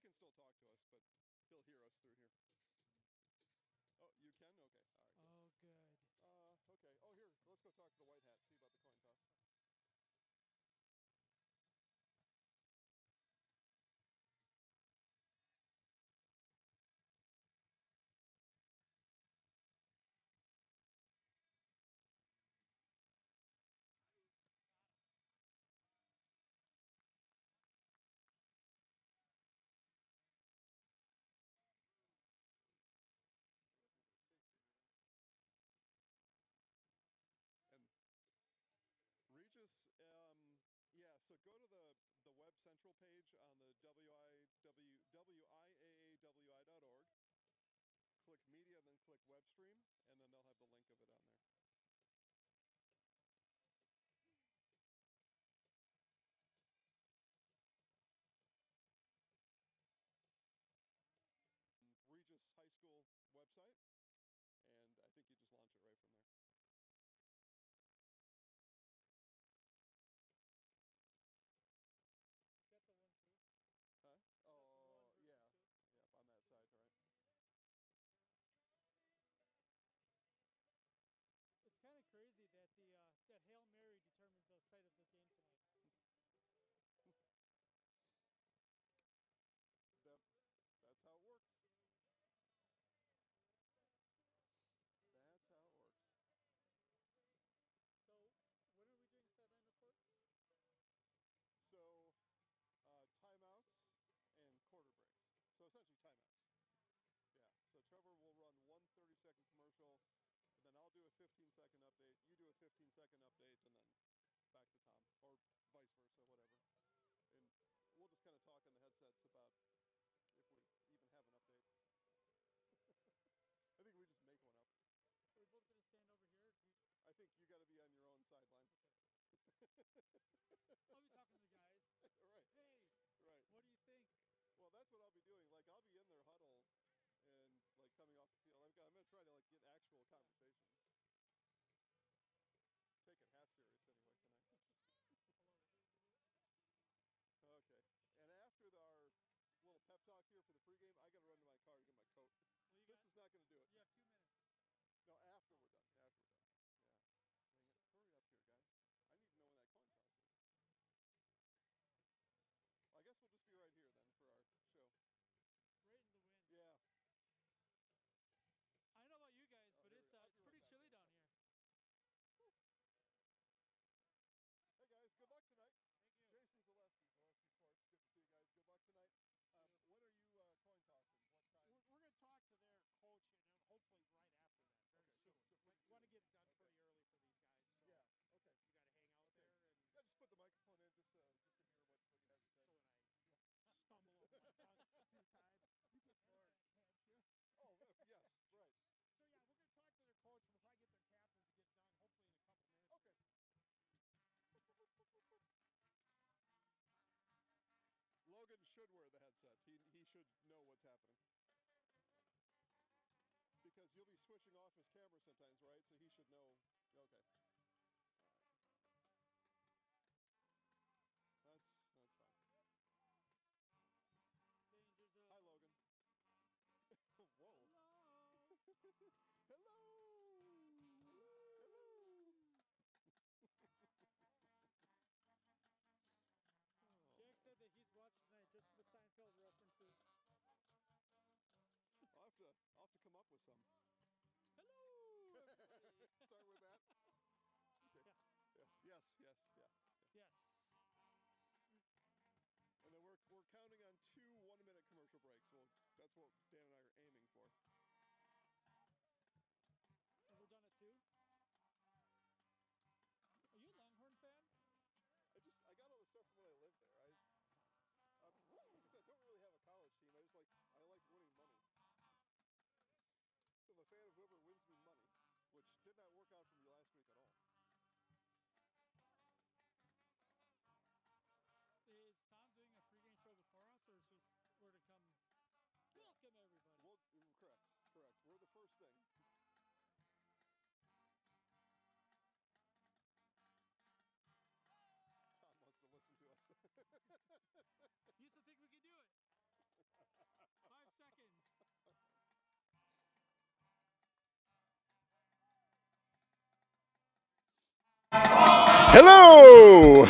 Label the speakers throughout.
Speaker 1: can still talk to us, but he'll hear us through here. Oh, you can? Okay. All right.
Speaker 2: Oh, good.
Speaker 1: Okay. Oh, here. Let's go talk to the white hat. See about the coin toss. And Regis, yeah, so go to the Web Central page on the WIAAWI.org. Click Media, then click Web Stream, and then they'll have the link of it on there. Regis High School website, and I think you just launch it right from there.
Speaker 2: Is that the one too?
Speaker 1: Huh? Oh,
Speaker 2: one
Speaker 1: yeah.
Speaker 2: two?
Speaker 1: Yep, on that side, right?
Speaker 2: It's kind of crazy that that Hail Mary determines the site of the game tonight.
Speaker 1: That's how it works. That's how it works.
Speaker 2: So, when are we doing sideline reports?
Speaker 1: So, timeouts and quarter breaks. So essentially timeouts. Yeah. So Trevor will run one 30-second commercial, and then I'll do a 15-second update. You do a 15-second update, and then back to Tom, or vice versa, whatever. And we'll just kind of talk on the headsets about if we even have an update. I think we just make one up.
Speaker 2: Are we both going to stand over here?
Speaker 1: I think you got to be on your own sideline.
Speaker 2: Okay. I'll be talking to the guys.
Speaker 1: Right.
Speaker 2: Hey.
Speaker 1: Right.
Speaker 2: What do you think?
Speaker 1: Well, that's what I'll be doing. Like, I'll be in their huddle and, like, coming off the field. I'm going to try to, like, get actual conversations. Take it half serious anyway tonight. Okay. And after our little pep talk here for the pregame, I got to run to my car to get my coat.
Speaker 2: Well,
Speaker 1: this is not going to do it.
Speaker 2: You have 2 minutes.
Speaker 1: No, after we're done. After we're done. Yeah. Dang it. Hurry up here, guys. I need to know when that coin toss is. I guess we'll just be right here then for our show.
Speaker 2: Right in the wind.
Speaker 1: Yeah.
Speaker 2: I don't know about you guys, but it's pretty chilly down here.
Speaker 1: Hey guys, good luck tonight.
Speaker 2: Thank you.
Speaker 1: Jason Zaleski, Zaleski Sports. Good to see you guys. Good luck tonight. When are you coin tossing? What time?
Speaker 3: We're going to talk to their coach, and hopefully right after that, very soon. We want to get it done pretty early for these guys. So
Speaker 1: yeah. Okay.
Speaker 3: You got to hang out there and
Speaker 1: yeah, just put the microphone in just to hear what you have to say.
Speaker 3: So when I stumble over my tongue a few times, you can edit that, can't you?
Speaker 1: Oh yes, right.
Speaker 3: So yeah, we're going to talk to their coach, and we'll probably get their captain to get done hopefully in a couple minutes.
Speaker 1: Okay. Logan should wear the headset. He should know what's happening. Because you'll be switching off his camera sometimes, right? So he should know. Okay. All right. That's fine.
Speaker 2: Danger zone.
Speaker 1: Hi, Logan. Whoa.
Speaker 2: Hello.
Speaker 1: Hello. Hello.
Speaker 2: Jack said that he's watching tonight just for the Seinfeld references.
Speaker 1: I'll have to come up with some.
Speaker 2: Hello, everybody.
Speaker 1: Start with that. Okay.
Speaker 2: Yeah.
Speaker 1: Yes.
Speaker 2: Yes.
Speaker 1: And then we're counting on 2 1-minute commercial breaks. Well, that's what Dan and I are aiming for.
Speaker 2: And we're done at 2? Are you a Longhorn fan?
Speaker 1: I got all the stuff from when I lived there. Like I said, I don't really have a college team. I like winning money. I'm a fan of whoever wins me money, which did not work out for me last week at all.
Speaker 2: Is Tom doing a pregame show before us, or is just we're to come welcome everybody?
Speaker 1: Well, correct. We're the first thing. Tom wants to listen to us.
Speaker 2: He used to think we could do it.
Speaker 1: Hello!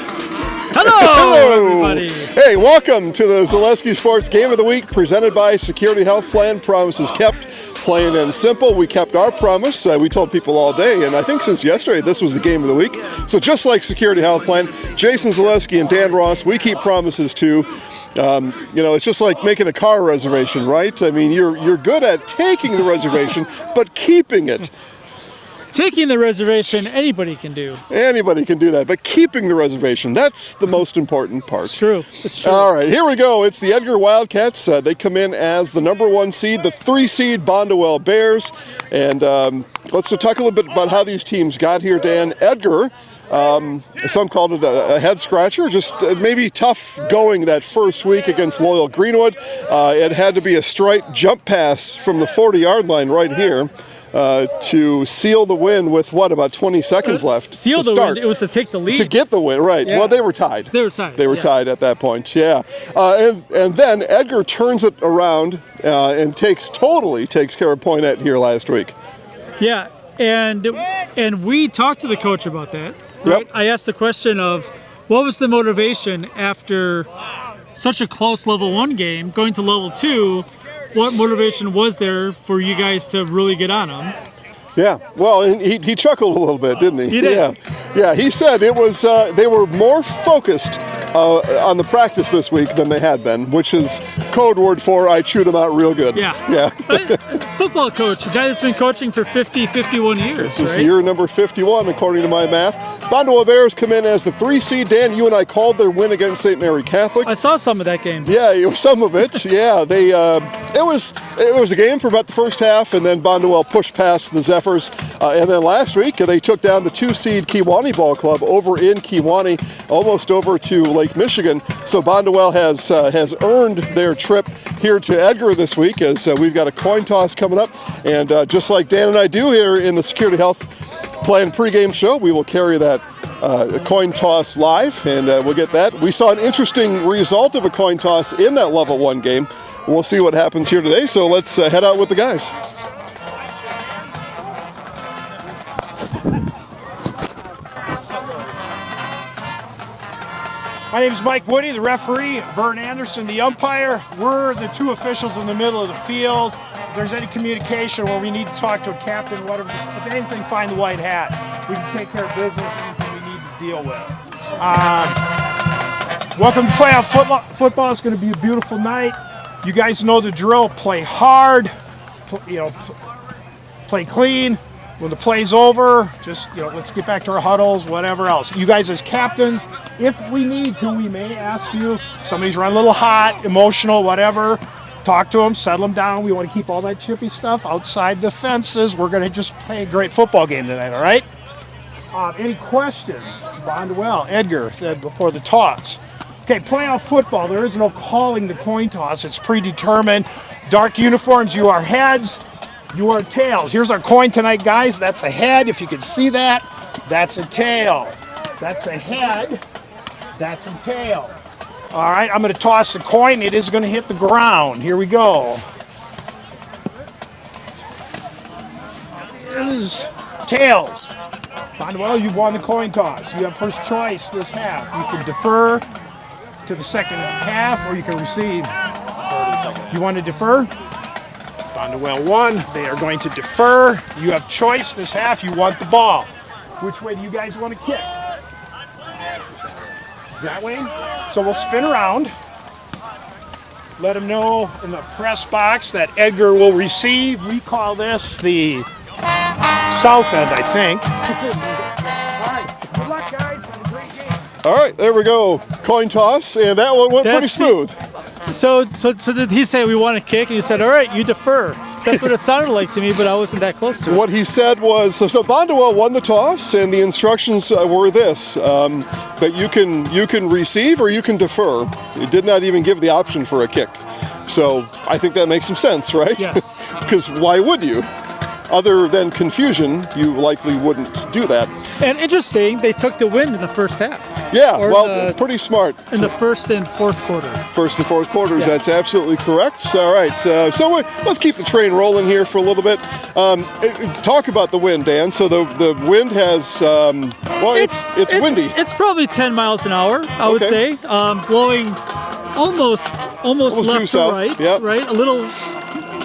Speaker 2: Hello, everybody.
Speaker 1: Hey, welcome to the Zaleski Sports Game of the Week presented by Security Health Plan. Promises kept, plain and simple. We kept our promise. We told people all day, and I think since yesterday, this was the Game of the Week. So just like Security Health Plan, Jason Zaleski and Dan Ross, we keep promises too. It's just like making a car reservation, right? I mean, you're good at taking the reservation, but keeping it.
Speaker 2: Taking the reservation, anybody can do.
Speaker 1: Anybody can do that, but keeping the reservation, that's the most important part.
Speaker 2: It's true. It's true.
Speaker 1: All right, here we go. It's the Edgar Wildcats. They come in as the number 1 seed, the 3 seed Bonduel Bears. And let's talk a little bit about how these teams got here, Dan. Edgar, some called it a head scratcher, just maybe tough going that first week against Loyal Greenwood. It had to be a straight jump pass from the 40-yard line right here. To seal the win with about 20 seconds left.
Speaker 2: Seal the win. It was to take the lead.
Speaker 1: To get the win, right. Yeah. Well, they were tied. They were tied at that point, yeah. And then Edgar turns it around and takes care of Poinette here last week.
Speaker 2: Yeah, and we talked to the coach about that. Right? Yep. I asked the question of what was the motivation after such a close level 1 game going to level 2. What motivation was there for you guys to really get on them?
Speaker 1: Yeah, well, he chuckled a little bit, didn't he?
Speaker 2: He did.
Speaker 1: Yeah. He said it was they were more focused on the practice this week than they had been, which is code word for I chewed them out real good.
Speaker 2: Yeah. Football coach, a guy that's been coaching for 51 years.
Speaker 1: This is year number 51, according to my math. Bonduel Bears come in as the 3 seed. Dan, you and I called their win against St. Mary Catholic.
Speaker 2: I saw some of that game.
Speaker 1: Yeah, some of it. Yeah, it was a game for about the first half, and then Bonduel pushed past the Zephyrs. And then last week, they took down the 2 seed Kewanee Ball Club over in Kewanee, almost over to Lake Michigan. So Bonduel has earned their trip here to Edgar this week, as we've got a coin toss coming up. And just like Dan and I do here in the Security Health Plan pregame show, we will carry that coin toss live, and we'll get that. We saw an interesting result of a coin toss in that level 1 game. We'll see what happens here today. So let's head out with the guys.
Speaker 3: My name is Mike Woody, the referee, Vern Anderson, the umpire. We're the 2 officials in the middle of the field. If there's any communication where we need to talk to a captain, whatever, if anything, find the white hat. We can take care of business, anything we need to deal with. Welcome to playoff football. Football is going to be a beautiful night. You guys know the drill. Play hard, play clean. When the play's over, just, let's get back to our huddles, whatever else. You guys as captains, if we need to, we may ask you, somebody's run a little hot, emotional, whatever, talk to them, settle them down. We want to keep all that chippy stuff outside the fences. We're going to just play a great football game tonight, all right? Any questions? Bonduel, Edgar said before the toss. Okay, playoff football, there is no calling the coin toss. It's predetermined. Dark uniforms, you are heads. You are tails. Here's our coin tonight, guys. That's a head. If you can see that, that's a tail. That's a head. That's a tail. All right, I'm going to toss the coin. It is going to hit the ground. Here we go. It is tails. Bonduel, you've won the coin toss. You have first choice this half. You can defer to the second half, or you can receive. You want to defer? Bonduel won. They are going to defer. You have choice this half. You want the ball. Which way do you guys want to kick? That way? So we'll spin around. Let them know in the press box that Edgar will receive. We call this the south end, I think. All right. Good luck, guys. Have a great game.
Speaker 1: All right, there we go. Coin toss, and that one went pretty smooth.
Speaker 2: So did he say we want to kick? And you said, all right, you defer. That's what it sounded like to me, but I wasn't that close to it.
Speaker 1: What he said was, so Bonduel won the toss, and the instructions were this, that you can receive or you can defer. It did not even give the option for a kick. So I think that makes some sense, right?
Speaker 2: Yes.
Speaker 1: Because why would you? other than confusion, you likely wouldn't do that.
Speaker 2: And interesting, they took the win in the first half.
Speaker 1: Yeah, well, pretty smart.
Speaker 2: In the first and fourth quarter.
Speaker 1: First and fourth quarters, that's absolutely correct. All right, let's keep the train rolling here for a little bit. Talk about the wind, Dan. So the wind has, it's windy.
Speaker 2: It's probably 10 miles an hour, I would say, blowing almost left to
Speaker 1: south.
Speaker 2: right,
Speaker 1: Yep.
Speaker 2: right? A little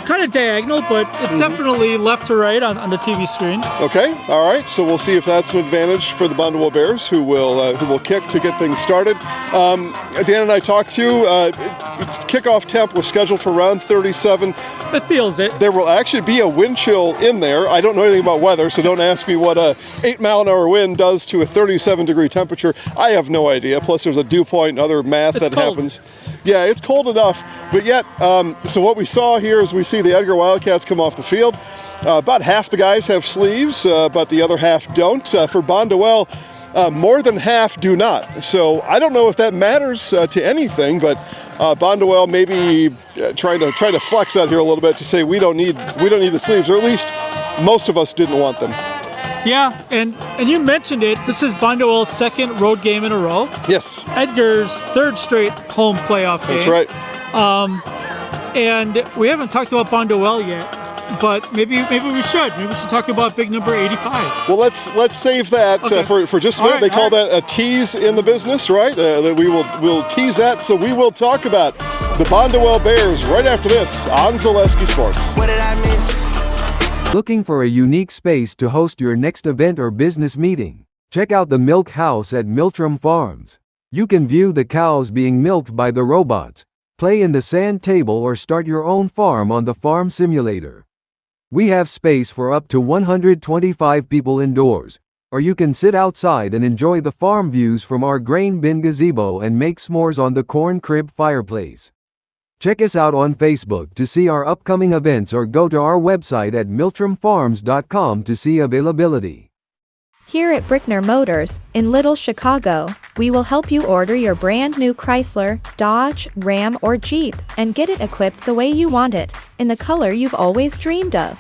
Speaker 2: kind of diagonal, but it's definitely left to right on the TV screen.
Speaker 1: Okay, all right. So we'll see if that's an advantage for the Bonduel Bears, who will kick to get things started. Dan and I talked to kickoff temp was scheduled for around 37.
Speaker 2: It feels it.
Speaker 1: There will actually be a wind chill in there. I don't know anything about weather, so don't ask me what a 8-mile-an-hour wind does to a 37-degree temperature. I have no idea. Plus, there's a dew point and other math that happens. Yeah, it's cold enough, but yet, so what we saw here is we see the Edgar Wildcats come off the field. About half the guys have sleeves, but the other half don't. For Bonduel, more than half do not. So I don't know if that matters to anything, but Bonduel maybe trying to flex out here a little bit to say we don't need the sleeves, or at least most of us didn't want them.
Speaker 2: Yeah, and you mentioned it. This is Bonduel's second road game in a row.
Speaker 1: Yes.
Speaker 2: Edgar's third straight home playoff game.
Speaker 1: That's right.
Speaker 2: And we haven't talked about Bonduel yet, but maybe we should. Maybe we should talk about big number 85.
Speaker 1: Well, let's save that for just a minute. They call that a tease in the business, right? We'll tease that. So we will talk about the Bonduel Bears right after this on Zaleski Sports.
Speaker 4: What did I miss?
Speaker 5: Looking for a unique space to host your next event or business meeting? Check out the Milk House at Miltram Farms. You can view the cows being milked by the robots, play in the sand table, or start your own farm on the farm simulator. We have space for up to 125 people indoors, or you can sit outside and enjoy the farm views from our grain bin gazebo and make s'mores on the corn crib fireplace. Check us out on Facebook to see our upcoming events, or go to our website at miltramfarms.com to see availability.
Speaker 6: Here at Brickner Motors, in Little Chicago, we will help you order your brand new Chrysler, Dodge, Ram, or Jeep, and get it equipped the way you want it, in the color you've always dreamed of.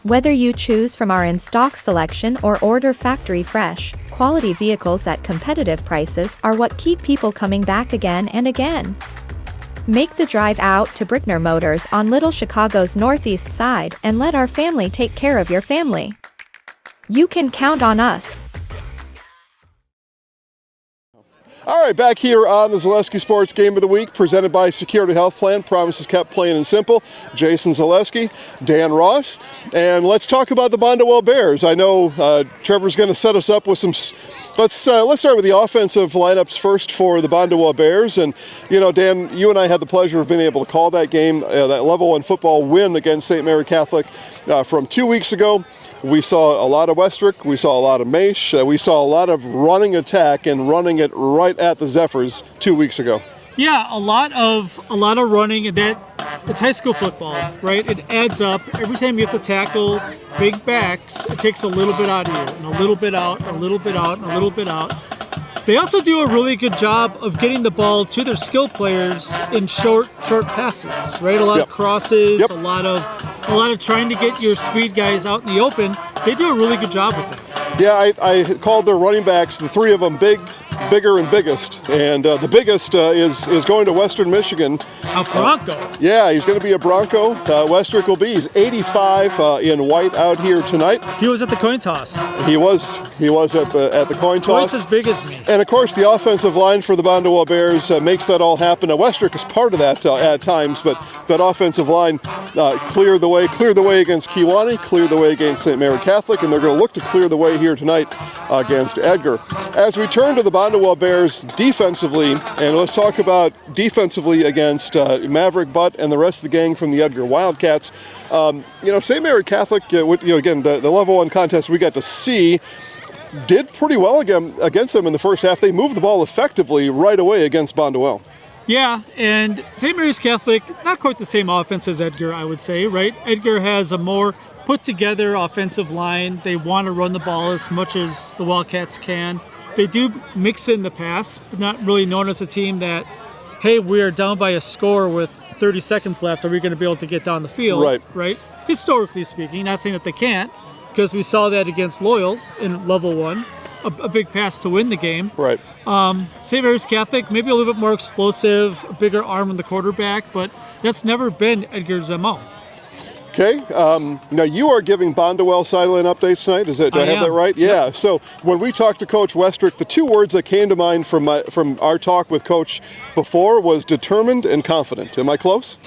Speaker 6: Whether you choose from our in-stock selection or order factory fresh, quality vehicles at competitive prices are what keep people coming back again and again. Make the drive out to Brickner Motors on Little Chicago's northeast side and let our family take care of your family. You can count on us.
Speaker 1: All right, back here on the Zaleski Sports Game of the Week, presented by Security Health Plan. Promises kept, plain and simple. Jason Zaleski, Dan Ross, and let's talk about the Bonduel Bears. I know Trevor's going to set us up with some. Let's start with the offensive lineups first for the Bonduel Bears. And Dan, you and I had the pleasure of being able to call that game, that level 1 football win against St. Mary Catholic from 2 weeks ago. We saw a lot of Westrick, we saw a lot of Maish, we saw a lot of running attack and running it right at the Zephyrs 2 weeks ago.
Speaker 2: Yeah, a lot of running, and it's high school football, right? It adds up. Every time you have to tackle big backs, it takes a little bit out of you, and a little bit out, a little bit out, and a little bit out. They also do a really good job of getting the ball to their skill players in short passes, right? A lot of crosses, a lot of trying to get your speed guys out in the open. They do a really good job with it.
Speaker 1: Yeah, I called their running backs, the three of them, bigger and biggest. And the biggest is going to Western Michigan.
Speaker 2: A Bronco.
Speaker 1: Yeah, he's going to be a Bronco. Westrick will be. He's 85 in white out here tonight.
Speaker 2: He was at the coin toss.
Speaker 1: He was at the coin toss.
Speaker 2: Twice as big as me.
Speaker 1: And of course, the offensive line for the Bonduel Bears makes that all happen. Now, Westrick is part of that at times, but that offensive line cleared the way against Kewanee, cleared the way against St. Mary Catholic, and they're going to look to clear the way here tonight against Edgar. As we turn to the Bonduel Bears defensively, and let's talk about defensively against Maverick Butt and the rest of the gang from the Edgar Wildcats. St. Mary Catholic, again, the level 1 contest we got to see, did pretty well against them in the first half. They moved the ball effectively right away against Bonduel.
Speaker 2: Yeah, and St. Mary's Catholic, not quite the same offense as Edgar, I would say, right? Edgar has a more put-together offensive line. They want to run the ball as much as the Wildcats can. They do mix in the pass, but not really known as a team that, hey, we are down by a score with 30 seconds left, are we going to be able to get down the field? Right. Historically speaking, not saying that they can't, because we saw that against Loyal in level 1, a big pass to win the game.
Speaker 1: Right.
Speaker 2: St. Mary's Catholic, maybe a little bit more explosive, a bigger arm on the quarterback, but that's never been Edgar's MO.
Speaker 1: Okay. Now you are giving Bonduel sideline updates tonight. Do I have that right? Yeah.
Speaker 2: Yep.
Speaker 1: So when we talked to Coach Westrick, the two words that came to mind from our talk with Coach before was determined and confident. Am I close?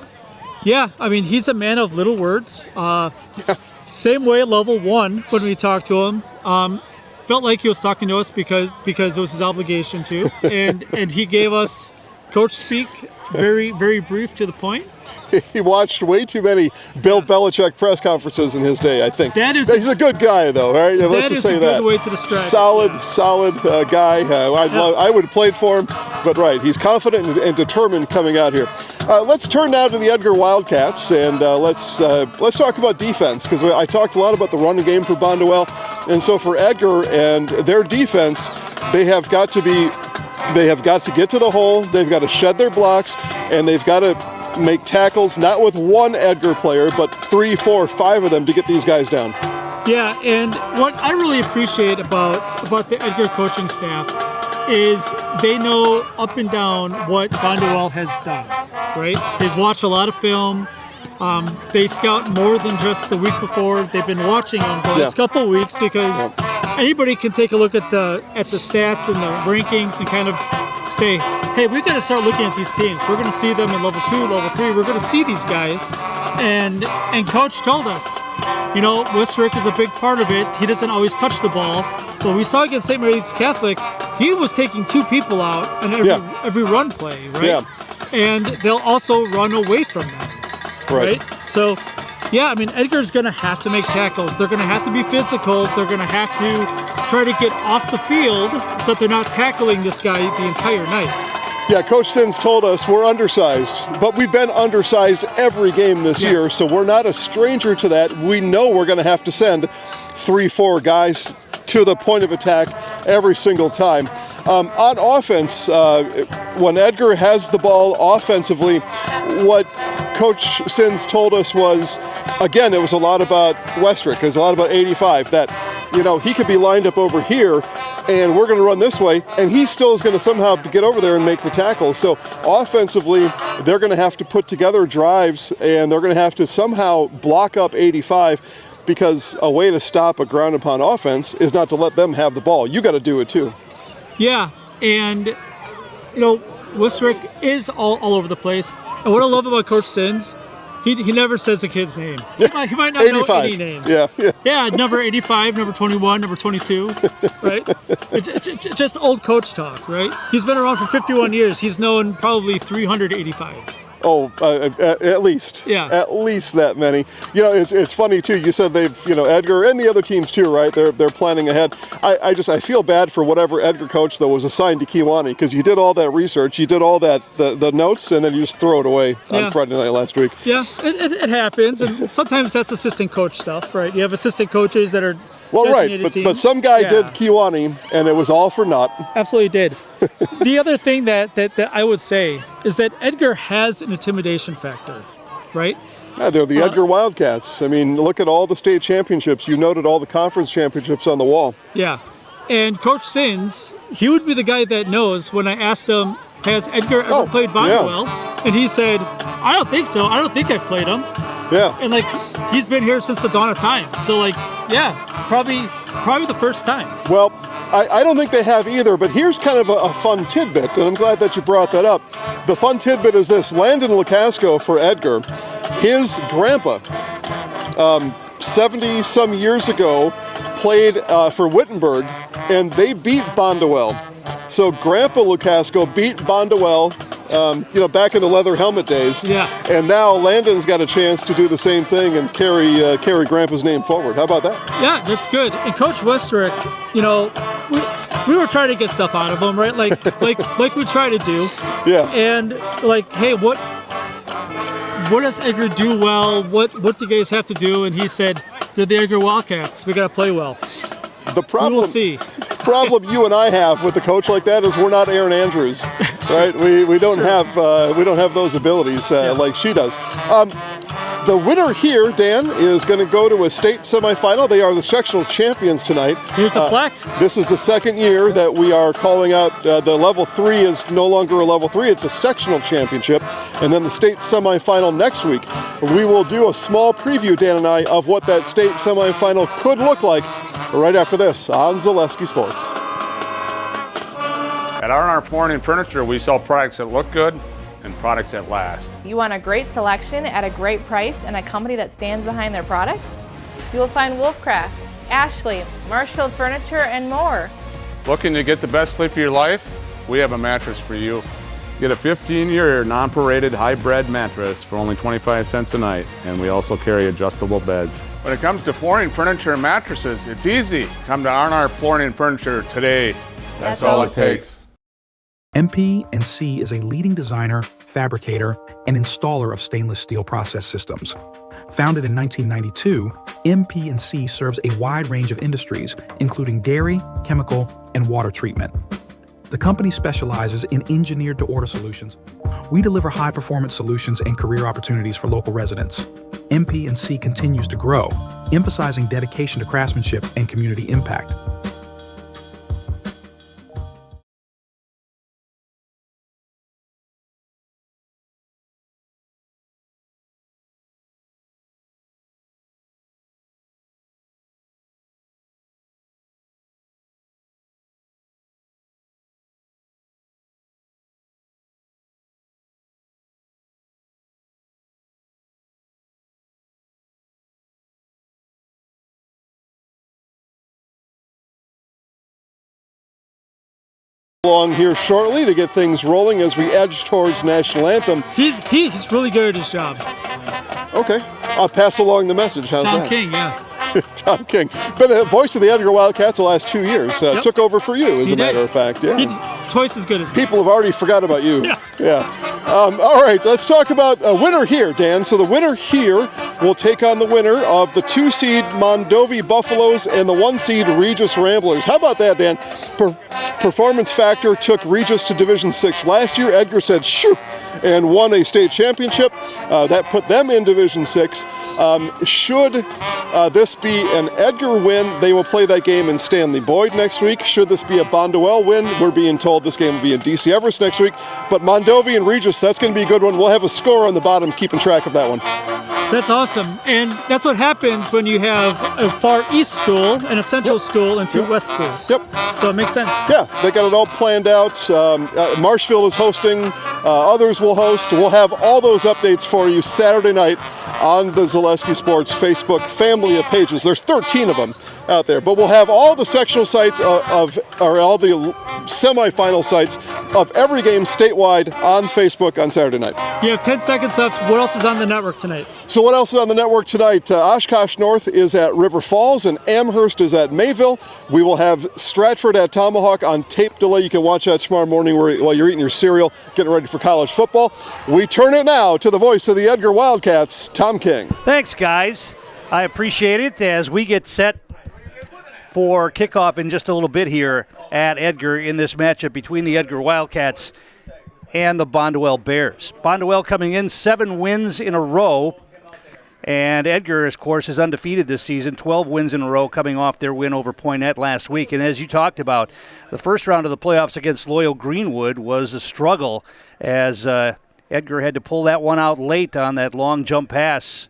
Speaker 2: Yeah. I mean, he's a man of little words. Same way at level 1 when we talked to him. Felt like he was talking to us because it was his obligation to, and he gave us coach speak, very, very brief to the point.
Speaker 1: He watched way too many Bill Belichick press conferences in his day, I think. He's a good guy, though, right? Let's just say that.
Speaker 2: That is a good way to describe it.
Speaker 1: Solid guy. I would have played for him, but right, he's confident and determined coming out here. Let's turn now to the Edgar Wildcats, and let's talk about defense, because I talked a lot about the running game for Bonduel, and so for Edgar and their defense, they have got to get to the hole, they've got to shed their blocks, and they've got to make tackles, not with one Edgar player, but 3, 4, 5 of them to get these guys down.
Speaker 2: Yeah, and what I really appreciate about the Edgar coaching staff is they know up and down what Bonduel has done, right? They've watched a lot of film. They scout more than just the week before. They've been watching them the last couple of weeks because anybody can take a look at the stats and the rankings and kind of say, hey, we've got to start looking at these teams. We're going to see them in level 2, level 3. We're going to see these guys. And Coach told us, Westrick is a big part of it. He doesn't always touch the ball. But we saw against St. Mary's Catholic, he was taking 2 people out on every run play, right? Yeah. And they'll also run away from them, right? So, yeah, I mean, Edgar's going to have to make tackles. They're going to have to be physical. They're going to have to try to get off the field so that they're not tackling this guy the entire night.
Speaker 1: Yeah, Coach Sins told us we're undersized, but we've been undersized every game this year, so we're not a stranger to that. We know we're going to have to send 3, 4 guys to the point of attack every single time. On offense, when Edgar has the ball offensively, what Coach Sins told us was, again, it was a lot about Westrick. It was a lot about 85, that, he could be lined up over here, and we're going to run this way, and he still is going to somehow get over there and make the tackle. So offensively, they're going to have to put together drives, and they're going to have to somehow block up 85, because a way to stop a ground and pound offense is not to let them have the ball. You got to do it too.
Speaker 2: Yeah, and Westrick is all over the place. And what I love about Coach Sins, he never says the kid's name. He might not
Speaker 1: 85.
Speaker 2: know any names. Yeah, number 85, number 21, number 22, right? It's just old coach talk, right? He's been around for 51 years. He's known probably 385s.
Speaker 1: Oh, at least.
Speaker 2: Yeah.
Speaker 1: At least that many. It's funny too. You said they've, Edgar and the other teams too, right? They're planning ahead. I feel bad for whatever Edgar coach though was assigned to Kewanee, because you did all that research, you did all that the notes, and then you just throw it away on Friday night last week.
Speaker 2: Yeah, it happens, and sometimes that's assistant coach stuff, right? You have assistant coaches that are.
Speaker 1: Well, right, but some guy did Kewanee, and it was all for naught.
Speaker 2: Absolutely did. The other thing that I would say is that Edgar has an intimidation factor, right?
Speaker 1: Yeah, they're the Edgar Wildcats. I mean, look at all the state championships. You noted all the conference championships on the wall.
Speaker 2: Yeah, and Coach Sins, he would be the guy that knows when I asked him, has Edgar ever played Bonduel? Yeah. And he said, I don't think so. I don't think I've played him.
Speaker 1: Yeah.
Speaker 2: And he's been here since the dawn of time. So probably the first time.
Speaker 1: Well, I don't think they have either, but here's kind of a fun tidbit, and I'm glad that you brought that up. The fun tidbit is this: Landon Lukasco for Edgar, his grandpa, 70 some years ago, played for Wittenberg, and they beat Bonduel. So Grandpa Lukasco beat Bonduel, back in the leather helmet days. Yeah. And now Landon's got a chance to do the same thing and carry Grandpa's name forward. How about that?
Speaker 2: Yeah, that's good. And Coach Westrick, we were trying to get stuff out of him, right? Like we try to do.
Speaker 1: Yeah.
Speaker 2: And hey, what does Edgar do well? What do you guys have to do? And he said, they're the Edgar Wildcats. We got to play well.
Speaker 1: The problem,
Speaker 2: we will see.
Speaker 1: problem you and I have with a coach like that is we're not Aaron Andrews, right? We don't have those abilities like she does. The winner here, Dan, is going to go to a state semifinal. They are the sectional champions tonight.
Speaker 2: Here's the plaque.
Speaker 1: This is the second year that we are calling out the level 3 is no longer a level 3. It's a sectional championship. And then the state semifinal next week. We will do a small preview, Dan and I, of what that state semifinal could look like right after this on Zaleski Sports.
Speaker 4: At R&R Flooring and Furniture, we sell products that look good and products that last.
Speaker 7: You want a great selection at a great price and a company that stands behind their products? You will find Wolfcraft, Ashley, Marshfield Furniture, and more.
Speaker 4: Looking to get the best sleep of your life? We have a mattress for you. Get a 15-year non-paraded hybrid mattress for only 25 cents a night, and we also carry adjustable beds. When it comes to flooring, furniture, and mattresses, it's easy. Come to R&R Flooring and Furniture today. That's all it takes.
Speaker 8: MP&C is a leading designer, fabricator, and installer of stainless steel process systems. Founded in 1992, MP&C serves a wide range of industries, including dairy, chemical, and water treatment. The company specializes in engineered-to-order solutions. We deliver high-performance solutions and career opportunities for local residents. MP&C continues to grow, emphasizing dedication to craftsmanship and community impact.
Speaker 1: Along here shortly to get things rolling as we edge towards national anthem.
Speaker 2: He's really good at his job.
Speaker 1: Okay, I'll pass along the message. How's
Speaker 2: Tom
Speaker 1: that?
Speaker 2: King, yeah.
Speaker 1: Tom King, been the voice of the Edgar Wildcats the last 2 years.
Speaker 2: Yep.
Speaker 1: Took over for you, as
Speaker 2: He
Speaker 1: a matter
Speaker 2: did.
Speaker 1: of fact. Yeah.
Speaker 2: Twice as good as me.
Speaker 1: People have already forgot about you.
Speaker 2: Yeah.
Speaker 1: All right, let's talk about a winner here, Dan. So the winner here will take on the winner of the 2-seed Mondovi Buffaloes and the 1-seed Regis Ramblers. How about that, Dan? Performance Factor took Regis to Division 6 last year. Edgar said, shoo, and won a state championship. That put them in Division 6. Should this be an Edgar win, they will play that game in Stanley Boyd next week. Should this be a Bonduel win, we're being told this game will be in DC Everest next week. But Mondovi and Regis, that's going to be a good one. We'll have a score on the bottom keeping track of that one.
Speaker 2: That's awesome. And that's what happens when you have a far east school and a central school and two west schools.
Speaker 1: Yep.
Speaker 2: So it makes sense.
Speaker 1: Yeah, they got it all planned out. Marshfield is hosting. Others will host. We'll have all those updates for you Saturday night on the Zaleski Sports Facebook family of pages. There's 13 of them out there. But we'll have all the sectional sites or all the semifinal sites of every game statewide on Facebook on Saturday night.
Speaker 2: You have 10 seconds left. What else is on the network tonight?
Speaker 1: So what else is on the network tonight? Oshkosh North is at River Falls and Amherst is at Mayville. We will have Stratford at Tomahawk on tape delay. You can watch that tomorrow morning while you're eating your cereal, getting ready for college football. We turn it now to the voice of the Edgar Wildcats, Tom King.
Speaker 9: Thanks, guys. I appreciate it as we get set for kickoff in just a little bit here at Edgar in this matchup between the Edgar Wildcats and the Bonduel Bears. Bonduel coming in 7 wins in a row, and Edgar, of course, is undefeated this season, 12 wins in a row coming off their win over Poynette last week. And as you talked about, the first round of the playoffs against Loyal Greenwood was a struggle as Edgar had to pull that one out late on that long jump pass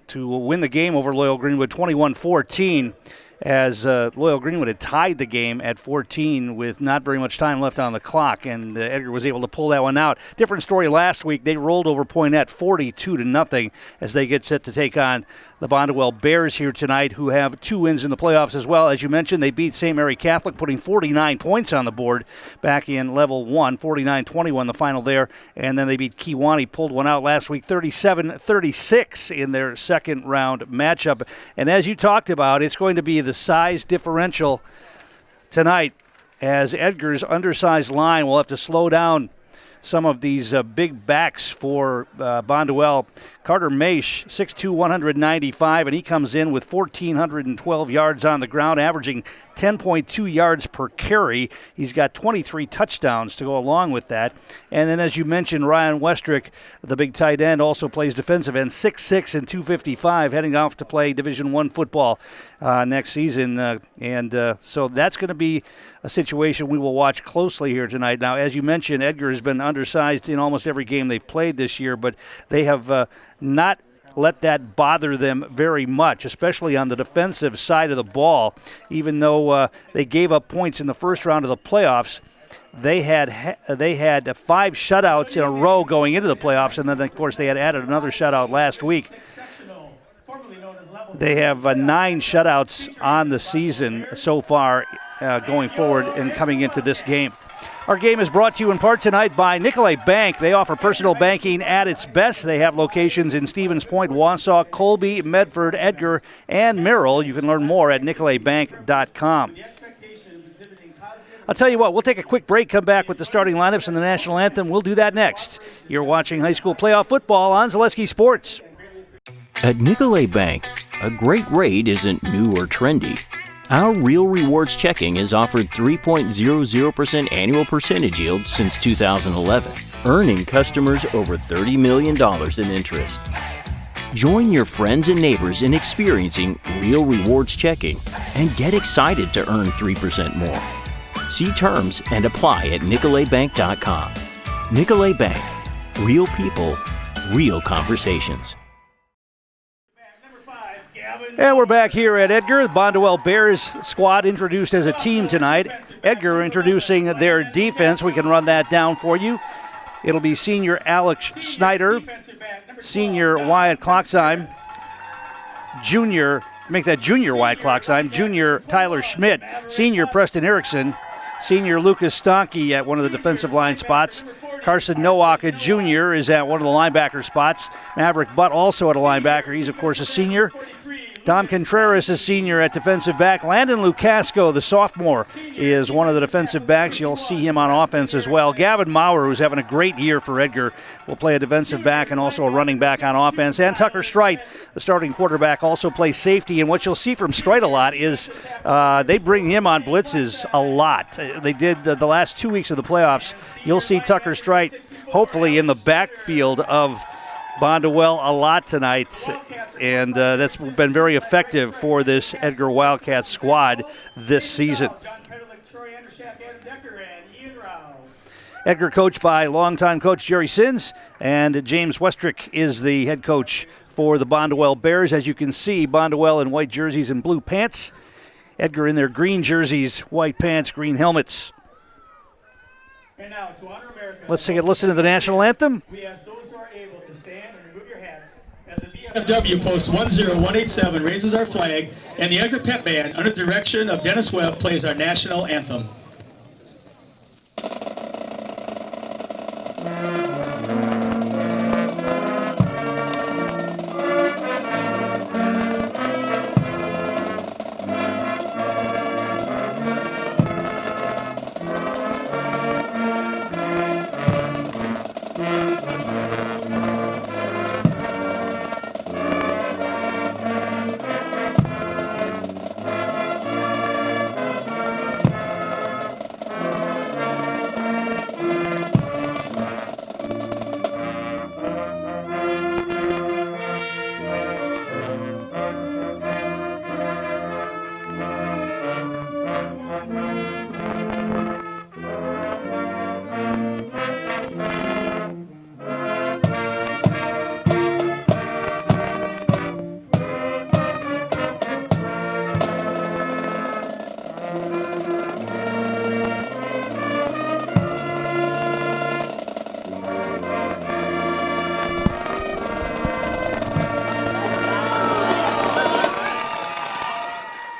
Speaker 9: to win the game over Loyal Greenwood 21-14. As Loyal Greenwood had tied the game at 14 with not very much time left on the clock, and Edgar was able to pull that one out. Different story last week. They rolled over Poynette 42-0 as they get set to take on the Bonduel Bears here tonight, who have 2 wins in the playoffs as well. As you mentioned, they beat St. Mary Catholic, putting 49 points on the board back in Level 1, 49-21 the final there, and then they beat Kewanee, pulled one out last week, 37-36 in their second round matchup. And as you talked about, it's going to be the size differential tonight as Edgar's undersized line will have to slow down some of these big backs for Bonduel. Carter Maish, 6'2", 195, and he comes in with 1,412 yards on the ground, averaging 10.2 yards per carry. He's got 23 touchdowns to go along with that. And then, as you mentioned, Ryan Westrick, the big tight end, also plays defensive end, 6'6" and 255, heading off to play Division I football next season. So that's going to be a situation we will watch closely here tonight. Now, as you mentioned, Edgar has been undersized in almost every game they've played this year, but they have not let that bother them very much, especially on the defensive side of the ball. Even though they gave up points in the first round of the playoffs, they had 5 shutouts in a row going into the playoffs, and then, of course, they had added another shutout last week. They have 9 shutouts on the season so far going forward and coming into this game. Our game is brought to you in part tonight by Nicolay Bank. They offer personal banking at its best. They have locations in Stevens Point, Wausau, Colby, Medford, Edgar, and Merrill. You can learn more at nicolaybank.com. I'll tell you what, we'll take a quick break, come back with the starting lineups and the national anthem. We'll do that next. You're watching high school playoff football on Zaleski Sports.
Speaker 10: At Nicolay Bank, a great rate isn't new or trendy. Our Real Rewards checking has offered 3.00% annual percentage yield since 2011, earning customers over $30 million in interest. Join your friends and neighbors in experiencing Real Rewards checking and get excited to earn 3% more. See terms and apply at nicolaybank.com. Nicolay Bank. Real people, real conversations.
Speaker 9: And we're back here at Edgar. The Bonduel Bears squad introduced as a team tonight. Edgar introducing their defense. We can run that down for you. It'll be senior Alex Snyder, senior Wyatt Klocksheim, junior Wyatt Klocksheim, junior Tyler Schmidt, senior Preston Erickson, senior Lucas Stonkey at one of the defensive line spots. Carson Nowak, a junior, is at one of the linebacker spots. Maverick Butt also at a linebacker. He's, of course, a senior. Dom Contreras, a senior at defensive back. Landon Lucasco, the sophomore, is one of the defensive backs. You'll see him on offense as well. Gavin Maurer, who's having a great year for Edgar, will play a defensive back and also a running back on offense. And Tucker Strite, the starting quarterback, also plays safety. And what you'll see from Strite a lot is they bring him on blitzes a lot. They did the last 2 weeks of the playoffs. You'll see Tucker Strite hopefully in the backfield of Bonduel a lot tonight, and that's been very effective for this Edgar Wildcats squad this season. Edgar coached by longtime coach Jerry Sins, and James Westrick is the head coach for the Bonduel Bears. As you can see, Bonduel in white jerseys and blue pants. Edgar in their green jerseys, white pants, green helmets.
Speaker 3: And now, to honor America,
Speaker 9: let's take a listen to the national anthem.
Speaker 3: We ask those who are able to stand and remove your hats as the VFW Post 10187 raises our flag, and the Edgar Pep Band, under the direction of Dennis Webb, plays our national anthem.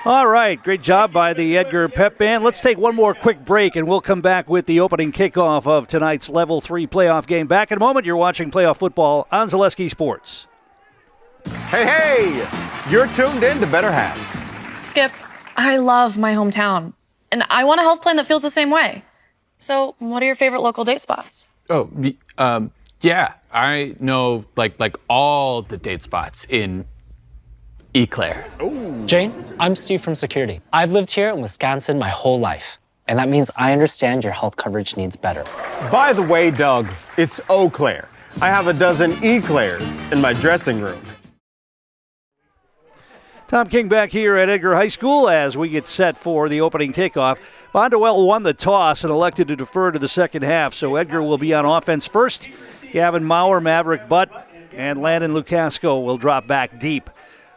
Speaker 9: All right, great job by the Edgar Pep Band. Let's take one more quick break, and we'll come back with the opening kickoff of tonight's Level 3 playoff game. Back in a moment, you're watching playoff football on Zaleski Sports.
Speaker 11: Hey, you're tuned in to Better Halves.
Speaker 12: Skip, I love my hometown, and I want a health plan that feels the same way. So what are your favorite local date spots?
Speaker 13: Yeah, I know like all the date spots in Eclair.
Speaker 14: Jane, I'm Steve from security. I've lived here in Wisconsin my whole life, and that means I understand your health coverage needs better.
Speaker 11: By the way, Doug, it's Eau Claire. I have a dozen Eclairs in my dressing room.
Speaker 9: Tom King back here at Edgar High School as we get set for the opening kickoff. Bonduel won the toss and elected to defer to the second half, so Edgar will be on offense first. Gavin Maurer, Maverick Butt, and Landon Lukasco will drop back deep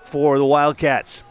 Speaker 9: for the Wildcats.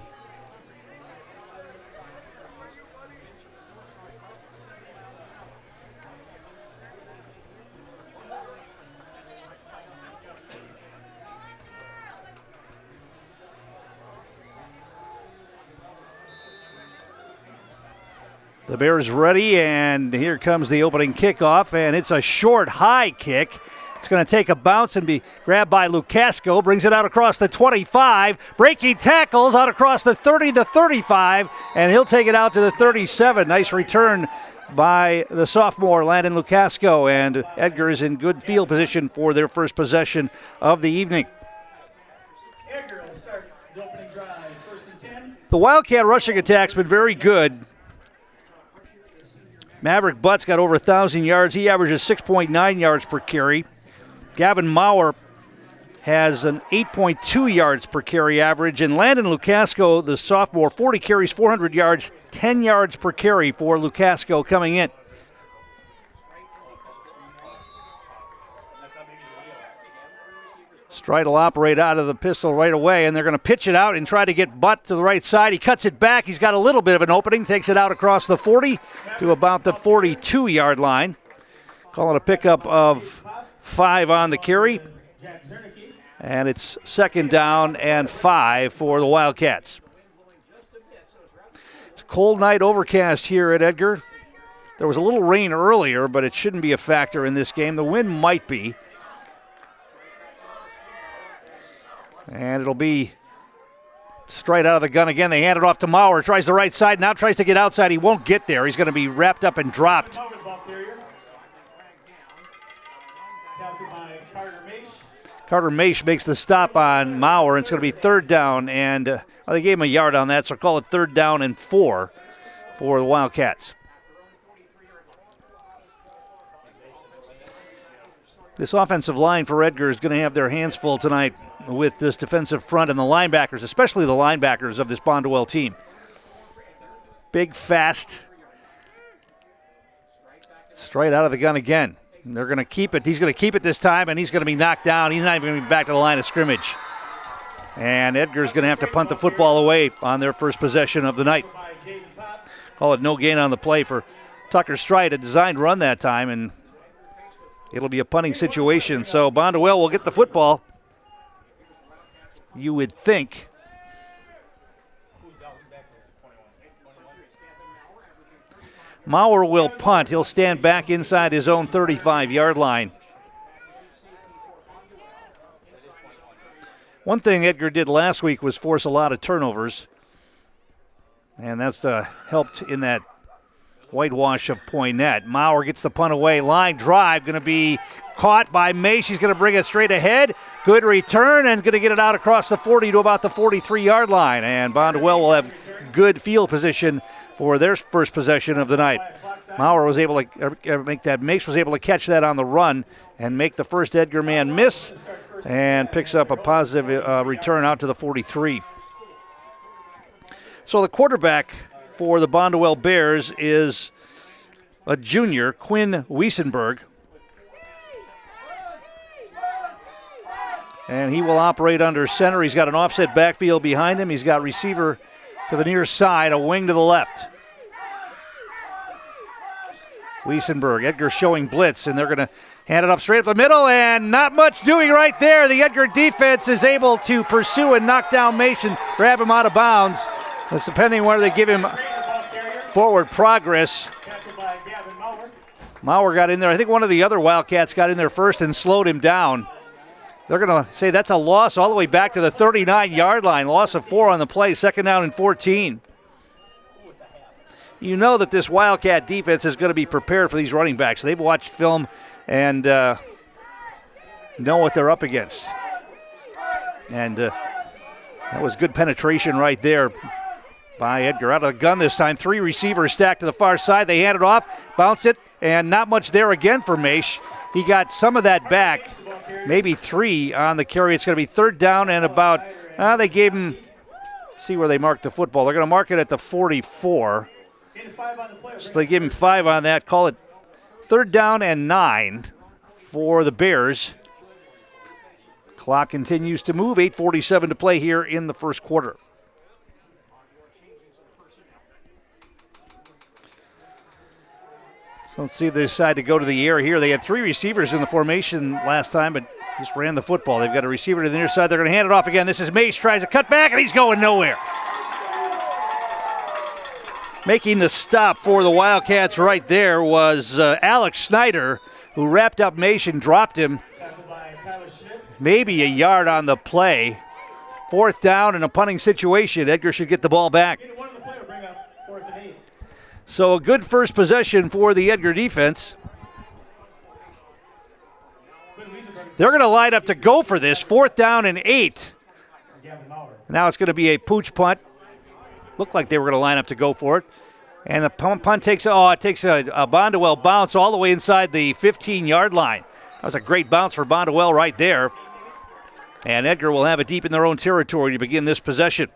Speaker 9: The Bears ready, and here comes the opening kickoff, and it's a short, high kick. It's going to take a bounce and be grabbed by Lukasco, brings it out across the 25, breaking tackles out across the 30, the 35, and he'll take it out to the 37. Nice return by the sophomore, Landon Lukasco, and Edgar is in good field position for their first possession of the evening.
Speaker 3: Edgar will start the opening drive, 1st and 10.
Speaker 9: The Wildcat rushing attack's been very good. Maverick Butt's got over 1,000 yards. He averages 6.9 yards per carry. Gavin Maurer has an 8.2 yards per carry average. And Landon Lukasco, the sophomore, 40 carries, 400 yards, 10 yards per carry for Lukasco coming in. Stride will operate out of the pistol right away, and they're going to pitch it out and try to get Butt to the right side. He cuts it back. He's got a little bit of an opening, takes it out across the 40 to about the 42-yard line. Call it a pickup of 5 on the carry. And it's 2nd down and 5 for the Wildcats. It's a cold night, overcast here at Edgar. There was a little rain earlier, but it shouldn't be a factor in this game. The wind might be. And it'll be straight out of the gun again. They hand it off to Maurer. Tries the right side. Now tries to get outside. He won't get there. He's going to be wrapped up and dropped. Carter Maish makes the stop on Maurer. It's going to be 3rd down. And they gave him a yard on that, so call it 3rd down and 4 for the Wildcats. This offensive line for Edgar is going to have their hands full tonight with this defensive front and the linebackers, especially the linebackers of this Bonduel team. Big, fast, straight out of the gun again. And they're going to keep it. He's going to keep it this time, and he's going to be knocked down. He's not even going to be back to the line of scrimmage. And Edgar's going to have to punt the football away on their first possession of the night. Call it no gain on the play for Tucker Stride, a designed run that time, and it'll be a punting situation. So Bonduel will get the football. You would think. Maurer will punt. He'll stand back inside his own 35-yard line. One thing Edgar did last week was force a lot of turnovers, and that's helped in that whitewash of Poinet. Maurer gets the punt away. Line drive going to be caught by May. She's going to bring it straight ahead. Good return and going to get it out across the 40 to about the 43-yard line. And Bonduel will have good field position for their first possession of the night. Maurer was able to make that. Mace was able to catch that on the run and make the first Edgar man miss and picks up a positive return out to the 43. So the quarterback for the Bonduel Bears is a junior, Quinn Wiesenberg. And he will operate under center. He's got an offset backfield behind him. He's got receiver to the near side, a wing to the left. Wiesenberg, Edgar showing blitz, and they're going to hand it up straight up the middle, and not much doing right there. The Edgar defense is able to pursue and knock down Mason, grab him out of bounds. That's depending on whether they give him forward progress. Maurer got in there. I think one of the other Wildcats got in there first and slowed him down. They're going to say that's a loss all the way back to the 39-yard line. Loss of 4 on the play, 2nd down and 14. you know that this Wildcat defense is going to be prepared for these running backs. They've watched film and know what they're up against. And that was good penetration right there by Edgar. Out of the gun this time. 3 receivers stacked to the far side. They hand it off, bounce it, and not much there again for Maish. He got some of that back, maybe 3 on the carry. It's going to be 3rd down and about, they gave him, see where they marked the football. They're going to mark it at the 44. So they give him 5 on that. Call it 3rd down and 9 for the Bears. Clock continues to move. 8:47 to play here in the first quarter. So let's see if they decide to go to the air here. They had 3 receivers in the formation last time, but just ran the football. They've got a receiver to the near side. They're going to hand it off again. This is Mace, tries to cut back, and he's going nowhere. Making the stop for the Wildcats right there was Alex Snyder, who wrapped up Mace and dropped him maybe a yard on the play. 4th down in a punting situation. Edgar should get the ball back. So a good first possession for the Edgar defense. They're going to line up to go for this. 4th down and 8. Now it's going to be a pooch punt. Looked like they were going to line up to go for it. And the punt takes a Bonduel bounce all the way inside the 15-yard line. That was a great bounce for Bonduel right there. And Edgar will have it deep in their own territory to begin this possession.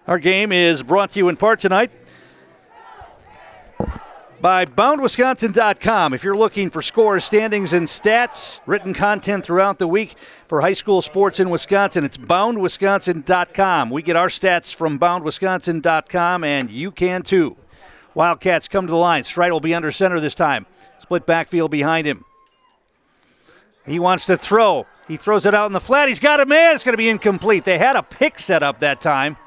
Speaker 9: Our game is brought to you in part tonight by BoundWisconsin.com. If you're looking for scores, standings, and stats, written content throughout the week for high school sports in Wisconsin, it's BoundWisconsin.com. We get our stats from BoundWisconsin.com, and you can too. Wildcats come to the line. Stride will be under center this time. Split backfield behind him. He wants to throw. He throws it out in the flat. He's got a man. It's going to be incomplete. They had a pick set up that time.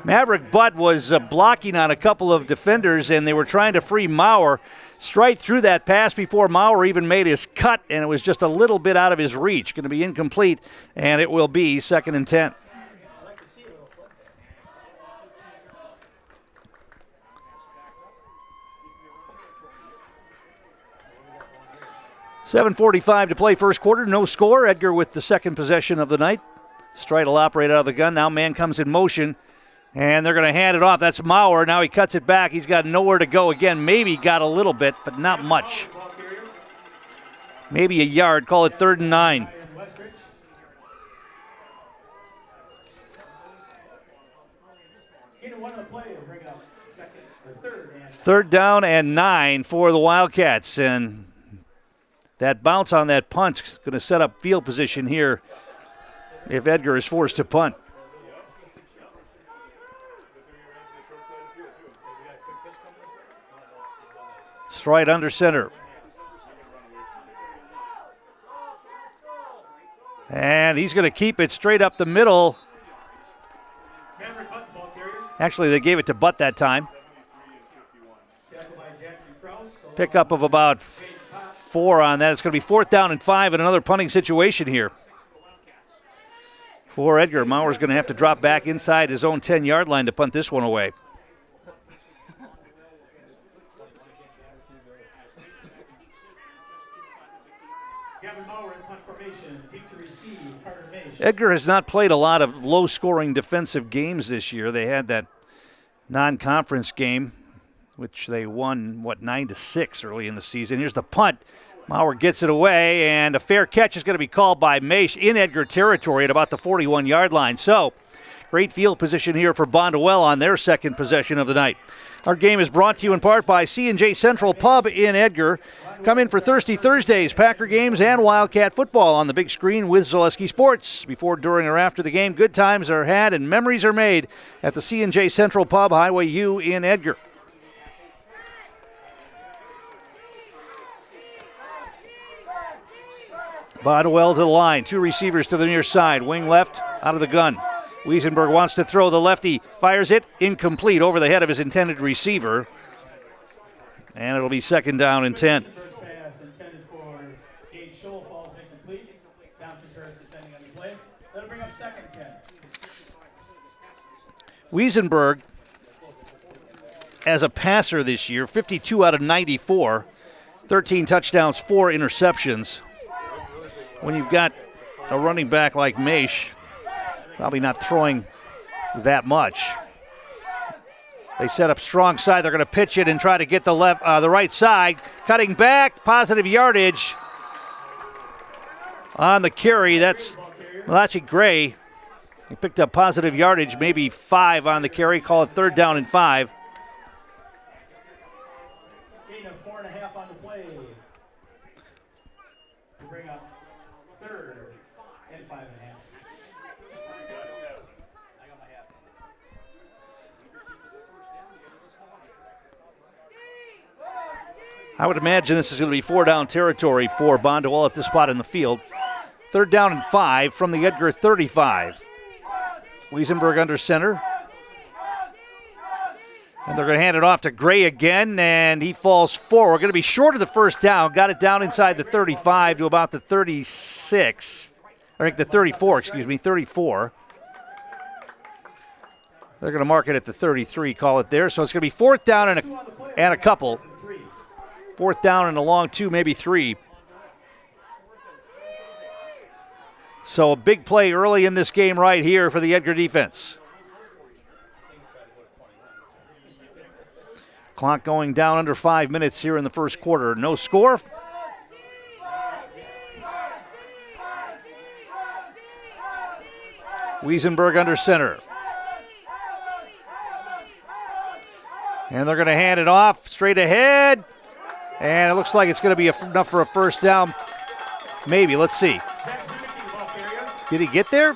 Speaker 9: Maverick Butt was blocking on a couple of defenders, and they were trying to free Maurer. Straight through that pass before Maurer even made his cut, and it was just a little bit out of his reach. Going to be incomplete, and it will be 2nd and 10. $7:45 to play first quarter. No score. Edgar with the second possession of the night. Stride will operate out of the gun. Now man comes in motion. And they're going to hand it off. That's Maurer. Now he cuts it back. He's got nowhere to go again. Maybe got a little bit, but not much. Maybe a yard. Call it 3rd and 9. Third down and 9 for the Wildcats. And that bounce on that punt's going to set up field position here if Edgar is forced to punt. Stride under center. And he's going to keep it straight up the middle. Actually, they gave it to Butt that time. Pickup of about 4 on that. It's going to be 4th down and 5 in another punting situation here. For Edgar, Maurer's going to have to drop back inside his own 10-yard line to punt this one away. Edgar has not played a lot of low-scoring defensive games this year. They had that non-conference game, which they won, 9-6 early in the season. Here's the punt. Maurer gets it away, and a fair catch is going to be called by Maish in Edgar territory at about the 41-yard line. So, great field position here for Bonduel on their second possession of the night. Our game is brought to you in part by C&J Central Pub in Edgar. Come in for Thirsty Thursdays, Packer games, and Wildcat football on the big screen with Zaleski Sports. Before, during, or after the game, good times are had and memories are made at the C&J Central Pub, Highway U in Edgar. Bonduel to the line. 2 receivers to the near side. Wing left, out of the gun. Wiesenberg wants to throw. The lefty fires it. Incomplete over the head of his intended receiver. And it'll be 2nd down and 10. Wiesenberg, as a passer this year, 52 out of 94, 13 touchdowns, 4 interceptions. When you've got a running back like Maish, probably not throwing that much. They set up strong side. They're going to pitch it and try to get the right side. Cutting back, positive yardage on the carry. That's Malachi Gray. He picked up positive yardage, maybe 5 on the carry. Call it 3rd down and 5.
Speaker 3: Gain of 4.5 on the play. To bring up 3rd and 5.5.
Speaker 9: I would imagine this is going to be 4-down territory for Bonduel at this spot in the field. 3rd down and 5 from the Edgar 35. Wiesenberg under center. And they're going to hand it off to Gray again, and he falls forward. Going to be short of the 1st down. Got it down inside the 35 to about the 36. I think the 34, 34. They're going to mark it at the 33, call it there. So it's going to be 4th down and a couple. 4th down and a long 2, maybe 3. So a big play early in this game right here for the Edgar defense. Clock going down under 5 minutes here in the first quarter. No score. Wiesenberg under center. And they're going to hand it off straight ahead. And it looks like it's going to be enough for a 1st down. Maybe. Let's see. Did he get there?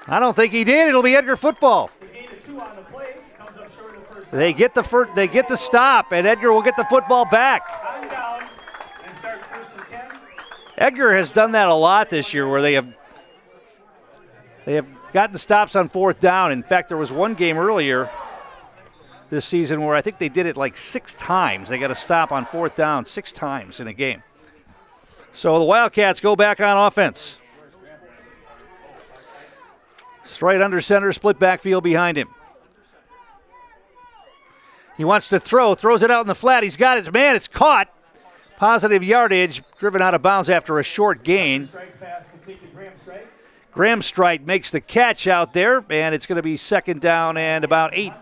Speaker 9: I don't think he did. It'll be Edgar football. They get the stop, and Edgar will get the football back. Edgar has done that a lot this year, where they have gotten stops on 4th down. In fact, there was one game earlier this season where I think they did it like 6 times. They got a stop on 4th down 6 times in a game. So the Wildcats go back on offense. Straight under center, split backfield behind him. He wants to throws it out in the flat. He's got it. Man, it's caught. Positive yardage, driven out of bounds after a short gain. Graham Strite makes the catch out there, and it's going to be 2nd down and about 8.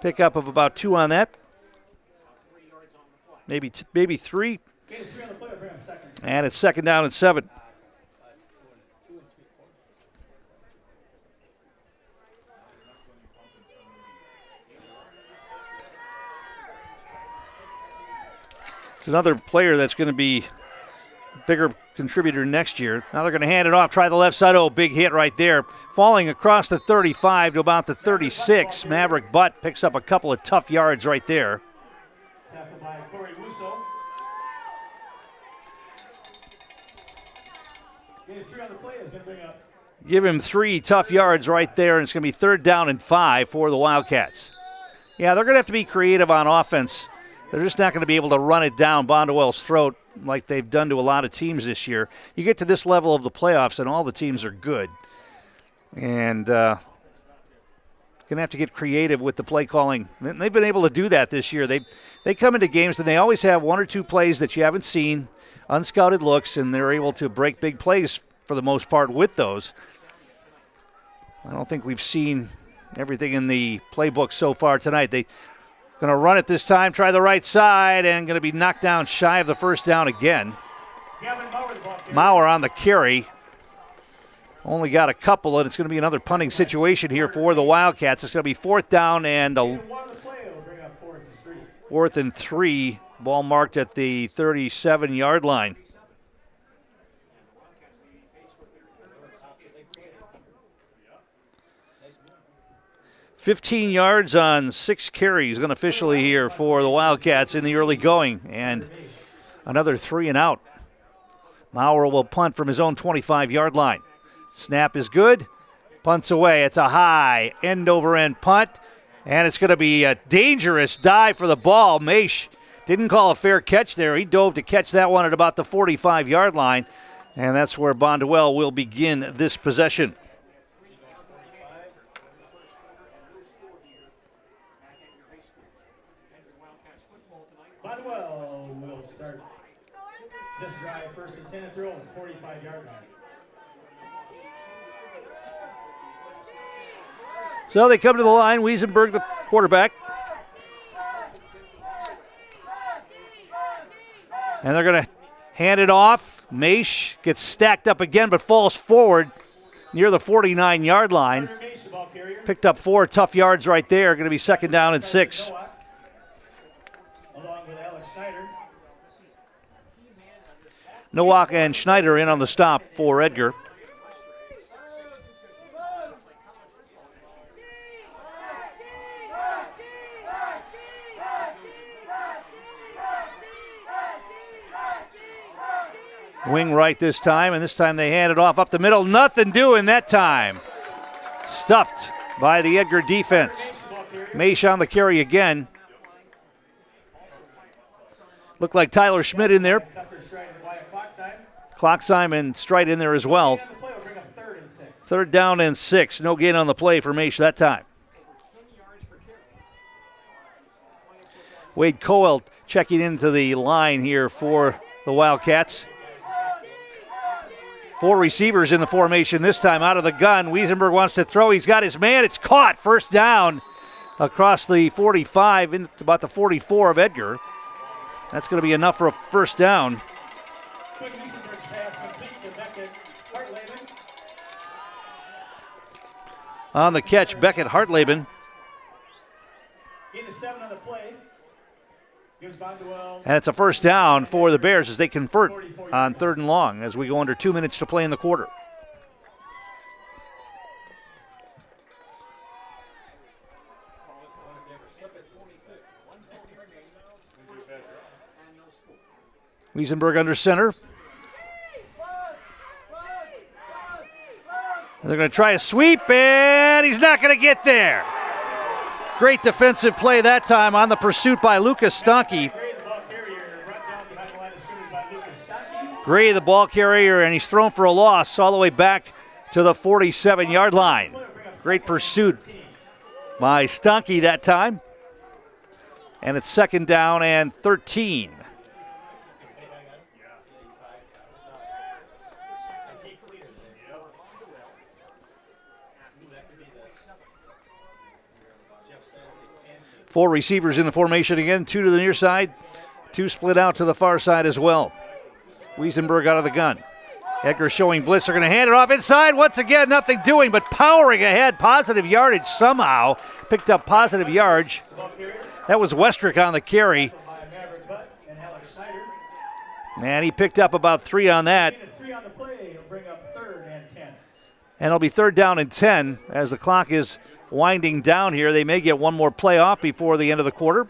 Speaker 9: Pickup of about 2 on that. Maybe 3. And it's 2nd down and 7. It's another player that's going to be a bigger contributor next year. Now they're going to hand it off. Try the left side. Oh, big hit right there. Falling across the 35 to about the 36. Maverick Butt picks up a couple of tough yards right there. Give him 3 tough yards right there, and it's going to be 3rd down and 5 for the Wildcats. Yeah, they're going to have to be creative on offense. They're just not going to be able to run it down Bonduel's throat like they've done to a lot of teams this year. You get to this level of the playoffs, and all the teams are good. And going to have to get creative with the play calling. And they've been able to do that this year. They come into games, and they always have 1 or 2 plays that you haven't seen, unscouted looks, and they're able to break big plays for the most part with those. I don't think we've seen everything in the playbook so far tonight. They going to run it this time, try the right side, and going to be knocked down shy of the 1st down again. Maurer on the carry. Only got a couple, and it's going to be another punting situation here for the Wildcats. It's going to be 4th down and 4th and 3. Ball marked at the 37-yard line. 15 yards on 6 carries unofficially here for the Wildcats in the early going, and another 3 and out. Maurer will punt from his own 25-yard line. Snap is good. Punts away. It's a high end-over-end punt, and it's going to be a dangerous dive for the ball. Maish didn't call a fair catch there. He dove to catch that one at about the 45-yard line, and that's where Bonduel will begin this possession.
Speaker 3: This drive, 1st and 10 at throw, 45-yard line.
Speaker 9: So they come to the line. Wiesenberg, the quarterback. And they're going to hand it off. Maish gets stacked up again but falls forward near the 49-yard line. Picked up 4 tough yards right there. Going to be 2nd down and 6.
Speaker 3: Along with Alex Schneider.
Speaker 9: Nowak and Schneider in on the stop for Edgar. Wing right this time, and this time they hand it off up the middle. Nothing doing that time. Stuffed by the Edgar defense. Maish on the carry again. Looked like Tyler Schmidt in there. Klocksheim and Strite in there as well. 3rd down and 6. No gain on the play for Maish that time. Wade Coel checking into the line here for the Wildcats. 4 receivers in the formation this time out of the gun. Wiesenberg wants to throw. He's got his man. It's caught. 1st down across the 45 into about the 44 of Edgar. That's going to be enough for a 1st down. On the catch, Beckett Hartleben.
Speaker 3: Into 7 on the play.
Speaker 9: And it's a 1st down for the Bears as they convert on 3rd and long as we go under 2 minutes to play in the quarter. Wiesenberg under center. They're going to try a sweep, and he's not going to get there. Great defensive play that time on the pursuit by Lucas Stanke. Gray, the ball carrier, and he's thrown for a loss all the way back to the 47-yard line. Great pursuit by Stanke that time. And it's 2nd down and 13. Four receivers in the formation again, 2 to the near side, 2 split out to the far side as well. Wiesenberg out of the gun. Edgar showing blitz. They're going to hand it off inside. Once again, nothing doing but powering ahead. Positive yardage somehow. Picked up positive yardage. That was Westrick on the carry. And he picked up about 3 on that. And it'll be 3rd down and 10 as the clock is winding down here. They may get one more play off before the end of the quarter.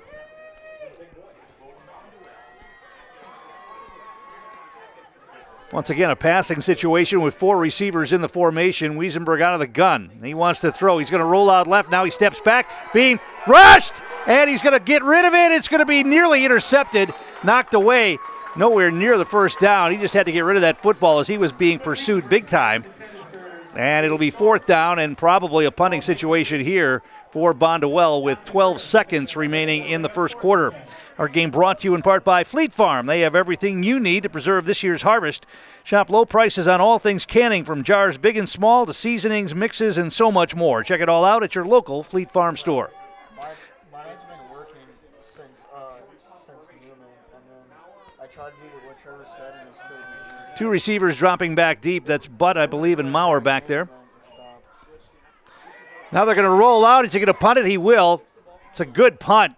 Speaker 9: Once again, a passing situation with 4 receivers in the formation. Wiesenberg out of the gun. He wants to throw. He's going to roll out left. Now he steps back, being rushed, and he's going to get rid of it. It's going to be nearly intercepted, knocked away, nowhere near the 1st down. He just had to get rid of that football as he was being pursued big time. And it'll be 4th down and probably a punting situation here for Bonduel with 12 seconds remaining in the 1st quarter. Our game brought to you in part by Fleet Farm. They have everything you need to preserve this year's harvest. Shop low prices on all things canning, from jars big and small to seasonings, mixes, and so much more. Check it all out at your local Fleet Farm store.
Speaker 15: Mine has been working since Newman, and then I tried to do what Trevor said, and it still didn't.
Speaker 9: 2 receivers dropping back deep. That's Butt, I believe, and Maurer back there. Now they're going to roll out. Is he going to punt it? He will. It's a good punt.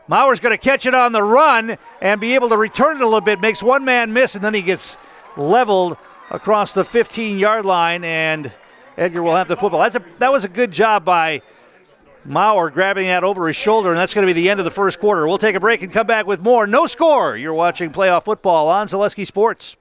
Speaker 9: Maurer's going to catch it on the run and be able to return it a little bit. Makes one man miss, and then he gets leveled across the 15-yard line, and Edgar will have the football. That was a good job by Maurer grabbing that over his shoulder, and that's going to be the end of the 1st quarter. We'll take a break and come back with more. No score. You're watching playoff football on Zaleski Sports.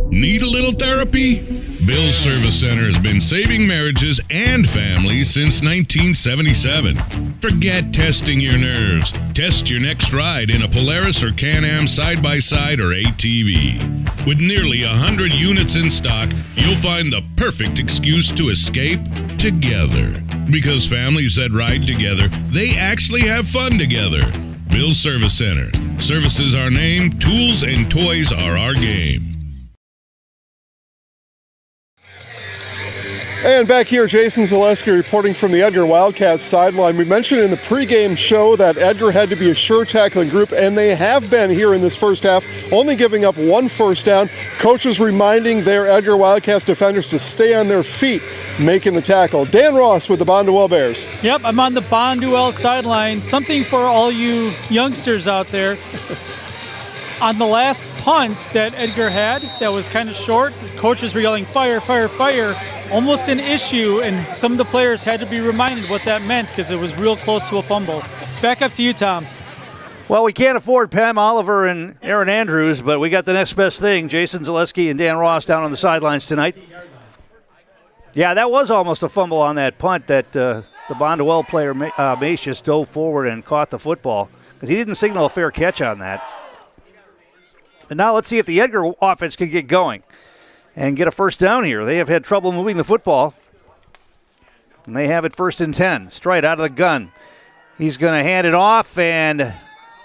Speaker 16: Need a little therapy? Bill's Service Center has been saving marriages and families since 1977. Forget testing your nerves. Test your next ride in a Polaris or Can-Am side-by-side or ATV. With nearly 100 units in stock, you'll find the perfect excuse to escape together. Because families that ride together, they actually have fun together. Bill Service Center. Service is our name, tools and toys are our game.
Speaker 1: And back here, Jason Zaleski reporting from the Edgar Wildcats sideline. We mentioned in the pregame show that Edgar had to be a sure tackling group, and they have been here in this first half, only giving up 1 first down. Coaches reminding their Edgar Wildcats defenders to stay on their feet, making the tackle. Dan Ross with the Bonduel Bears.
Speaker 2: Yep, I'm on the Bonduel sideline. Something for all you youngsters out there. On the last punt that Edgar had, that was kind of short, coaches were yelling, fire, fire, fire. Almost an issue, and some of the players had to be reminded what that meant because it was real close to a fumble. Back up to you, Tom.
Speaker 9: Well, we can't afford Pam Oliver and Aaron Andrews, but we got the next best thing, Jason Zaleski and Dan Ross down on the sidelines tonight. Yeah, that was almost a fumble on that punt that the Bonduel player, Mace, just dove forward and caught the football because he didn't signal a fair catch on that. And now let's see if the Edgar offense can get going and get a first down here. They have had trouble moving the football. And they have it 1st and 10. Straight out of the gun. He's going to hand it off, and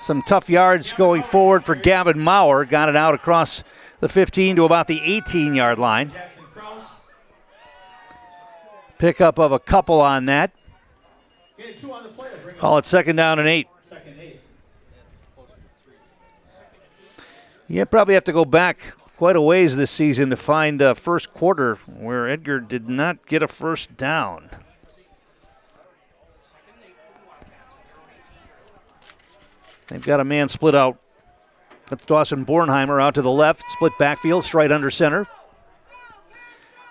Speaker 9: some tough yards going forward for Gavin Maurer. Got it out across the 15 to about the 18-yard line. Pickup of a couple on that. Call it 2nd down and 8. You probably have to go back quite a ways this season to find a first quarter where Edgar did not get a first down. They've got a man split out. That's Dawson Bornheimer out to the left, split backfield, straight under center.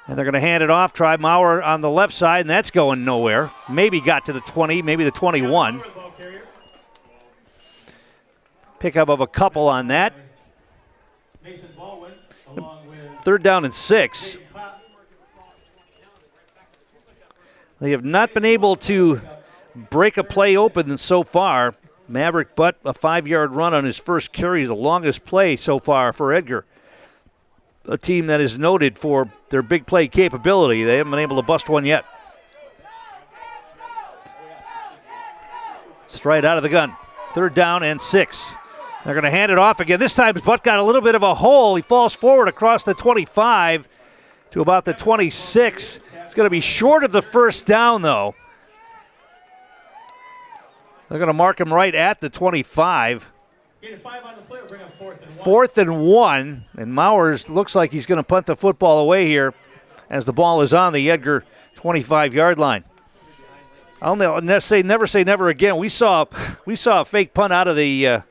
Speaker 9: And they're going to hand it off. Try Maurer on the left side, and that's going nowhere. Maybe got to the 20, maybe the 21. Pickup of a couple on that. 3rd down and 6. They have not been able to break a play open so far. Maverick Butt, a 5-yard run on his first carry, the longest play so far for Edgar. A team that is noted for their big play capability. They haven't been able to bust one yet. Straight out of the gun. 3rd down and 6. They're going to hand it off again. This time Butt got a little bit of a hole. He falls forward across the 25 to about the 26. It's going to be short of the first down, though. They're going to mark him right at the 25. 4th and 1, and Mowers looks like he's going to punt the football away here as the ball is on the Edgar 25-yard line. I'll never say never again. We saw a fake punt out of the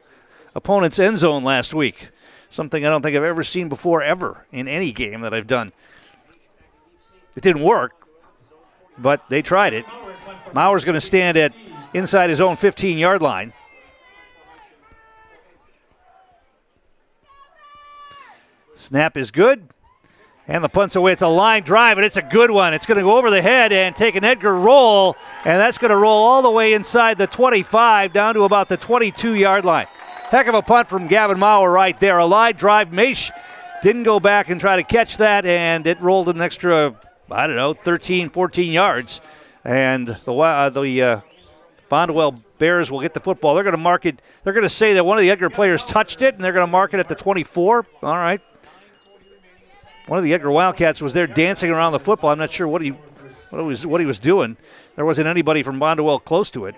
Speaker 9: opponent's end zone last week. Something I don't think I've ever seen before, ever, in any game that I've done. It didn't work, but they tried it. Mauer's going to stand at inside his own 15-yard line. Snap is good, and the punt's away. It's a line drive, and it's a good one. It's going to go over the head and take an Edgar roll, and that's going to roll all the way inside the 25 down to about the 22-yard line. Heck of a punt from Gavin Maurer right there. A line drive. Mace didn't go back and try to catch that, and it rolled an extra, 13, 14 yards. And the Bonduel Bears will get the football. They're going to mark it. They're going to say that one of the Edgar players touched it, and they're going to mark it at the 24. All right. One of the Edgar Wildcats was there dancing around the football. I'm not sure what he was doing. There wasn't anybody from Bonduel close to it.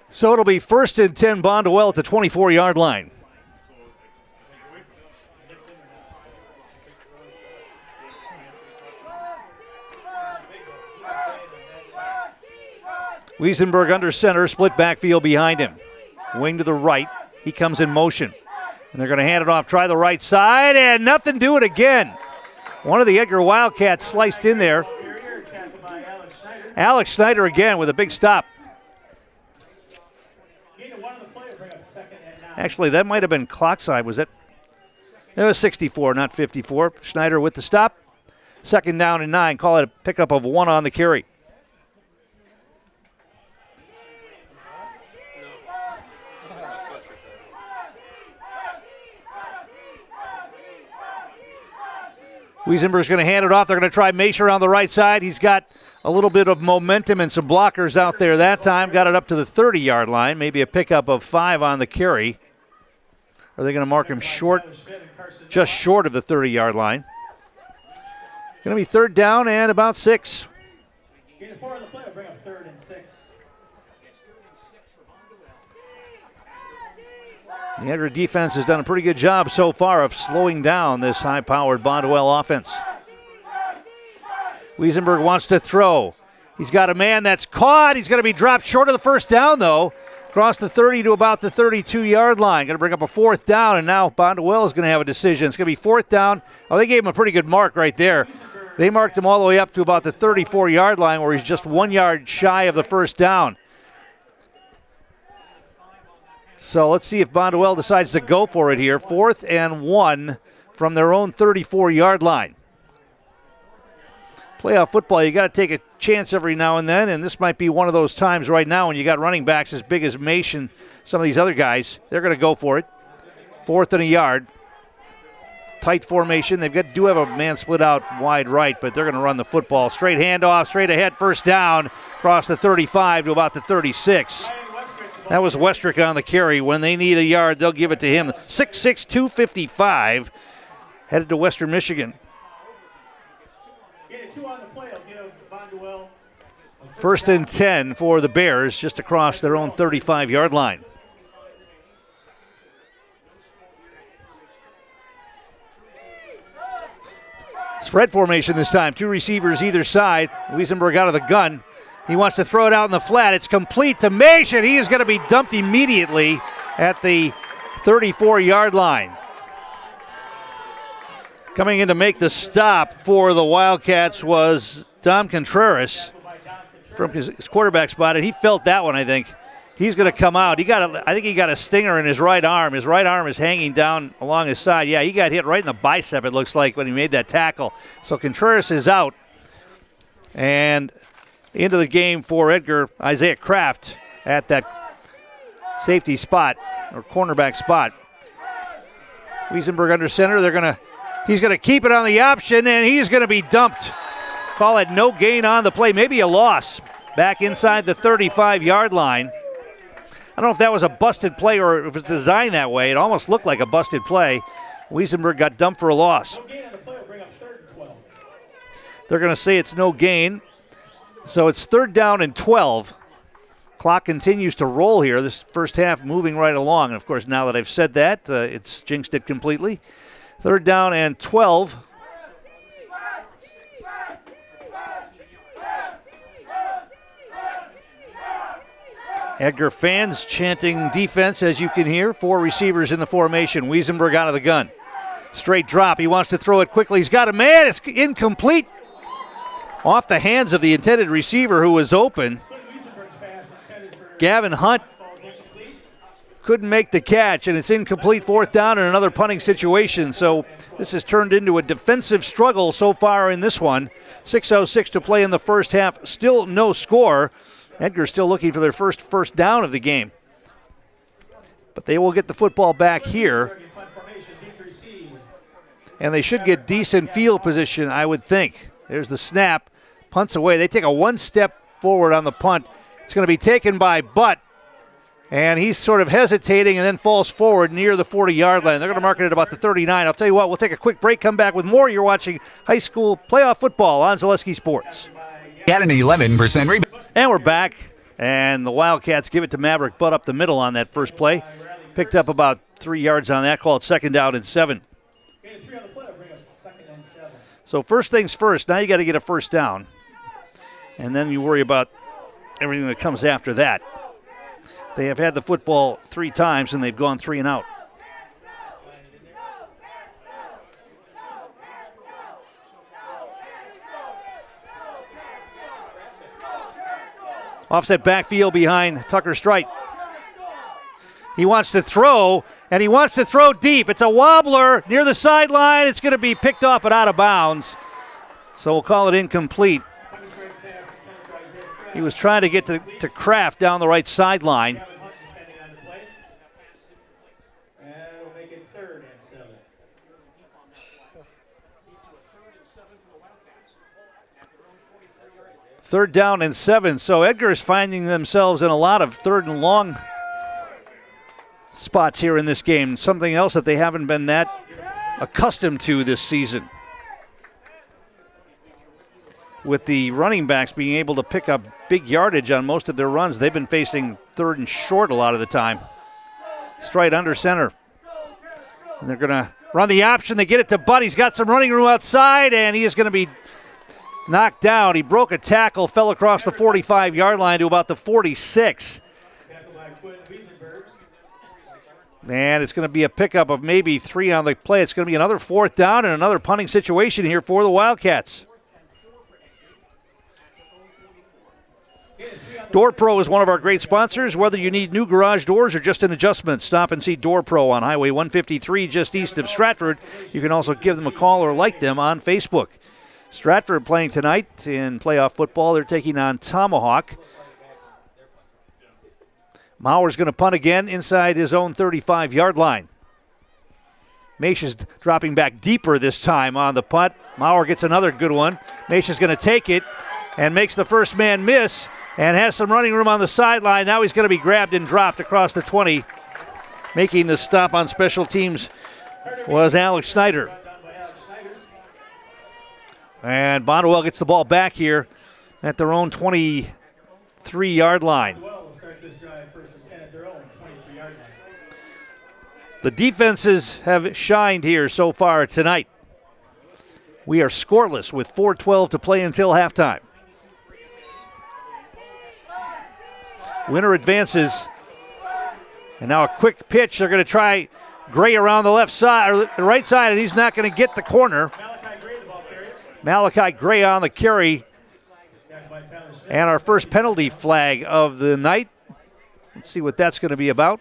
Speaker 9: So it'll be 1st and 10 Bonduel at the 24-yard line. Wiesenberg under center, split backfield behind him. Wing to the right. He comes in motion. And they're going to hand it off, try the right side, and nothing, do it again. One of the Edgar Wildcats sliced in there. Alex Schneider again with a big stop. Actually, that might have been clock side, was it? It was 64, not 54. Schneider with the stop. 2nd down and 9. Call it a pickup of 1 on the carry. Wiesenberg's going to hand it off. They're going to try Mace around the right side. He's got a little bit of momentum and some blockers out there that time. Got it up to the 30-yard line. Maybe a pickup of 5 on the carry. Are they going to mark him short, just short of the 30-yard line? Going to be 3rd down and about 6.
Speaker 17: Get it forward of the play. Bring up 3rd and 6.
Speaker 9: The Edgar defense has done a pretty good job so far of slowing down this high-powered Bonduel offense. Wiesenberg wants to throw. He's got a man that's caught. He's going to be dropped short of the 1st down, though. Across the 30 to about the 32-yard line. Going to bring up a 4th down, and now Bonduel is going to have a decision. It's going to be 4th down. Oh, they gave him a pretty good mark right there. They marked him all the way up to about the 34-yard line, where he's just 1 yard shy of the 1st down. So let's see if Bonduel decides to go for it here. 4th and 1 from their own 34-yard line. Playoff football, you got to take a chance every now and then, and this might be one of those times right now when you got running backs as big as Mace and some of these other guys. They're going to go for it. 4th and a yard. Tight formation. They do have a man split out wide right, but they're going to run the football. Straight handoff, straight ahead, 1st down, across the 35 to about the 36. That was Westrick on the carry. When they need a yard, they'll give it to him. 6'6", 255, headed to Western Michigan.
Speaker 17: Get it 2 on the play. I'll give Bonduel.
Speaker 9: 1st and 10 for the Bears, just across their own 35-yard line. Spread formation this time. 2 receivers either side. Wiesenberg out of the gun. He wants to throw it out in the flat. It's complete to Mace, and he is going to be dumped immediately at the 34-yard line. Coming in to make the stop for the Wildcats was Dom Contreras from his quarterback spot, and he felt that one, I think. He's going to come out. I think he got a stinger in his right arm. His right arm is hanging down along his side. Yeah, he got hit right in the bicep, it looks like, when he made that tackle. So Contreras is out. And into the game for Edgar, Isaiah Kraft at that safety spot, or cornerback spot. Wiesenberg under center. He's going to keep it on the option, and he's going to be dumped. Call it no gain on the play. Maybe a loss back inside the 35-yard line. I don't know if that was a busted play or if it was designed that way. It almost looked like a busted play. Wiesenberg got dumped for a loss. They're going to say it's no gain. So it's 3rd down and 12. Clock continues to roll here. This first half moving right along. And, of course, now that I've said that, it's jinxed it completely. 3rd down and 12. Edgar fans chanting defense, as you can hear. 4 receivers in the formation. Wiesenberg out of the gun. Straight drop. He wants to throw it quickly. He's got a man. It's incomplete. Off the hands of the intended receiver who was open. Gavin Hunt couldn't make the catch, and it's incomplete. 4th down and another punting situation. So this has turned into a defensive struggle so far in this one. 6:06 to play in the first half. Still no score. Edgar still looking for their first down of the game. But they will get the football back here. And they should get decent field position, I would think. There's the snap. Punts away. They take a 1 step forward on the punt. It's going to be taken by Butt. And he's sort of hesitating and then falls forward near the 40-yard line. They're going to mark it at about the 39. I'll tell you what, we'll take a quick break, come back with more. You're watching high school playoff football on Zaleski Sports.
Speaker 18: At an 11% rebound.
Speaker 9: And we're back. And the Wildcats give it to Maverick Butt up the middle on that first play. Picked up about 3 yards on that call. It's 2nd down and 7. So first things first, now you got to get a first down. And then you worry about everything that comes after that. They have had the football 3 times, and they've gone 3 and out. Offset backfield behind Tucker Strite. He wants to throw, and he wants to throw deep. It's a wobbler near the sideline. It's going to be picked off but out of bounds. So we'll call it incomplete. He was trying to get to Kraft down the right sideline. Third down and 7. So Edgar is finding themselves in a lot of third and long spots here in this game. Something else that they haven't been that accustomed to this season. With the running backs being able to pick up big yardage on most of their runs, they've been facing third and short a lot of the time. Straight under center. And they're going to run the option. They get it to Butt. He's got some running room outside, and he is going to be knocked down. He broke a tackle, fell across the 45-yard line to about the 46. And it's going to be a pickup of maybe 3 on the play. It's going to be another 4th down and another punting situation here for the Wildcats. Door Pro is one of our great sponsors. Whether you need new garage doors or just an adjustment, stop and see Door Pro on Highway 153 just east of Stratford. You can also give them a call or like them on Facebook. Stratford playing tonight in playoff football. They're taking on Tomahawk. Mauer's going to punt again inside his own 35-yard line. Maish is dropping back deeper this time on the punt. Mauer gets another good one. Maish is going to take it and makes the first man miss and has some running room on the sideline. Now he's going to be grabbed and dropped across the 20. Making the stop on special teams was Alex Snyder. And Bonduel gets the ball back here at their own 23-yard line. The defenses have shined here so far tonight. We are scoreless with 4:12 to play until halftime. Winner advances. And now a quick pitch. They're going to try Gray around the left side or the right side, and he's not going to get the corner. Malachi Gray on the carry. And our first penalty flag of the night. Let's see what that's going to be about.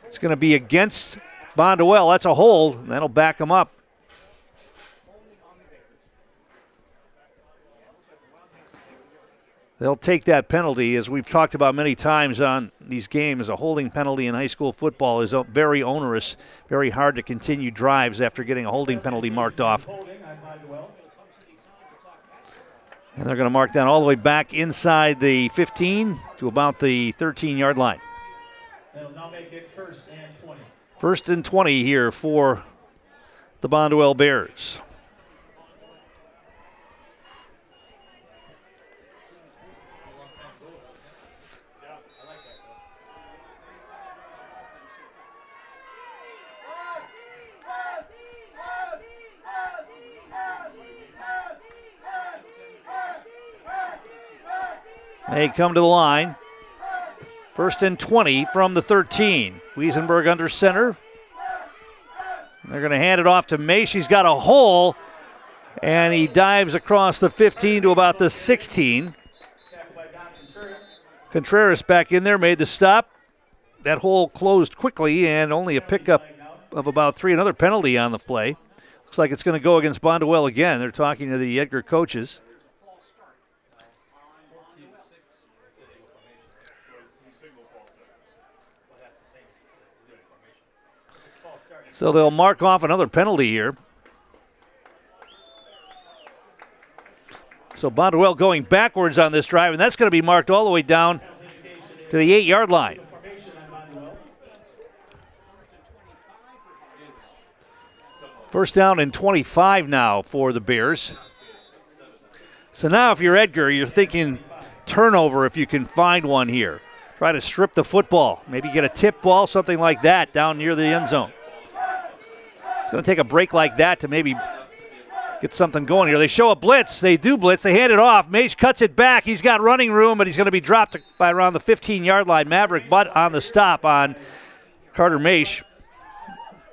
Speaker 9: It's going to be against Bonduel. That's a hold. That'll back him up. They'll take that penalty. As we've talked about many times on these games, a holding penalty in high school football is very onerous, very hard to continue drives after getting a holding penalty marked off. And they're going to mark that all the way back inside the 15 to about the 13-yard line.
Speaker 17: They'll now make it 1st and 20.
Speaker 9: 1st and 20 here for the Bonduel Bears. They come to the line. 1st and 20 from the 13. Wiesenberg under center. They're going to hand it off to Maish. He's got a hole, and he dives across the 15 to about the 16. Contreras back in there, made the stop. That hole closed quickly, and only a pickup of about 3. Another penalty on the play. Looks like it's going to go against Bonduel again. They're talking to the Edgar coaches. So they'll mark off another penalty here. So Bonduel going backwards on this drive, and that's going to be marked all the way down to the 8-yard line. First down and 25 now for the Bears. So now if you're Edgar, you're thinking turnover if you can find one here. Try to strip the football. Maybe get a tip ball, something like that down near the end zone. It's going to take a break like that to maybe get something going here. They show a blitz. They do blitz. They hand it off. Maish cuts it back. He's got running room, but he's going to be dropped by around the 15-yard line. Maverick Butt on the stop on Carter Maish.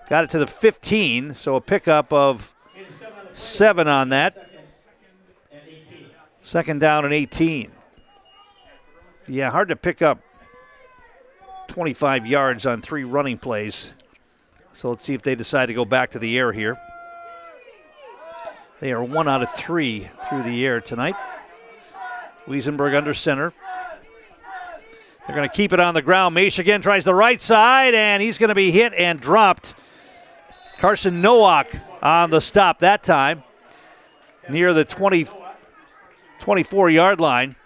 Speaker 9: Got it to the 15, so a pickup of 7 on that. 2nd down and 18. Yeah, hard to pick up 25 yards on 3 running plays. So let's see if they decide to go back to the air here. They are 1 out of 3 through the air tonight. Wiesenberg under center. They're going to keep it on the ground. Maish again tries the right side, and he's going to be hit and dropped Carson Nowak on the stop that time, near the 24-yard line.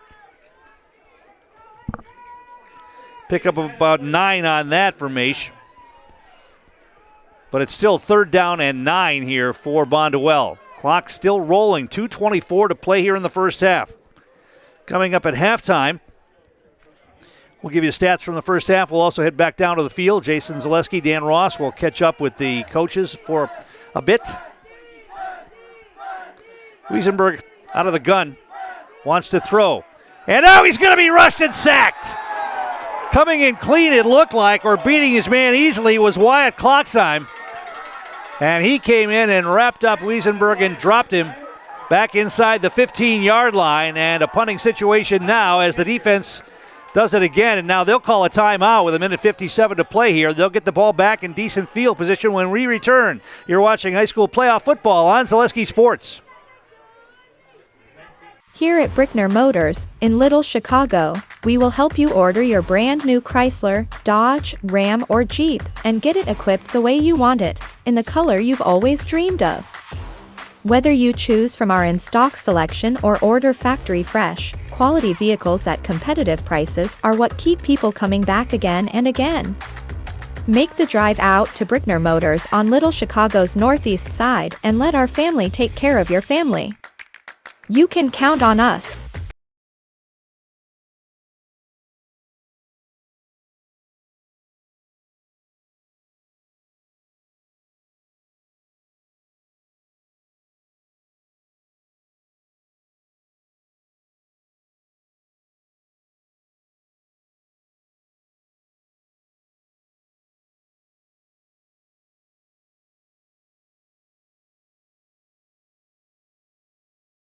Speaker 9: Pick up about 9 on that for Maish. But it's still 3rd down and 9 here for Bonduel. Clock still rolling. 2:24 to play here in the first half. Coming up at halftime, we'll give you stats from the first half. We'll also head back down to the field. Jason Zaleski, Dan Ross will catch up with the coaches for a bit. Wiesenberg out of the gun, wants to throw. And now he's going to be rushed and sacked. Coming in clean, it looked like, or beating his man easily, was Wyatt Klotzheim. And he came in and wrapped up Wiesenberg and dropped him back inside the 15-yard line. And a punting situation now as the defense does it again. And now they'll call a timeout with 1:57 to play here. They'll get the ball back in decent field position when we return. You're watching high school playoff football on Zaleski Sports.
Speaker 6: Here at Brickner Motors, in Little Chicago, we will help you order your brand new Chrysler, Dodge, Ram, or Jeep and get it equipped the way you want it, in the color you've always dreamed of. Whether you choose from our in-stock selection or order factory fresh, quality vehicles at competitive prices are what keep people coming back again and again. Make the drive out to Brickner Motors on Little Chicago's northeast side and let our family take care of your family. You can count on us.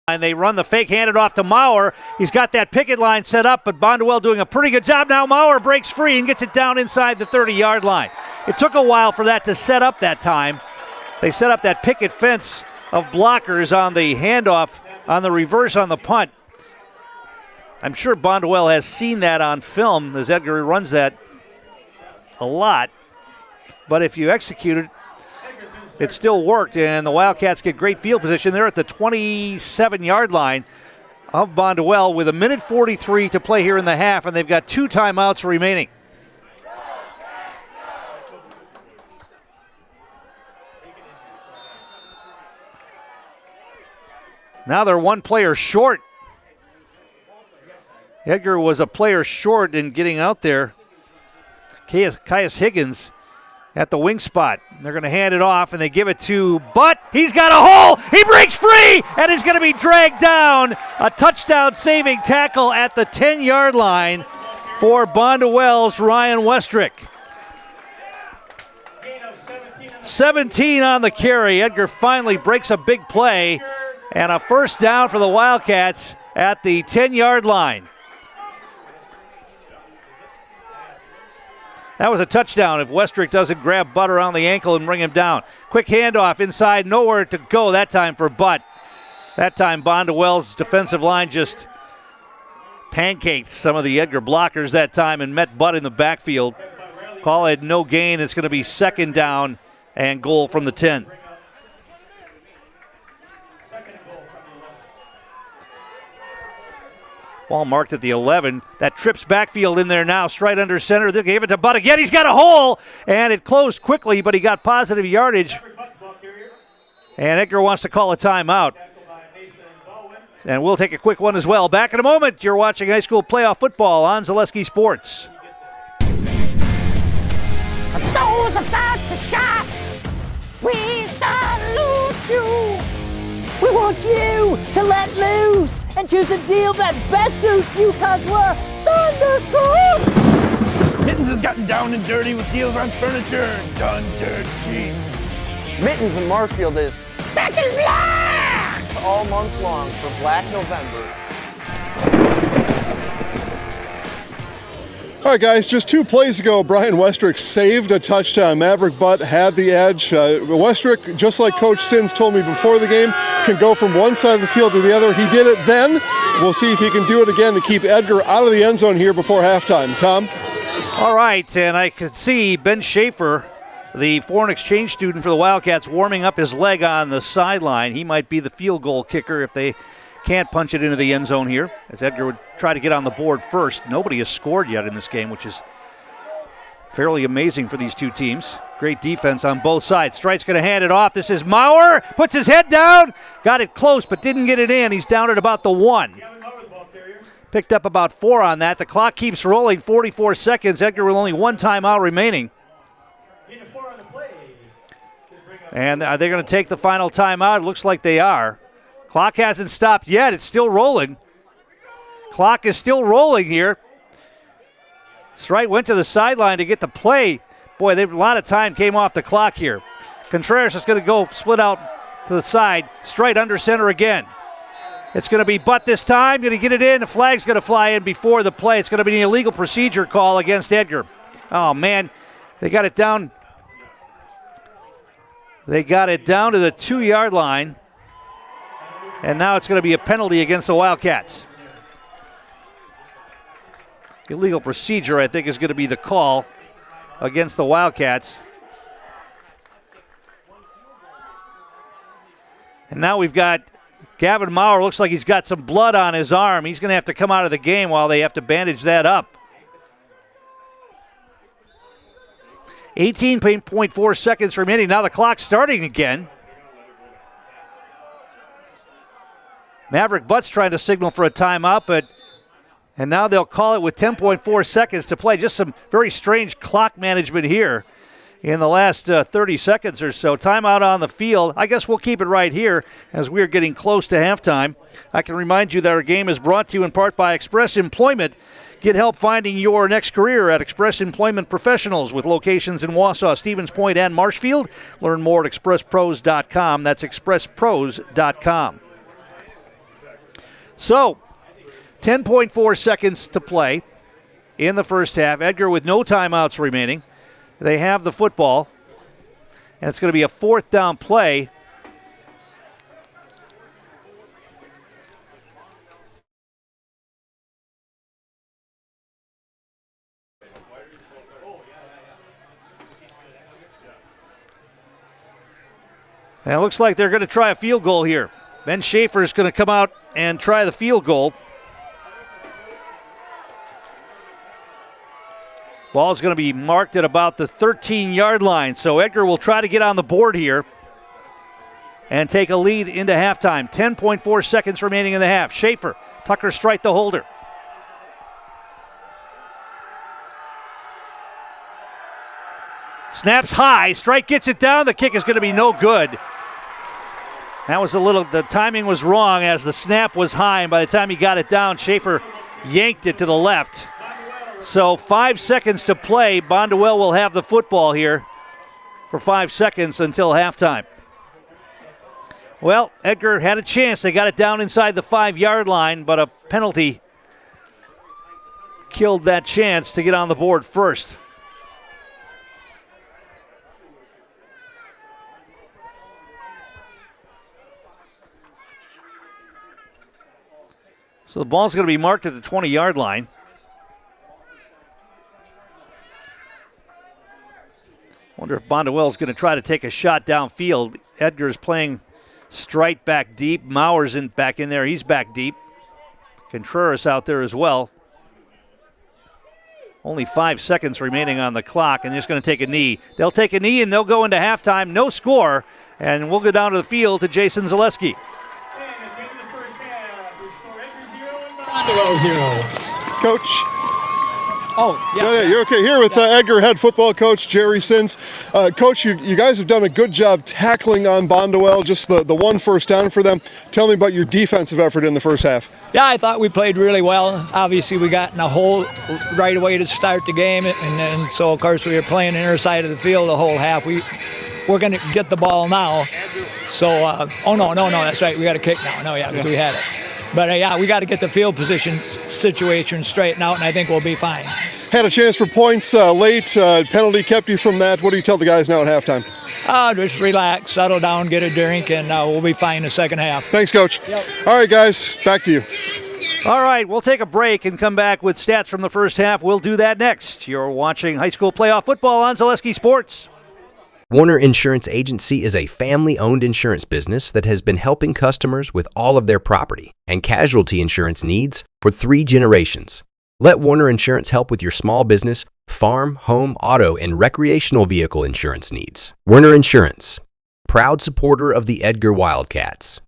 Speaker 9: And they run the fake, hand it off to Maurer. He's got that picket line set up, but Bonduel doing a pretty good job. Now Maurer breaks free and gets it down inside the 30-yard line. It took a while for that to set up that time. They set up that picket fence of blockers on the handoff, on the reverse on the punt. I'm sure Bonduel has seen that on film as Edgar runs that a lot. But if you execute it, it still worked, and the Wildcats get great field position. They're at the 27-yard line of Bonduel with 1:43 to play here in the half, and they've got 2 timeouts remaining. Now they're 1 player short. Edgar was a player short in getting out there. Caius Higgins at the wing spot. They're going to hand it off, and they give it to Butt. He's got a hole. He breaks free and is going to be dragged down. A touchdown-saving tackle at the 10-yard line for Bonduel's Ryan Westrick. 17 on the carry. Edgar finally breaks a big play, and a first down for the Wildcats at the 10-yard line. That was a touchdown if Westrick doesn't grab Butt around the ankle and bring him down. Quick handoff inside, nowhere to go that time for Butt. That time Bonduel's defensive line just pancaked some of the Edgar blockers that time and met Butt in the backfield. Call it no gain. It's going to be 2nd down and goal from the 10. Ball marked at the 11. That trips backfield in there now, straight under center. They gave it to Butt again. He's got a hole, and it closed quickly, but he got positive yardage. And Edgar wants to call a timeout. And we'll take a quick one as well. Back in a moment. You're watching high school playoff football on Zaleski Sports.
Speaker 19: For those about to shop, we salute you. We want you to let loose and choose a deal that best suits you, cause we're Thunderstorm!
Speaker 20: Mittens has gotten down and dirty with deals on furniture, done dirt cheap.
Speaker 21: Mittens in Marshfield is
Speaker 19: back in black!
Speaker 21: All month long for Black November.
Speaker 1: All right, guys, just 2 plays ago, Brian Westrick saved a touchdown. Maverick Butt had the edge. Westrick, just like Coach Sins told me before the game, can go from one side of the field to the other. He did it then. We'll see if he can do it again to keep Edgar out of the end zone here before halftime. Tom?
Speaker 9: All right, and I could see Ben Schaefer the foreign exchange student for the Wildcats, warming up his leg on the sideline. He might be the field goal kicker if they can't punch it into the end zone here, as Edgar would try to get on the board first. Nobody has scored yet in this game, which is fairly amazing for these two teams. Great defense on both sides. Strite's going to hand it off. This is Maurer. Puts his head down. Got it close, but didn't get it in. He's down at about the 1. Picked up about 4 on that. The clock keeps rolling. 44 seconds. Edgar with only 1 timeout remaining. And they're going to take the final timeout. It looks like they are. Clock hasn't stopped yet. It's still rolling. Clock is still rolling here. Strite went to the sideline to get the play. Boy, a lot of time came off the clock here. Contreras is going to go split out to the side. Strite under center again. It's going to be Butt this time. Going to get it in. The flag's going to fly in before the play. It's going to be an illegal procedure call against Edgar. Oh, man. They got it down. They got it down to the 2-yard line. And now it's going to be a penalty against the Wildcats. Illegal procedure, I think, is going to be the call against the Wildcats. And now we've got Gavin Maurer. Looks like he's got some blood on his arm. He's going to have to come out of the game while they have to bandage that up. 18.4 seconds remaining. Now the clock's starting again. Maverick Butt's trying to signal for a timeout, and now they'll call it with 10.4 seconds to play. Just some very strange clock management here in the last 30 seconds or so. Timeout on the field. I guess we'll keep it right here as we're getting close to halftime. I can remind you that our game is brought to you in part by Express Employment. Get help finding your next career at Express Employment Professionals with locations in Wausau, Stevens Point, and Marshfield. Learn more at expresspros.com. That's expresspros.com. So, 10.4 seconds to play in the first half. Edgar with no timeouts remaining. They have the football, and it's going to be a 4th down play. And it looks like they're going to try a field goal here. Ben Schaefer is going to come out and try the field goal. Ball is going to be marked at about the 13-yard line. So Edgar will try to get on the board here and take a lead into halftime. 10.4 seconds remaining in the half. Schaefer, Tucker Strite the holder. Snaps high. Strite gets it down. The kick is going to be no good. That was the timing was wrong as the snap was high, and by the time he got it down, Schaefer yanked it to the left. So 5 seconds to play. Bonduel will have the football here for 5 seconds until halftime. Well, Edgar had a chance. They got it down inside the 5-yard line, but a penalty killed that chance to get on the board first. So the ball's going to be marked at the 20-yard line. Wonder if Bonduel's going to try to take a shot downfield. Edgar's playing Strite back deep. Maurer's back in there. He's back deep. Contreras out there as well. Only 5 seconds remaining on the clock, and they're just going to take a knee. They'll take a knee, and they'll go into halftime. No score, and we'll go down to the field to Jason Zaleski.
Speaker 1: Bonduel 0. Coach.
Speaker 2: Oh, yeah.
Speaker 1: Yeah, you're okay. Here with Edgar head football coach Jerry Sins. Coach, you guys have done a good job tackling on Bonduel, just the one first down for them. Tell me about your defensive effort in the first half.
Speaker 5: Yeah, I thought we played really well. Obviously, we got in a hole right away to start the game, and then so, of course, we were playing the inner side of the field the whole half. We're going to get the ball now. So, no, that's right. We got a kick now. No, yeah, because we had it. But, we got to get the field position situation straightened out, and I think we'll be fine.
Speaker 1: Had a chance for points late. Penalty kept you from that. What do you tell the guys now at halftime?
Speaker 5: Just relax, settle down, get a drink, and we'll be fine in the second half.
Speaker 1: Thanks, Coach. Yep. All right, guys, back to you.
Speaker 9: All right, we'll take a break and come back with stats from the first half. We'll do that next. You're watching high school playoff football on Zaleski Sports.
Speaker 7: Warner Insurance Agency is a family-owned insurance business that has been helping customers with all of their property and casualty insurance needs for 3 generations. Let Warner Insurance help with your small business, farm, home, auto, and recreational vehicle insurance needs. Warner Insurance, proud supporter of the Edgar Wildcats.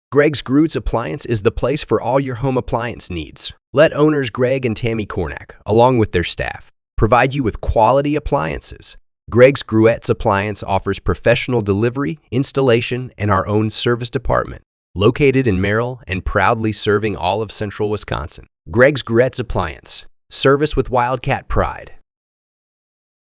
Speaker 7: Greg's Groots Appliance is the place for all your home appliance needs. Let owners Greg and Tammy Cornack, along with their staff, provide you with quality appliances. Greg's Gruettes Appliance offers professional delivery, installation, and our own service department, located in Merrill and proudly serving all of central Wisconsin. Greg's Gruettes Appliance, service with Wildcat pride.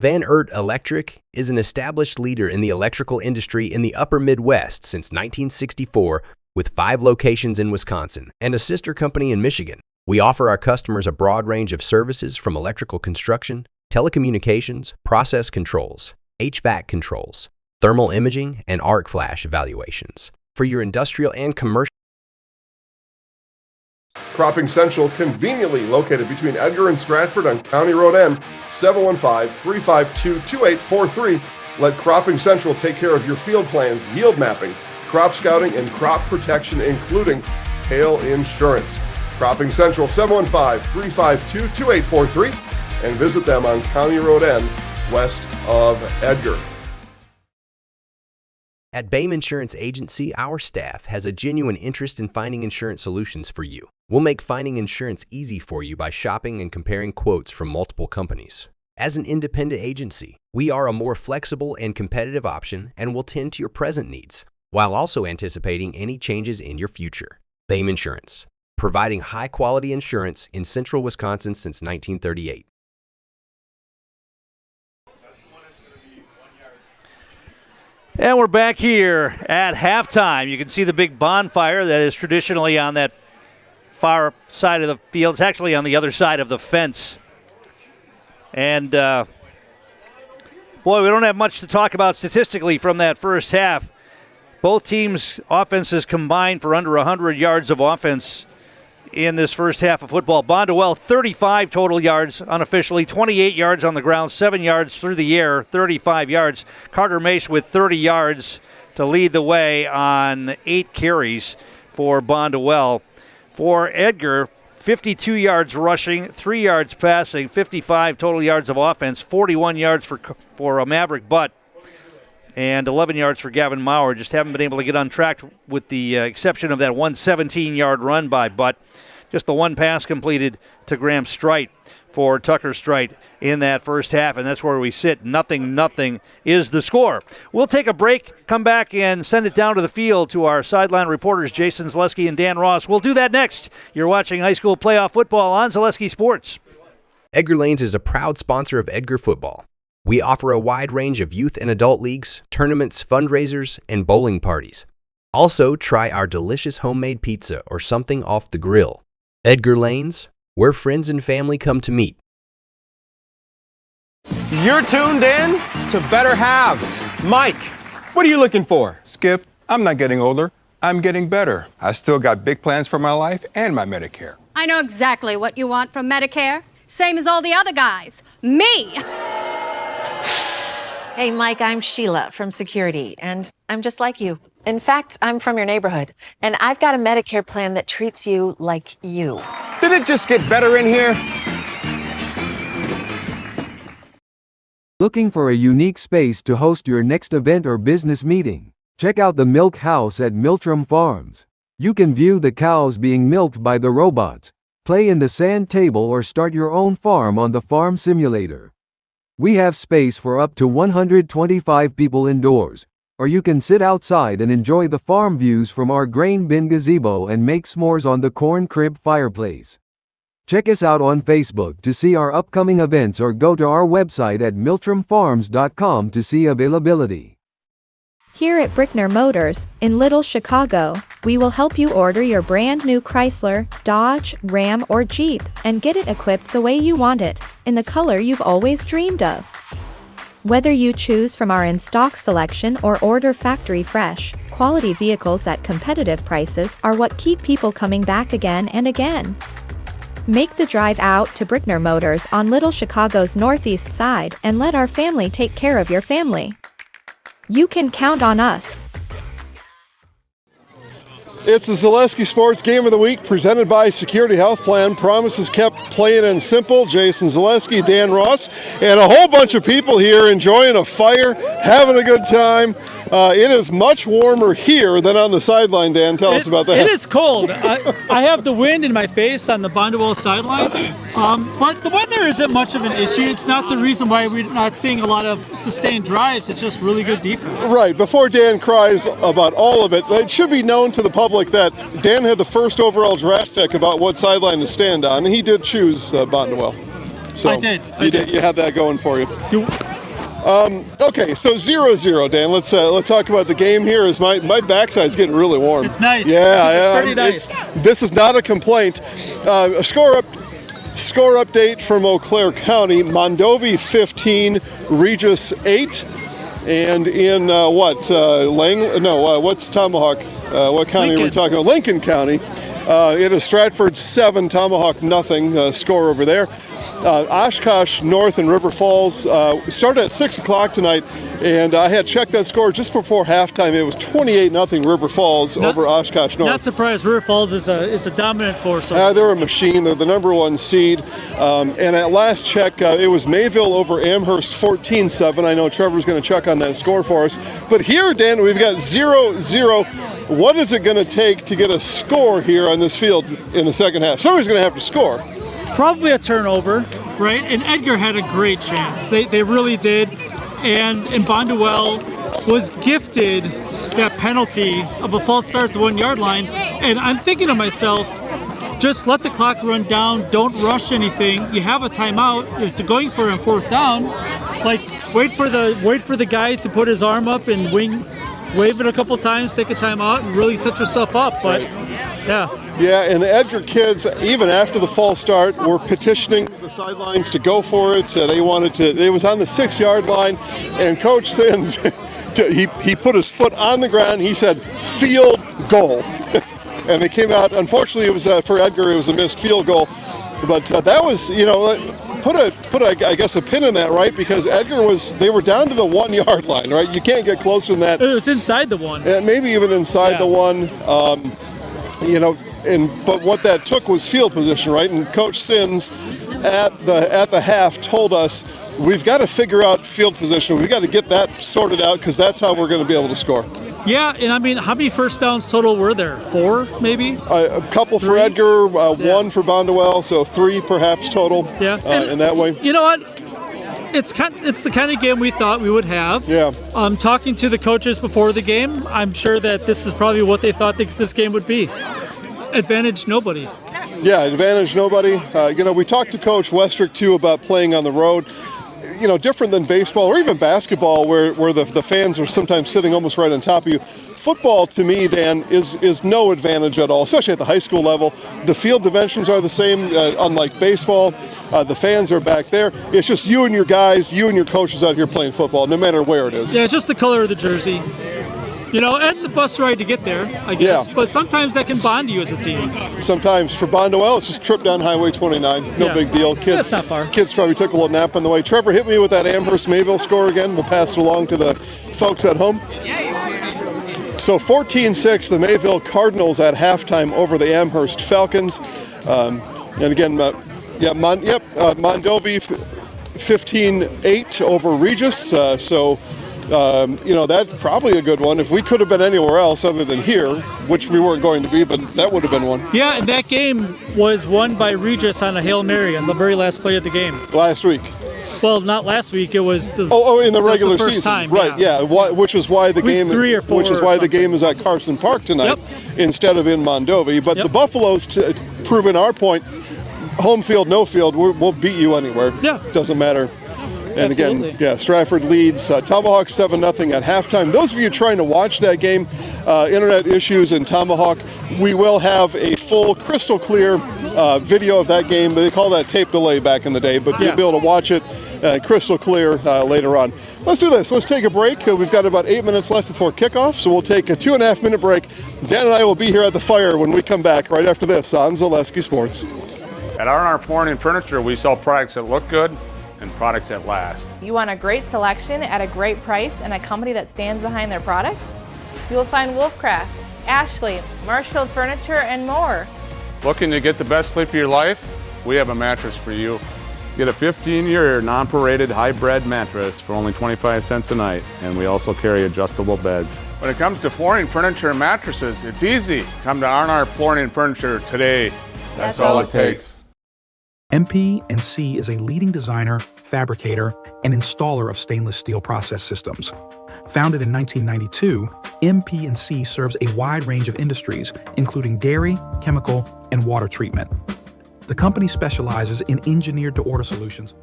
Speaker 7: Van Ert Electric is an established leader in the electrical industry in the upper Midwest since 1964, with 5 locations in Wisconsin and a sister company in Michigan. We offer our customers a broad range of services from electrical construction, telecommunications, process controls, HVAC controls, thermal imaging, and arc flash evaluations for your industrial and commercial.
Speaker 22: Cropping Central, conveniently located between Edgar and Stratford on County Road N, 715-352-2843. Let Cropping Central take care of your field plans, yield mapping, crop scouting, and crop protection, including hail insurance. Cropping Central, 715-352-2843, and visit them on County Road N, west of Edgar.
Speaker 7: At BAME Insurance Agency, our staff has a genuine interest in finding insurance solutions for you. We'll make finding insurance easy for you by shopping and comparing quotes from multiple companies. As an independent agency, we are a more flexible and competitive option and will tend to your present needs, while also anticipating any changes in your future. BAME Insurance, providing high-quality insurance in central Wisconsin since 1938.
Speaker 9: And we're back here at halftime. You can see the big bonfire that is traditionally on that far side of the field. It's actually on the other side of the fence. And, boy, we don't have much to talk about statistically from that first half. Both teams' offenses combined for under 100 yards of offense in this first half of football. Bonduel, 35 total yards unofficially, 28 yards on the ground, 7 yards through the air, 35 yards. Carter Mace with 30 yards to lead the way on 8 carries for Bonduel. For Edgar, 52 yards rushing, 3 yards passing, 55 total yards of offense, 41 yards for Maverick Butt, and 11 yards for Gavin Maurer. Just haven't been able to get on track with the exception of that 117-yard run by Butt. Just the one pass completed to Graham Strite for Tucker Strite in that first half, and that's where we sit. 0-0 is the score. We'll take a break, come back, and send it down to the field to our sideline reporters, Jason Zaleski and Dan Ross. We'll do that next. You're watching high school playoff football on Zaleski Sports.
Speaker 7: Edgar Lanes is a proud sponsor of Edgar Football. We offer a wide range of youth and adult leagues, tournaments, fundraisers, and bowling parties. Also, try our delicious homemade pizza or something off the grill. Edgar Lanes, where friends and family come to meet.
Speaker 11: You're tuned in to Better Halves. Mike, what are you looking for?
Speaker 23: Skip, I'm not getting older. I'm getting better. I still got big plans for my life and my Medicare.
Speaker 24: I know exactly what you want from Medicare. Same as all the other guys. Me!
Speaker 25: Hey, Mike, I'm Sheila from Security, and I'm just like you. In fact, I'm from your neighborhood, and I've got a Medicare plan that treats you like you.
Speaker 11: Did it just get better in here?
Speaker 26: Looking for a unique space to host your next event or business meeting? Check out the Milk House at Miltram Farms. You can view the cows being milked by the robots, play in the sand table, or start your own farm on the farm simulator. We have space for up to 125 people indoors, or you can sit outside and enjoy the farm views from our grain bin gazebo and make s'mores on the corn crib fireplace. Check us out on Facebook to see our upcoming events or go to our website at miltramfarms.com to see availability.
Speaker 6: Here at Brickner Motors, in Little Chicago, we will help you order your brand new Chrysler, Dodge, Ram, or Jeep and get it equipped the way you want it, in the color you've always dreamed of. Whether you choose from our in-stock selection or order factory fresh, quality vehicles at competitive prices are what keep people coming back again and again. Make the drive out to Brickner Motors on Little Chicago's northeast side and let our family take care of your family. You can count on us.
Speaker 22: It's the Zaleski Sports Game of the Week presented by Security Health Plan. Promises kept, plain and simple. Jason Zaleski, Dan Ross, and a whole bunch of people here enjoying a fire, having a good time. It is much warmer here than on the sideline, Dan. Tell us about that.
Speaker 2: It is cold. I have the wind in my face on the Bonduel sideline, but the weather isn't much of an issue. It's not the reason why we're not seeing a lot of sustained drives. It's just really good defense.
Speaker 22: Right. Before Dan cries about all of it, it should be known to the public that Dan had the first overall draft pick about what sideline to stand on, and he did choose Bonduel. So
Speaker 2: I did.
Speaker 22: You had that going for you. Okay, so 0-0, Dan. Let's talk about the game here. As my backside's getting really warm.
Speaker 2: It's nice.
Speaker 22: Yeah,
Speaker 2: it's pretty nice.
Speaker 22: This is not a complaint. A score update from Eau Claire County: Mondovi 15, Regis 8. And in what's Tomahawk? What county
Speaker 2: Lincoln.
Speaker 22: are we talking about? Lincoln County. It is Stratford 7, Tomahawk nothing. Score over there. Oshkosh North and River Falls started at 6 o'clock tonight, and I had checked that score just before halftime. It was 28-0 River Falls over Oshkosh North.
Speaker 2: Not surprised. River Falls is a dominant force.
Speaker 22: They're a machine. They're the number 1 seed. And at last check, it was Mayville over Amherst 14-7. I know Trevor's going to check on that score for us. But here, Dan, we've got 0-0. What is it going to take to get a score here on this field in the second half? Somebody's going to have to score.
Speaker 2: Probably a turnover, right? And Edgar had a great chance. They really did. And Bonduel was gifted that penalty of a false start at the 1 yard line. And I'm thinking to myself, just let the clock run down. Don't rush anything. You have a timeout. You're going for it on 4th down. Like wait for the guy to put his arm up and wave it a couple times, take a timeout, and really set yourself up. But yeah.
Speaker 22: Yeah, and the Edgar kids, even after the false start, were petitioning the sidelines to go for it. They wanted to. It was on the 6 yard line, and Coach Sins, he put his foot on the ground. He said, "Field goal," and they came out. Unfortunately, it was for Edgar. It was a missed field goal, but that was, put I guess a pin in that, right? Because Edgar they were down to the 1 yard line, right? You can't get closer than that.
Speaker 2: It was inside the 1.
Speaker 22: And maybe even inside the 1. But what that took was field position, right? And Coach Sins at the half told us we've got to figure out field position. We've got to get that sorted out because that's how we're going to be able to score.
Speaker 2: Yeah, and I mean, how many first downs total were there? 4, maybe?
Speaker 22: A couple 3? For Edgar, 1 for Bonduel, so 3 perhaps total.
Speaker 2: Yeah,
Speaker 22: in that way.
Speaker 2: You know what? It's the kind of game we thought we would have.
Speaker 22: Yeah.
Speaker 2: Talking to the coaches before the game, I'm sure that this is probably what they thought this game would be. Advantage nobody.
Speaker 22: Yeah, advantage nobody. We talked to Coach Westrick too about playing on the road. Different than baseball or even basketball, where the fans are sometimes sitting almost right on top of you. Football, to me, Dan, is no advantage at all, especially at the high school level. The field dimensions are the same, unlike baseball. The fans are back there. It's just you and your guys, you and your coaches out here playing football, no matter where it is.
Speaker 2: Yeah, it's just the color of the jersey. And the bus ride to get there, I guess. Yeah. But sometimes that can bond you as a team.
Speaker 22: Sometimes. For Bonduel, it's just trip down Highway 29. No big deal. Kids,
Speaker 2: that's not far.
Speaker 22: Kids probably took a little nap on the way. Trevor, hit me with that Amherst-Mayville score again. We'll pass it along to the folks at home. So 14-6, the Mayville Cardinals at halftime over the Amherst Falcons. And again, Mondovi 15-8 over Regis. That's probably a good one. If we could have been anywhere else other than here, which we weren't going to be, but that would have been one.
Speaker 2: Yeah, and that game was won by Regis on a Hail Mary on the very last play of the game.
Speaker 22: Last week.
Speaker 2: Well, not last week. It was
Speaker 22: in the regular
Speaker 2: first
Speaker 22: season.
Speaker 2: Time,
Speaker 22: right? Yeah. Which is why the game.
Speaker 2: 3 or 4.
Speaker 22: Which is why the game is at Carson Park tonight instead of in Mondovi. But the Buffaloes, proving our point, home field, no field, we'll beat you anywhere.
Speaker 2: Yeah.
Speaker 22: Doesn't matter. And
Speaker 2: Absolutely.
Speaker 22: again, Stratford leads Tomahawk 7-0 at halftime. Those of you trying to watch that game, internet issues in Tomahawk, we will have a full crystal clear video of that game. They call that tape delay back in the day, but you'll be able to watch it crystal clear later on. Let's do this. Let's take a break. We've got about 8 minutes left before kickoff, so we'll take a 2.5 minute break. Dan and I will be here at the fire when we come back right after this on Zaleski Sports.
Speaker 4: At R&R Flooring and Furniture, we sell products that look good and products that last.
Speaker 8: You want a great selection at a great price and a company that stands behind their products? You will find Wolfcraft, Ashley, Marshfield Furniture, and more.
Speaker 4: Looking to get the best sleep of your life? We have a mattress for you. Get a 15-year non-paraded hybrid mattress for only 25 cents a night, and we also carry adjustable beds. When it comes to flooring, furniture, and mattresses, it's easy. Come to R&R Flooring and Furniture today. That's all it takes.
Speaker 10: MP&C is a leading designer, fabricator, and installer of stainless steel process systems. Founded in 1992, MP&C serves a wide range of industries, including dairy, chemical, and water treatment. The company specializes in engineered-to-order solutions.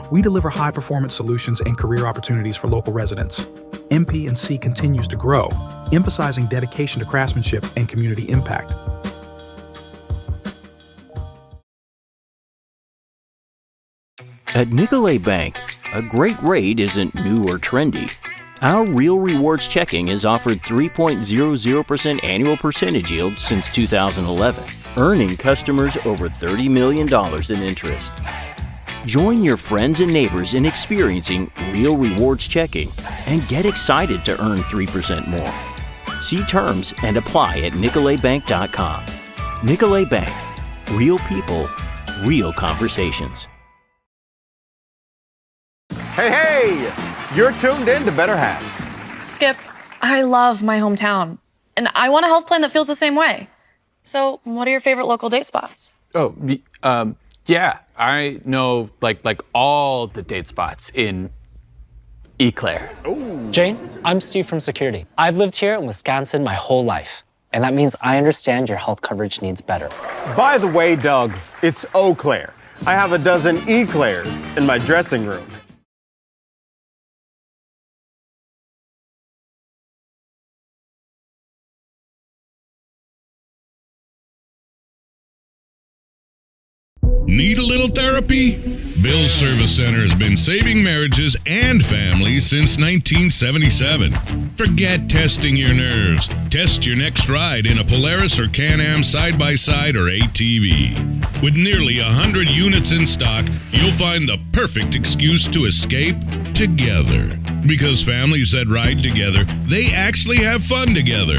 Speaker 10: We deliver high-performance solutions and career opportunities for local residents. MP&C continues to grow, emphasizing dedication to craftsmanship and community impact.
Speaker 12: At Nicolet Bank, a great rate isn't new or trendy. Our Real Rewards checking has offered 3.00% annual percentage yield since 2011, earning customers over $30 million in interest. Join your friends and neighbors in experiencing Real Rewards checking and get excited to earn 3% more. See terms and apply at nicoletbank.com. Nicolet Bank. Real people, real conversations.
Speaker 11: Hey, you're tuned in to Better Halves.
Speaker 13: Skip, I love my hometown, and I want a health plan that feels the same way. So, what are your favorite local date spots?
Speaker 14: Yeah, I know like all the date spots in Eau Claire.
Speaker 27: Jane, I'm Steve from Security. I've lived here in Wisconsin my whole life, and that means I understand your health coverage needs better.
Speaker 11: By the way, Doug, it's Eau Claire. I have a dozen Eclairs in my dressing room.
Speaker 16: Need a little therapy? Bill's Service Center has been saving marriages and families since 1977. Forget testing your nerves. Test your next ride in a Polaris or Can-Am side-by-side or ATV. With nearly 100 units in stock, you'll find the perfect excuse to escape together. Because families that ride together, they actually have fun together.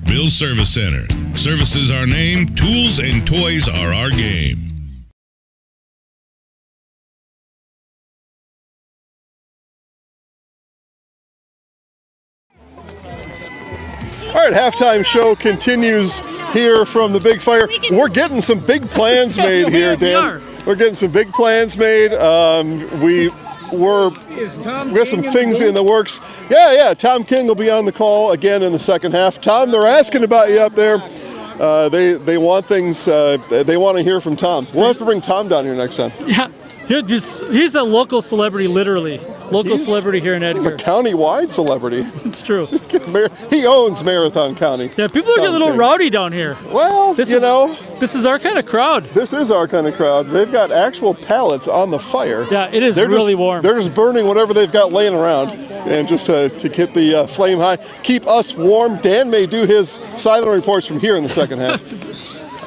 Speaker 16: Bill's Service Center. Service is our name, tools and toys are our game.
Speaker 22: All right, halftime show continues here from the Big Fire. We're getting some big plans made here, Dan. We're getting some big plans made. We have some things in the works. Yeah. Tom King will be on the call again in the second half. Tom, they're asking about you up there. They want things. They want to hear from Tom. We'll have to bring Tom down here next time.
Speaker 2: Yeah. He's a local celebrity, literally. Celebrity here in Edgar.
Speaker 22: He's a county-wide celebrity.
Speaker 2: It's true.
Speaker 22: He owns Marathon County.
Speaker 2: Yeah, people are getting a little rowdy down here.
Speaker 22: Well,
Speaker 2: this is our kind of crowd.
Speaker 22: This is our kind of crowd. They've got actual pallets on the fire.
Speaker 2: Yeah, it is really warm.
Speaker 22: They're just burning whatever they've got laying around, and just to get the flame high, keep us warm. Dan may do his silent reports from here in the second half.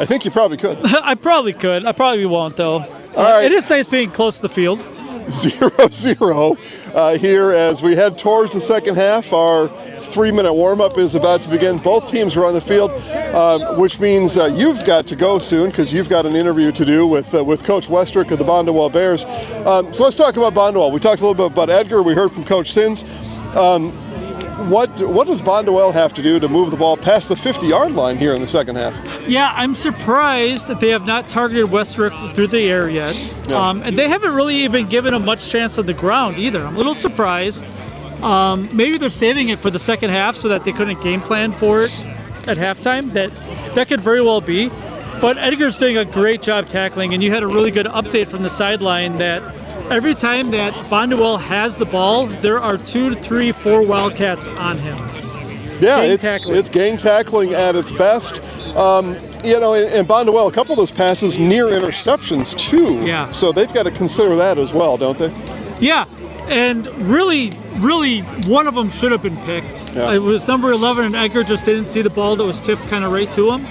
Speaker 22: I think you probably could.
Speaker 2: I probably could. I probably won't, though.
Speaker 22: All right.
Speaker 2: It is nice being close to the field.
Speaker 22: 0-0 here as we head towards the second half. Our 3-minute warm-up is about to begin. Both teams are on the field, which means you've got to go soon because you've got an interview to do with Coach Westrick of the Bonduel Bears. So let's talk about Bonduel. We talked a little bit about Edgar. We heard from Coach Sins. What does Bonduel have to do to move the ball past the 50-yard line here in the second half?
Speaker 2: Yeah, I'm surprised that they have not targeted Westrick through the air yet. Yeah. And they haven't really even given him much chance on the ground either. I'm a little surprised. Maybe they're saving it for the second half so that they couldn't game plan for it at halftime. That could very well be. But Edgar's doing a great job tackling, and you had a really good update from the sideline that every time that Bonduel has the ball, there are 2 to 3, 4 Wildcats on him.
Speaker 22: Yeah, it's gang tackling at its best. And Bonduel, a couple of those passes near interceptions too.
Speaker 2: Yeah.
Speaker 22: So they've got to consider that as well, don't they?
Speaker 2: Yeah, and really, one of them should have been picked.
Speaker 22: Yeah.
Speaker 2: It was number 11, and Edgar just didn't see the ball that was tipped kind of right to him.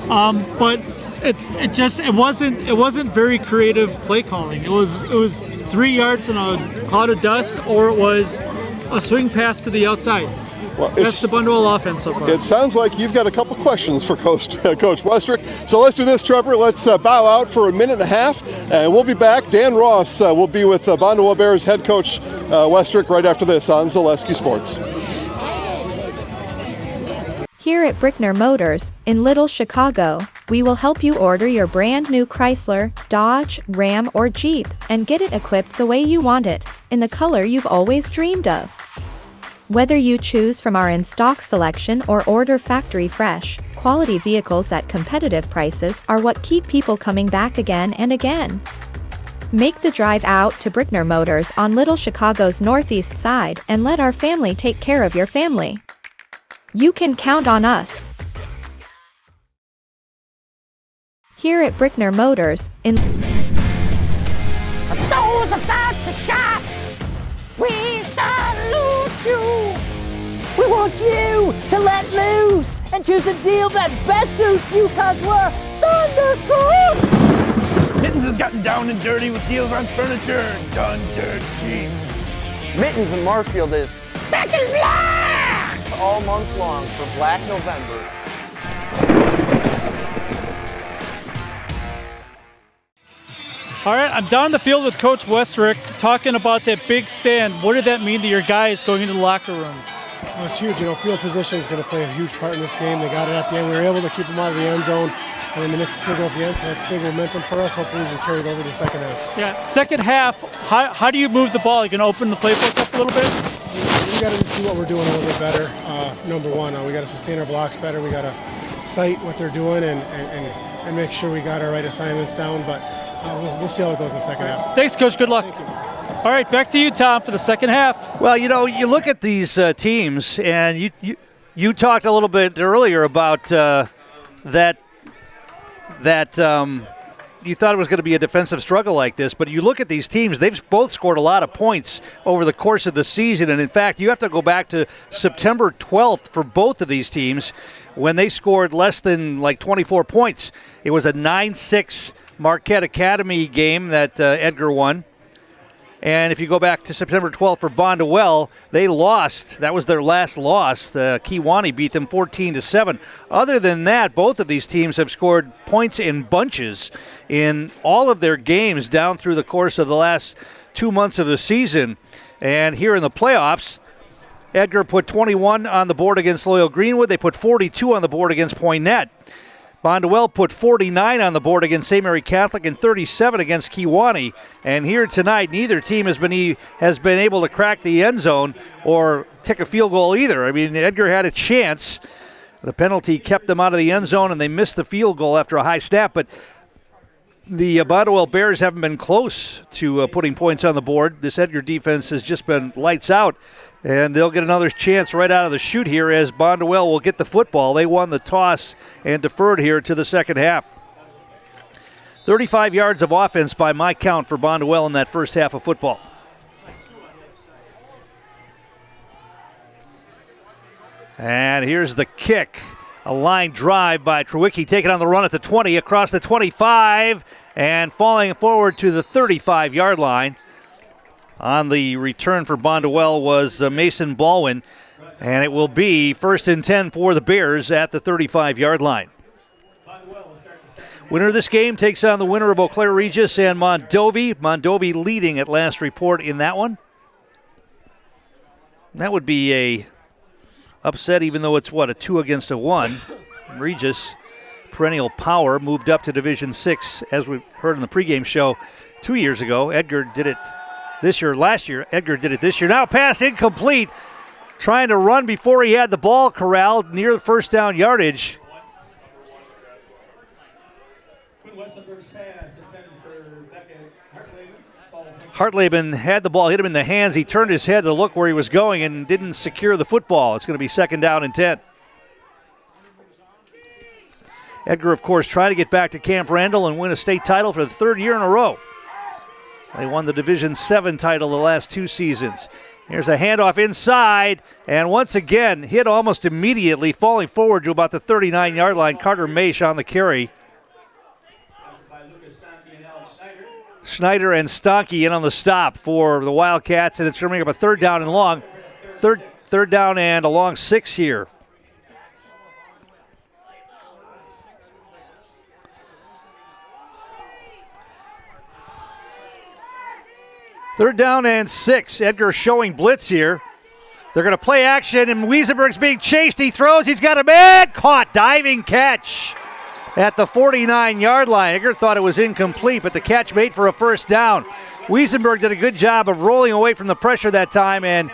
Speaker 2: But It wasn't very creative play calling. It was 3 yards in a cloud of dust, or it was a swing pass to the outside.
Speaker 22: Well,
Speaker 2: that's the Bonduel offense so far.
Speaker 22: It sounds like you've got a couple questions for Coach Westrick. So let's do this, Trevor. Let's bow out for a minute and a half, and we'll be back. Dan Ross will be with Bonduel Bears head coach Westrick right after this on Zaleski Sports.
Speaker 6: Here at Brickner Motors, in Little Chicago, we will help you order your brand new Chrysler, Dodge, Ram, or Jeep, and get it equipped the way you want it, in the color you've always dreamed of. Whether you choose from our in-stock selection or order factory fresh, quality vehicles at competitive prices are what keep people coming back again and again. Make the drive out to Brickner Motors on Little Chicago's northeast side and let our family take care of your family. You can count on us. Here at Brickner Motors, in
Speaker 3: those about to shop, we salute you.
Speaker 15: We want you to let loose and choose a deal that best suits you, cause we're Thunderstorm.
Speaker 17: Mittens has gotten down and dirty with deals on furniture, done dirt cheap.
Speaker 18: Mittens in Marshfield is
Speaker 3: back in black
Speaker 18: all month long for Black November.
Speaker 2: All right, I'm down the field with Coach Westrick talking about that big stand. What did that mean to your guys going into the locker room?
Speaker 19: Well, it's huge. Field position is going to play a huge part in this game. They got it at the end. We were able to keep them out of the end zone, and then they missed a field goal at the end, so that's big momentum for us. Hopefully we can carry it over to the second half.
Speaker 2: Yeah, second half, how do you move the ball? You can open the playbook up a little bit?
Speaker 19: We got to just do what we're doing a little bit better. Number one, we got to sustain our blocks better. We got to sight what they're doing and make sure we got our right assignments down, but we'll see how it goes in the second half.
Speaker 2: Thanks, Coach. Good luck.
Speaker 19: Thank you.
Speaker 2: All right, back to you, Tom, for the second half.
Speaker 9: Well, you look at these teams, and you talked a little bit earlier about that you thought it was going to be a defensive struggle like this, but you look at these teams, they've both scored a lot of points over the course of the season, and in fact, you have to go back to September 12th for both of these teams when they scored less than 24 points. It was a 9-6 Marquette Academy game that Edgar won. And if you go back to September 12th for Bonduel, they lost. That was their last loss. Kewanee beat them 14-7. Other than that, both of these teams have scored points in bunches in all of their games down through the course of the last 2 months of the season. And here in the playoffs, Edgar put 21 on the board against Loyal Greenwood. They put 42 on the board against Poinnette. Bonduel put 49 on the board against St. Mary Catholic and 37 against Kewanee. And here tonight, neither team has been able to crack the end zone or kick a field goal either. I mean, Edgar had a chance. The penalty kept them out of the end zone, and they missed the field goal after a high snap. But the Bonduel Bears haven't been close to putting points on the board. This Edgar defense has just been lights out. And they'll get another chance right out of the chute here as Bonduel will get the football. They won the toss and deferred here to the second half. 35 yards of offense by my count for Bonduel in that first half of football. And here's the kick. A line drive by Trewicki, taking on the run at the 20, across the 25, and falling forward to the 35-yard line. On the return for Bonduel was Mason Baldwin, and it will be 1st and 10 for the Bears at the 35-yard line. Winner of this game takes on the winner of Eau Claire Regis and Mondovi. Mondovi leading at last report in that one. That would be a upset, even though it's, a 2-1. Regis, perennial power, moved up to Division 6, as we heard in the pregame show 2 years ago. Edgar did it last year. Edgar did it this year. Now pass incomplete. Trying to run before he had the ball corralled near the first down yardage. Hartleben had the ball, hit him in the hands. He turned his head to look where he was going and didn't secure the football. It's going to be 2nd down and 10. Edgar, of course, trying to get back to Camp Randall and win a state title for the 3rd year in a row. They won the Division 7 title the last 2 seasons. Here's a handoff inside, and once again, hit almost immediately, falling forward to about the 39-yard line. Carter Maish on the carry. Schneider and Stanke in on the stop for the Wildcats, and it's going to bring up a third down and long. Third down and a long 6 here. Third down and 6. Edgar showing blitz here. They're going to play action, and Wiesenberg's being chased. He throws. He's got a man caught. Diving catch at the 49-yard line. Edgar thought it was incomplete, but the catch made for a first down. Wiesenberg did a good job of rolling away from the pressure that time, and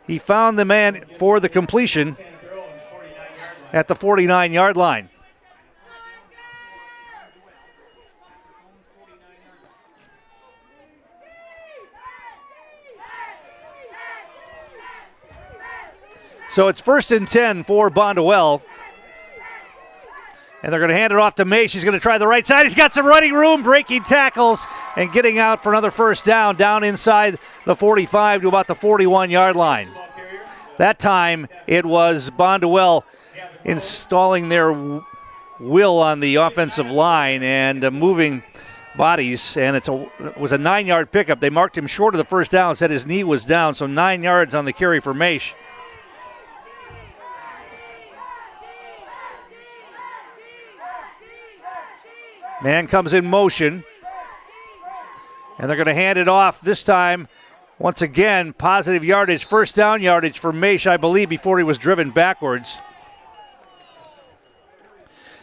Speaker 9: he found the man for the completion at the 49-yard line. So it's 1st and 10 for Bonduel. And they're going to hand it off to Maish. He's going to try the right side. He's got some running room, breaking tackles, and getting out for another first down inside the 45 to about the 41-yard line. That time it was Bonduel installing their will on the offensive line and moving bodies, and it was a 9-yard pickup. They marked him short of the first down, said his knee was down, so 9 yards on the carry for Maish. Man comes in motion, and they're going to hand it off this time. Once again, positive yardage, first down yardage for Maish, I believe, before he was driven backwards.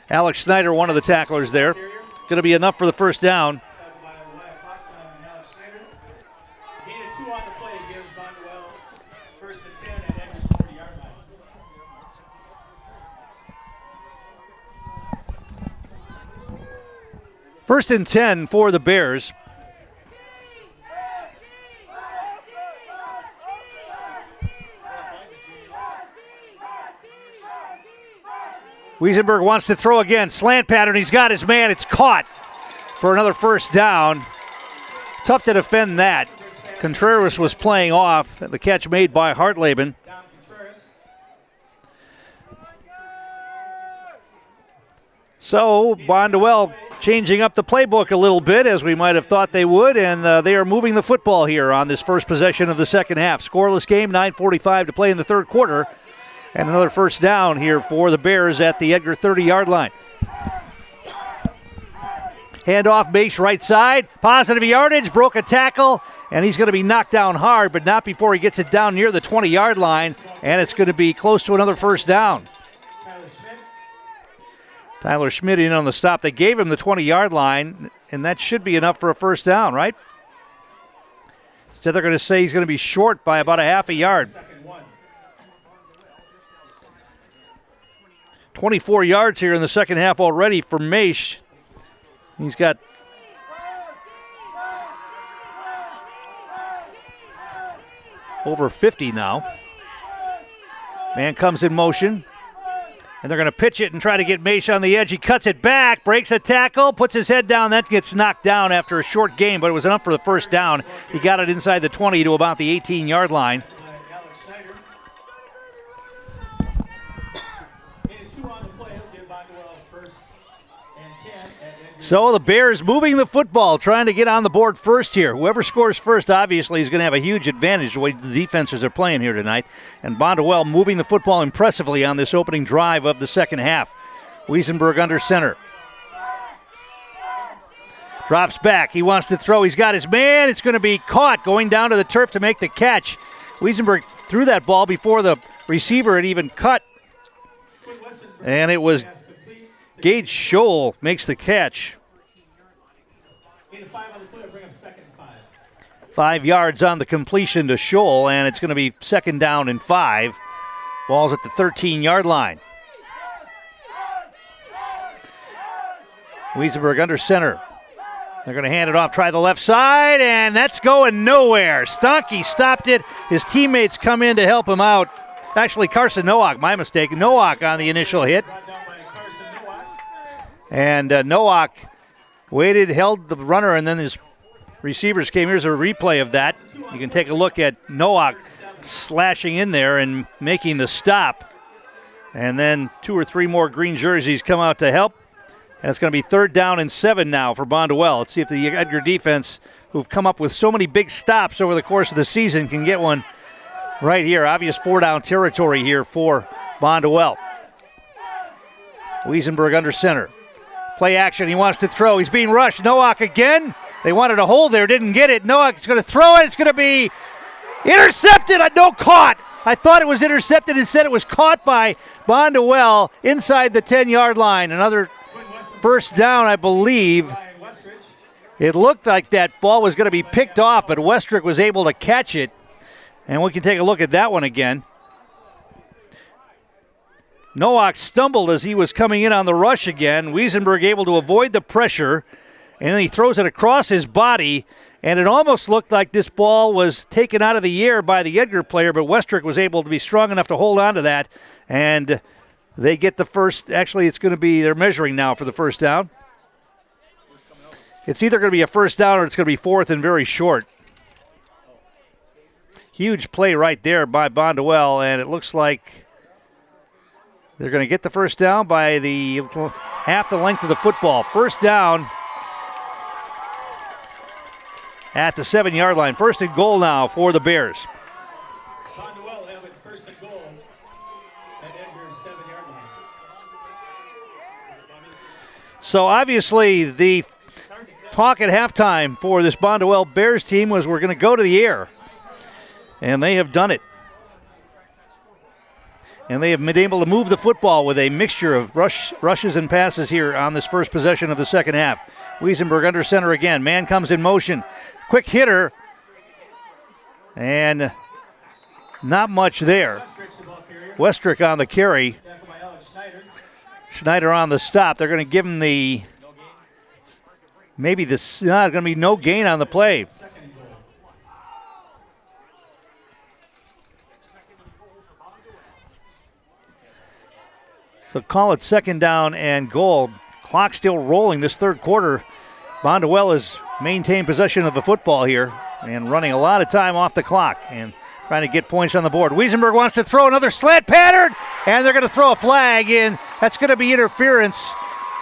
Speaker 9: Alex Schneider, one of the tacklers there. Going to be enough for the first down. First and 10 for the Bears. Wiesenberg wants to throw again. Slant pattern. He's got his man. It's caught for another first down. Tough to defend that. Contreras was playing off. The catch made by Hartleben. So Bonduel changing up the playbook a little bit, as we might have thought they would, and they are moving the football here on this first possession of the second half. Scoreless game, 9:45 to play in the third quarter, and another first down here for the Bears at the Edgar 30-yard line. Handoff, Maish right side, positive yardage, broke a tackle, and he's going to be knocked down hard, but not before he gets it down near the 20-yard line, and it's going to be close to another first down. Tyler Schmidt in on the stop. They gave him the 20-yard line, and that should be enough for a first down, right? So they're going to say he's going to be short by about a half a yard. 24 yards here in the second half already for Maish. He's got over 50 now. Man comes in motion. And they're going to pitch it and try to get Maish on the edge. He cuts it back, breaks a tackle, puts his head down. That gets knocked down after a short game, but it was enough for the first down. He got it inside the 20 to about the 18-yard line. So the Bears moving the football, trying to get on the board first here. Whoever scores first, obviously, is going to have a huge advantage the way the defenses are playing here tonight. And Bonduel moving the football impressively on this opening drive of the second half. Wiesenberg under center. Drops back. He wants to throw. He's got his man. It's going to be caught going down to the turf to make the catch. Wiesenberg threw that ball before the receiver had even cut. And it was Gage Scholl makes the catch. 5 yards on the completion to Scholl, and it's going to be second down and 5. Ball's at the 13-yard line. Wiesenberg under center. They're going to hand it off, try the left side, and that's going nowhere. Stanke stopped it. His teammates come in to help him out. Actually, Carson Nowak, my mistake. Nowak on the initial hit. And Nowak waited, held the runner, and then his receivers came. Here's a replay of that. You can take a look at Nowak slashing in there and making the stop. And then 2 or 3 more green jerseys come out to help. And it's going to be 3rd down and 7 now for Bonduel. Let's see if the Edgar defense, who've come up with so many big stops over the course of the season, can get one right here. Obvious 4-down territory here for Bonduel. Wiesenberg under center. Play action. He wants to throw. He's being rushed. Nowak again. They wanted a hold there. Didn't get it. Nowak's going to throw it. It's going to be intercepted. No, caught. I thought it was intercepted. Instead, it was caught by Bonduel inside the 10-yard line. Another first down, I believe. It looked like that ball was going to be picked off, but Westrick was able to catch it. And we can take a look at that one again. Nowak stumbled as he was coming in on the rush again. Wiesenberg able to avoid the pressure, and then he throws it across his body, and it almost looked like this ball was taken out of the air by the Edgar player, but Westrick was able to be strong enough to hold on to that, and they get the first. Actually, it's going to be, they're measuring now for the first down. It's either going to be a first down or it's going to be 4th and very short. Huge play right there by Bonduel, and it looks like they're going to get the first down by the half the length of the football. First down at the 7-yard line. 1st and goal now for the Bears.
Speaker 1: Bonduel have it 1st and goal at Edgar's 7-yard line.
Speaker 9: So obviously the talk at halftime for this Bonduel Bears team was we're going to go to the air. And they have done it. And they have been able to move the football with a mixture of rushes and passes here on this first possession of the second half. Wiesenberg under center again. Man comes in motion. Quick hitter. And not much there. Westrick on the carry. Schneider on the stop. They're going to give him the, maybe this, going to be no gain on the play. So call it 2nd down and goal. Clock still rolling this 3rd quarter. Bonduel has maintained possession of the football here and running a lot of time off the clock and trying to get points on the board. Wiesenberg wants to throw another slant pattern, and they're going to throw a flag in. That's going to be interference.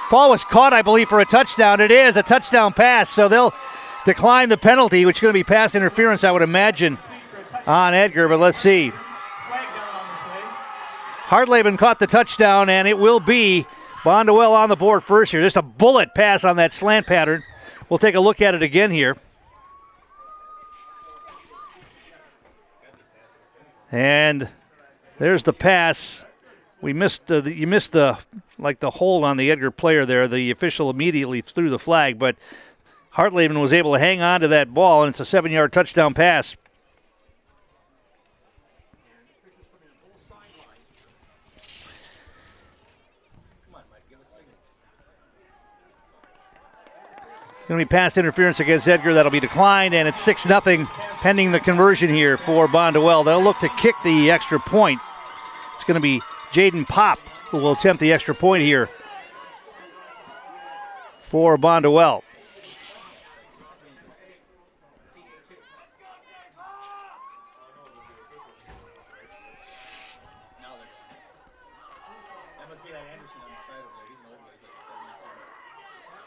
Speaker 9: Ball was caught, I believe, for a touchdown. It is a touchdown pass, so they'll decline the penalty, which is going to be pass interference, I would imagine, on Edgar, but let's see. Hartleben caught the touchdown, and it will be Bonduel on the board first here. Just a bullet pass on that slant pattern. We'll take a look at it again here. And there's the pass. You missed the hold on the Edgar player there. The official immediately threw the flag, but Hartleben was able to hang on to that ball, and it's a 7-yard touchdown pass. Going to be pass interference against Edgar. That'll be declined, and it's 6-0 pending the conversion here for Bonduel. They'll look to kick the extra point. It's going to be Jaden Pop who will attempt the extra point here for Bonduel.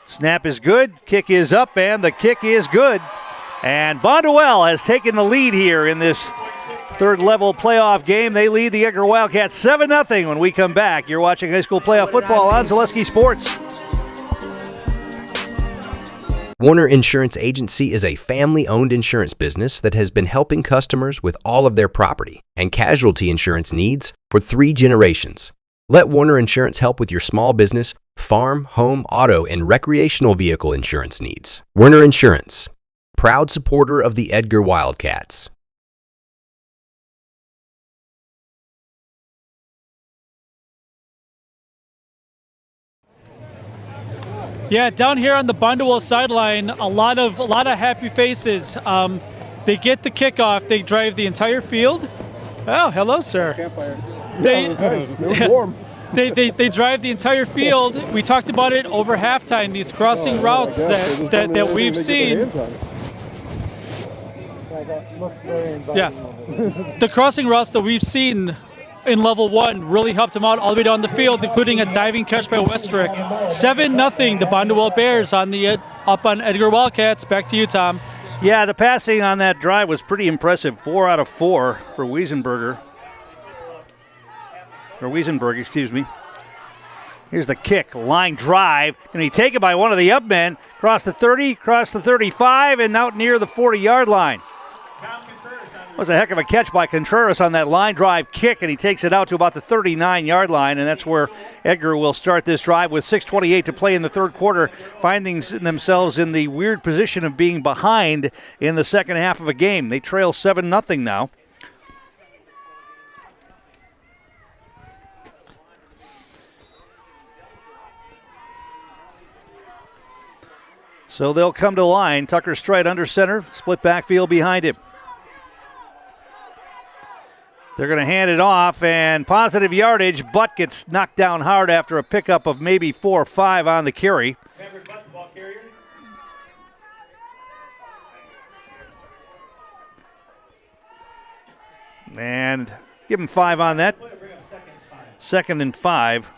Speaker 9: Snap is good, kick is up, and the kick is good. And Bonduel has taken the lead here in this 3rd level playoff game. They lead the Edgar Wildcats 7-0 when we come back. You're watching high school playoff football on Zaleski Sports.
Speaker 5: Warner Insurance Agency is a family-owned insurance business that has been helping customers with all of their property and casualty insurance needs for 3 generations. Let Warner Insurance help with your small business, farm, home, auto, and recreational vehicle insurance needs. Warner Insurance, proud supporter of the Edgar Wildcats.
Speaker 2: Yeah, down here on the Bonduel sideline, a lot of happy faces. They get the kickoff. They drive the entire field. Oh, hello, sir. They drive the entire field. We talked about it over halftime. These crossing routes that we've seen. Yeah, the crossing routes that we've seen in level 1 really helped him out all the way down the field, including a diving catch by Westrick. 7-0, the Bonduel Bears up on Edgar Wildcats. Back to you, Tom.
Speaker 9: Yeah, the passing on that drive was pretty impressive. 4 out of 4 for Wiesenberg, excuse me. Here's the kick, line drive, and he taken by one of the up men, across the 30, across the 35, and out near the 40-yard line. Was a heck of a catch by Contreras on that line drive kick, and he takes it out to about the 39-yard line, and that's where Edgar will start this drive with 6:28 to play in the third quarter, finding themselves in the weird position of being behind in the second half of a game. They trail 7-0 now. So they'll come to line. Tucker Strite under center, split backfield behind him. They're going to hand it off, and positive yardage. Butt gets knocked down hard after a pickup of maybe 4 or 5 on the carry. And give him 5 on that. 2nd and 5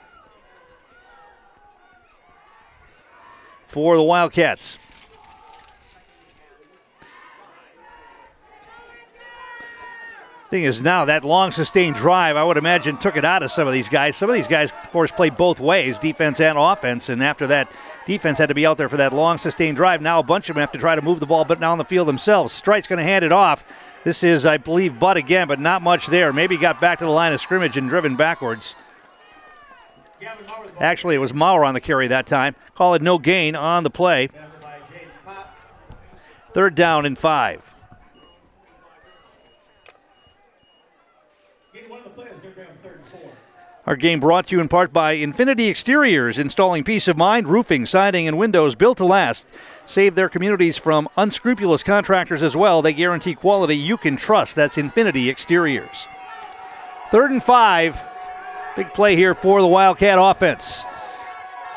Speaker 9: for the Wildcats. Thing is, now that long sustained drive, I would imagine, took it out of some of these guys. Some of these guys, of course, play both ways, defense and offense, and after that, defense had to be out there for that long sustained drive. Now a bunch of them have to try to move the ball but now on the field themselves. Strite's going to hand it off. This is, I believe, Butt again, but not much there. Maybe got back to the line of scrimmage and driven backwards. Actually, it was Maurer on the carry that time. Call it no gain on the play. 3rd down and 5. Our game brought to you in part by Infinity Exteriors, installing peace of mind, roofing, siding, and windows built to last. Save their communities from unscrupulous contractors as well. They guarantee quality you can trust. That's Infinity Exteriors. 3rd and 5. Big play here for the Wildcat offense.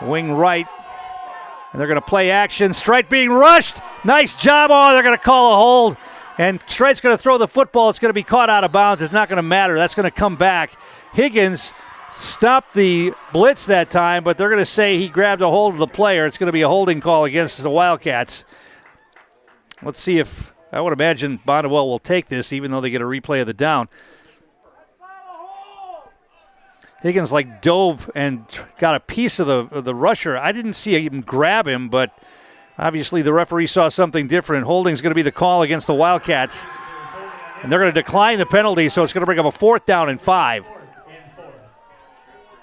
Speaker 9: Wing right. And they're going to play action. Strite being rushed. Nice job. Oh, they're going to call a hold. And Strite's going to throw the football. It's going to be caught out of bounds. It's not going to matter. That's going to come back. Higgins stopped the blitz that time, but they're going to say he grabbed a hold of the player. It's going to be a holding call against the Wildcats. Let's see if, I would imagine Bonduel will take this, even though they get a replay of the down. Higgins dove and got a piece of the rusher. I didn't see him grab him, but obviously the referee saw something different. Holding's going to be the call against the Wildcats. And they're going to decline the penalty, so it's going to bring up a 4th down and 5.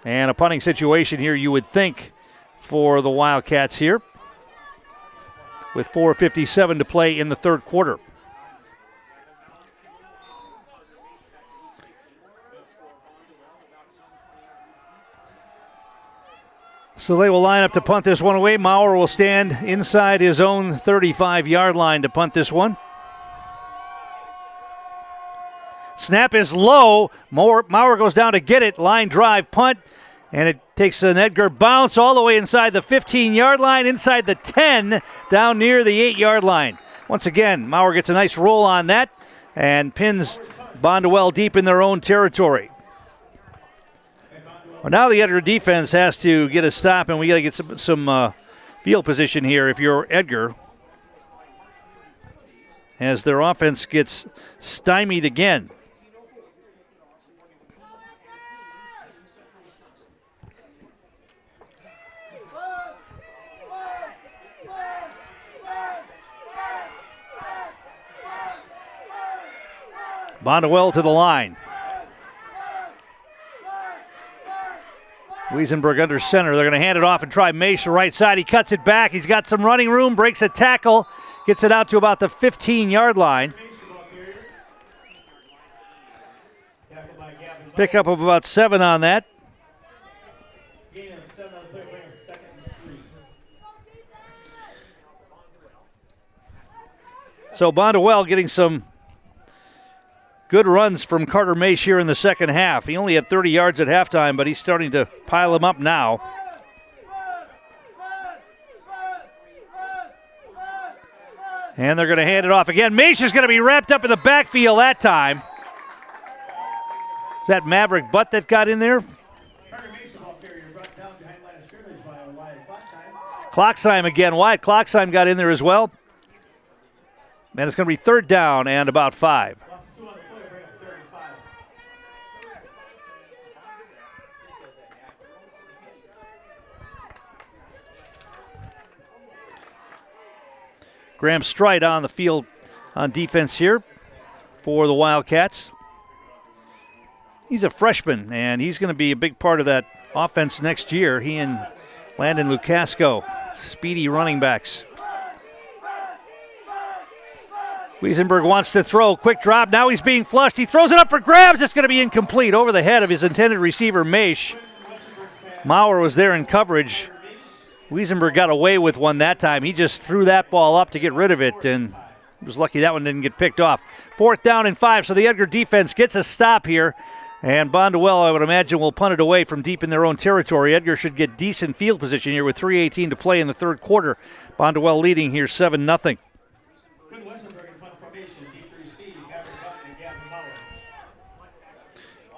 Speaker 9: And a punting situation here, you would think, for the Wildcats here, with 4:57 to play in the third quarter. So they will line up to punt this one away. Maurer will stand inside his own 35-yard line to punt this one. Snap is low. Maurer goes down to get it. Line drive, punt. And it takes an Edgar bounce all the way inside the 15-yard line, inside the 10, down near the 8-yard line. Once again, Maurer gets a nice roll on that and pins Bonduel deep in their own territory. Well, now the Edgar defense has to get a stop, and we got to get some field position here if you're Edgar, as their offense gets stymied again. Bonduel to the line. Wiesenberg under center. They're going to hand it off and try Maish the right side. He cuts it back. He's got some running room, breaks a tackle, gets it out to about the 15-yard line. Pickup of about 7 on that. So Bonduel getting some good runs from Carter Maish here in the second half. He only had 30 yards at halftime, but he's starting to pile them up now. And they're going to hand it off again. Maish is going to be wrapped up in the backfield that time. Is that Maverick Butt that got in there? Kloxheim again. Wyatt Kloxheim got in there as well. And it's going to be third down and about 5. Graham Strite on the field on defense here for the Wildcats. He's a freshman, and he's going to be a big part of that offense next year. He and Landon Lukasco, speedy running backs. Wiesenberg wants to throw. Quick drop. Now he's being flushed. He throws it up for grabs. It's going to be incomplete over the head of his intended receiver, Maish. Maurer was there in coverage. Wiesenberg got away with one that time. He just threw that ball up to get rid of it, and was lucky that one didn't get picked off. 4th down and 5, so the Edgar defense gets a stop here. And Bonduel, I would imagine, will punt it away from deep in their own territory. Edgar should get decent field position here with 3:18 to play in the third quarter. Bonduel leading here 7-0.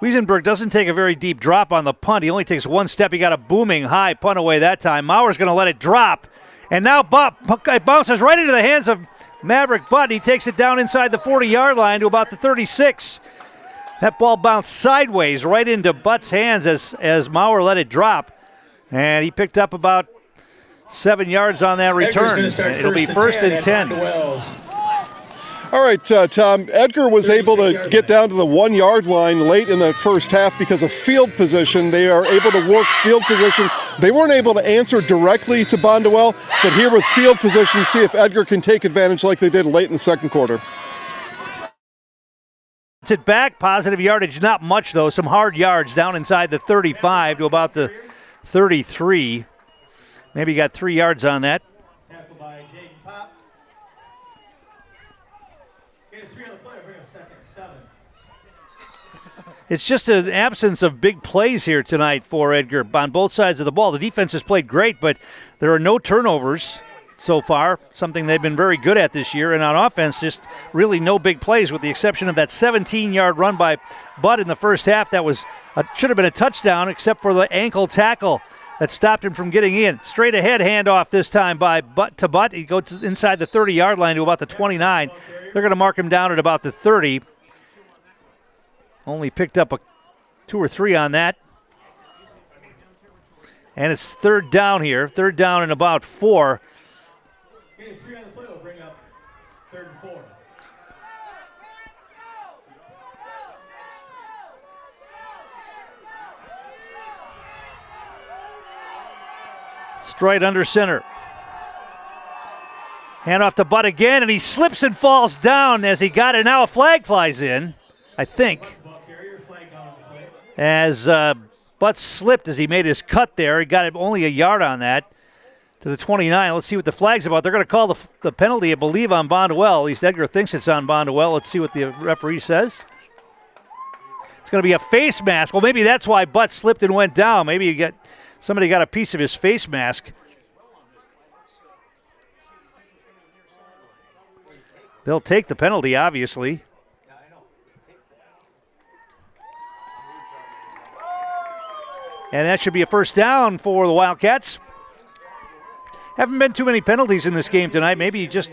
Speaker 9: Wiesenberg doesn't take a very deep drop on the punt. He only takes one step. He got a booming high punt away that time. Maurer's going to let it drop. And now it bounces right into the hands of Maverick Butt. He takes it down inside the 40-yard line to about the 36. That ball bounced sideways right into Butt's hands as Maurer let it drop. And he picked up about 7 yards on that return. It'll be first and 10.
Speaker 22: All right, Tom, Edgar was able to get down to the 1-yard line late in the first half because of field position. They are able to work field position. They weren't able to answer directly to Bonduel, but here with field position, see if Edgar can take advantage like they did late in the second quarter.
Speaker 9: It back, positive yardage, not much though. Some hard yards down inside the 35 to about the 33. Maybe got 3 yards on that. It's just an absence of big plays here tonight for Edgar on both sides of the ball. The defense has played great, but there are no turnovers so far, something they've been very good at this year. And on offense, just really no big plays with the exception of that 17-yard run by Butt in the first half. That should have been a touchdown except for the ankle tackle that stopped him from getting in. Straight ahead handoff this time by Butt to Butt. He goes inside the 30-yard line to about the 29. They're going to mark him down at about the 30. Only picked up 2 or 3 on that. And it's third down here. Third down and about 4.
Speaker 1: Getting 3 on the play will bring up 3rd and 4.
Speaker 9: Straight under center. Hand off to Butt again, and he slips and falls down as he got it. Now a flag flies in, I think. As Butt slipped as he made his cut there. He got only a yard on that to the 29. Let's see what the flag's about. They're going to call the penalty, I believe, on Bonduel. At least Edgar thinks it's on Bonduel. Let's see what the referee says. It's going to be a face mask. Well, maybe that's why Butt slipped and went down. Maybe somebody got a piece of his face mask. They'll take the penalty, obviously. And that should be a first down for the Wildcats. Haven't been too many penalties in this game tonight. Maybe just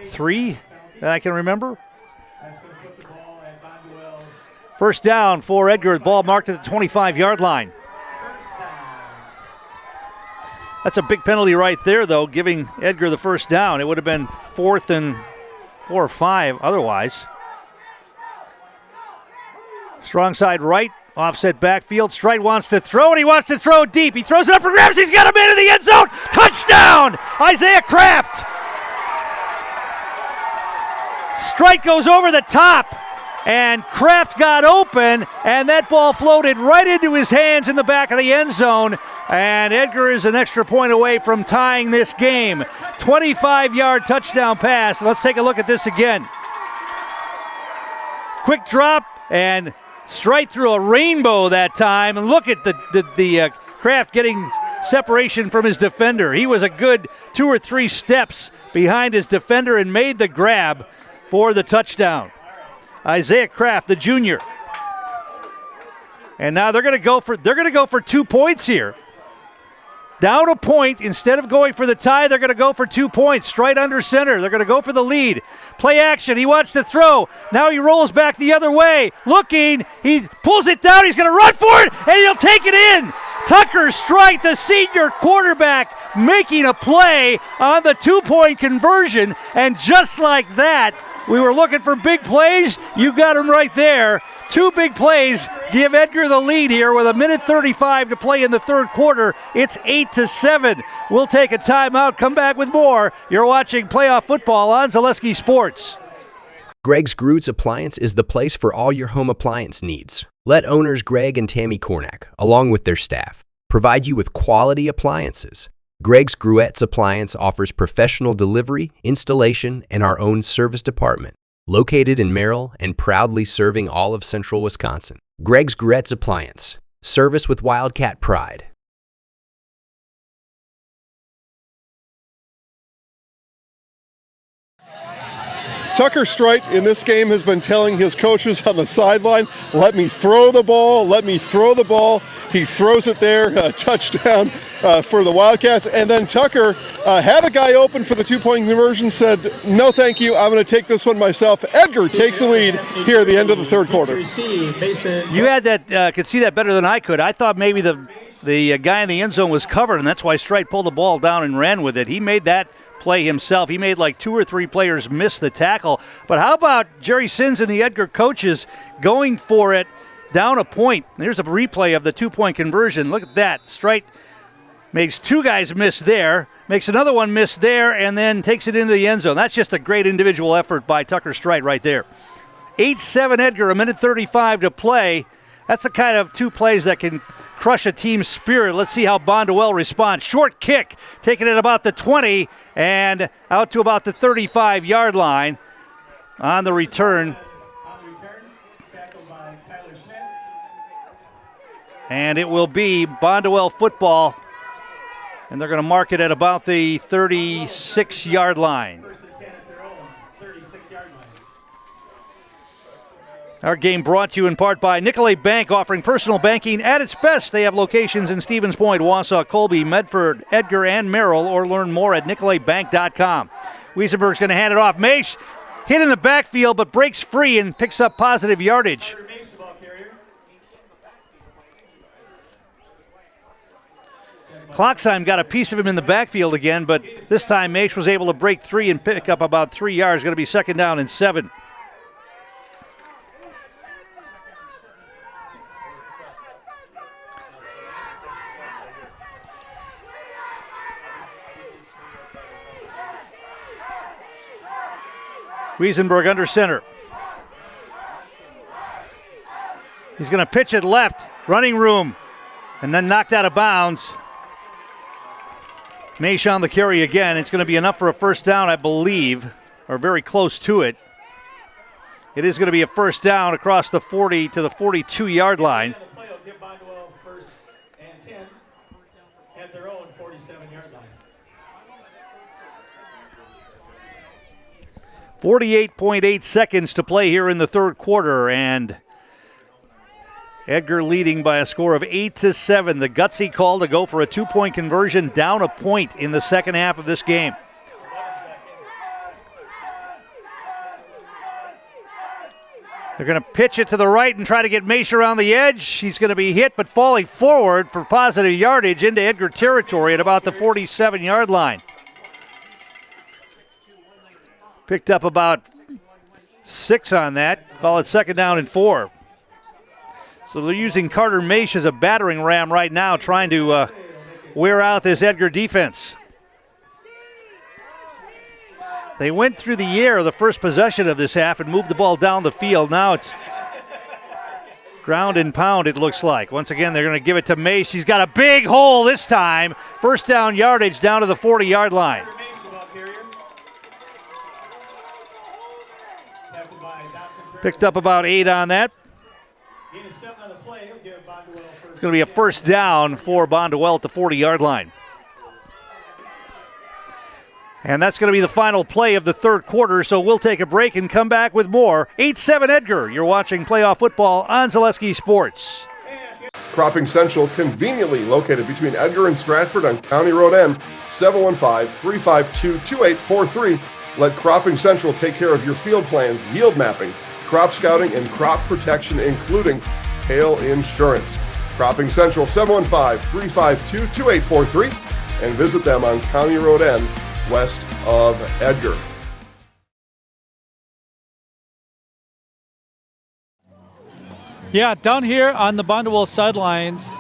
Speaker 9: 3 that I can remember. First down for Edgar. The ball marked at the 25-yard line. That's a big penalty right there, though, giving Edgar the first down. It would have been 4th and 4 or 5 otherwise. Strong side right. Offset backfield. Strite wants to throw, and he wants to throw deep. He throws it up for grabs. He's got a man in the end zone. Touchdown! Isaiah Kraft. Strite goes over the top, and Kraft got open, and that ball floated right into his hands in the back of the end zone. And Edgar is an extra point away from tying this game. 25-yard touchdown pass. Let's take a look at this again. Quick drop, and Strite through a rainbow that time. And look at the Kraft getting separation from his defender. He was a good 2 or 3 steps behind his defender and made the grab for the touchdown. Isaiah Kraft, the junior. And now they're going to go for 2 points here. Down a point, instead of going for the tie, they're going to go for 2 points. Straight under center. They're going to go for the lead. Play action. He wants to throw. Now he rolls back the other way. Looking. He pulls it down. He's going to run for it, and he'll take it in. Tucker Strite, the senior quarterback, making a play on the 2-point conversion. And just like that, we were looking for big plays. You got him right there. 2 big plays give Edgar the lead here with 1:35 to play in the third quarter. It's 8-7. We'll take a timeout, come back with more. You're watching playoff football on Zaleski Sports.
Speaker 5: Greg's Groots Appliance is the place for all your home appliance needs. Let owners Greg and Tammy Kornack, along with their staff, provide you with quality appliances. Greg's Gruettes Appliance offers professional delivery, installation, and our own service department. Located in Merrill and proudly serving all of central Wisconsin. Greg's Gruettes Appliance. Service with Wildcat pride.
Speaker 22: Tucker Strite in this game has been telling his coaches on the sideline, let me throw the ball, let me throw the ball. He throws it there, touchdown for the Wildcats. And then Tucker had a guy open for the 2-point conversion, said, no thank you, I'm going to take this one myself. Edgar takes the lead here at the end of the third quarter.
Speaker 9: You had that, could see that better than I could. I thought maybe the guy in the end zone was covered, and that's why Strite pulled the ball down and ran with it. He made that play himself. He made like 2 or 3 players miss the tackle. But how about Jerry Sins and the Edgar coaches going for it down a point? There's a replay of the 2-point conversion. Look at that. Strite makes 2 guys miss there, makes another one miss there, and then takes it into the end zone. That's just a great individual effort by Tucker Strite right there. 8-7 Edgar, 1:35 to play. That's the kind of 2 plays that can crush a team's spirit. Let's see how Bonduel responds. Short kick, taking it about the 20 and out to about the 35-yard line on the return. And it will be Bonduel football, and they're going to mark it at about the 36-yard line. Our game brought to you in part by Nicolay Bank, offering personal banking at its best. They have locations in Stevens Point, Wausau, Colby, Medford, Edgar, and Merrill, or learn more at nicolaybank.com. Wiesenberg's going to hand it off. Maish hit in the backfield, but breaks free and picks up positive yardage. Kloxheim got a piece of him in the backfield again, but this time Maish was able to break 3 and pick up about 3 yards. Going to be 2nd down and 7. Wiesenberg under center. He's going to pitch it left, running room, and then knocked out of bounds. Maish on the carry again. It's going to be enough for a first down, I believe, or very close to it. It is going to be a first down across the 40 to the 42-yard line. 48.8 seconds to play here in the third quarter, and Edgar leading by a score of 8-7. The gutsy call to go for a 2-point conversion, down a point in the second half of this game. They're going to pitch it to the right and try to get Maish around the edge. He's going to be hit, but falling forward for positive yardage into Edgar territory at about the 47-yard line. Picked up about 6 on that. Call it 2nd down and 4. So they're using Carter Maish as a battering ram right now, trying to wear out this Edgar defense. They went through the air the first possession of this half and moved the ball down the field. Now it's ground and pound, it looks like. Once again, they're going to give it to Maish. He's got a big hole this time. First down yardage down to the 40-yard line. Picked up about 8 on that. It's going to be a first down for Bonduel at the 40-yard line. And that's going to be the final play of the third quarter, so we'll take a break and come back with more. 8-7 Edgar. You're watching playoff football on Zaleski Sports.
Speaker 22: Cropping Central, conveniently located between Edgar and Stratford on County Road N, 715-352-2843. Let Cropping Central take care of your field plans, yield mapping, crop scouting, and crop protection, including hail insurance. Cropping Central, 715-352-2843, and visit them on County Road N, west of Edgar.
Speaker 2: Yeah, down here on the Bonduel sidelines,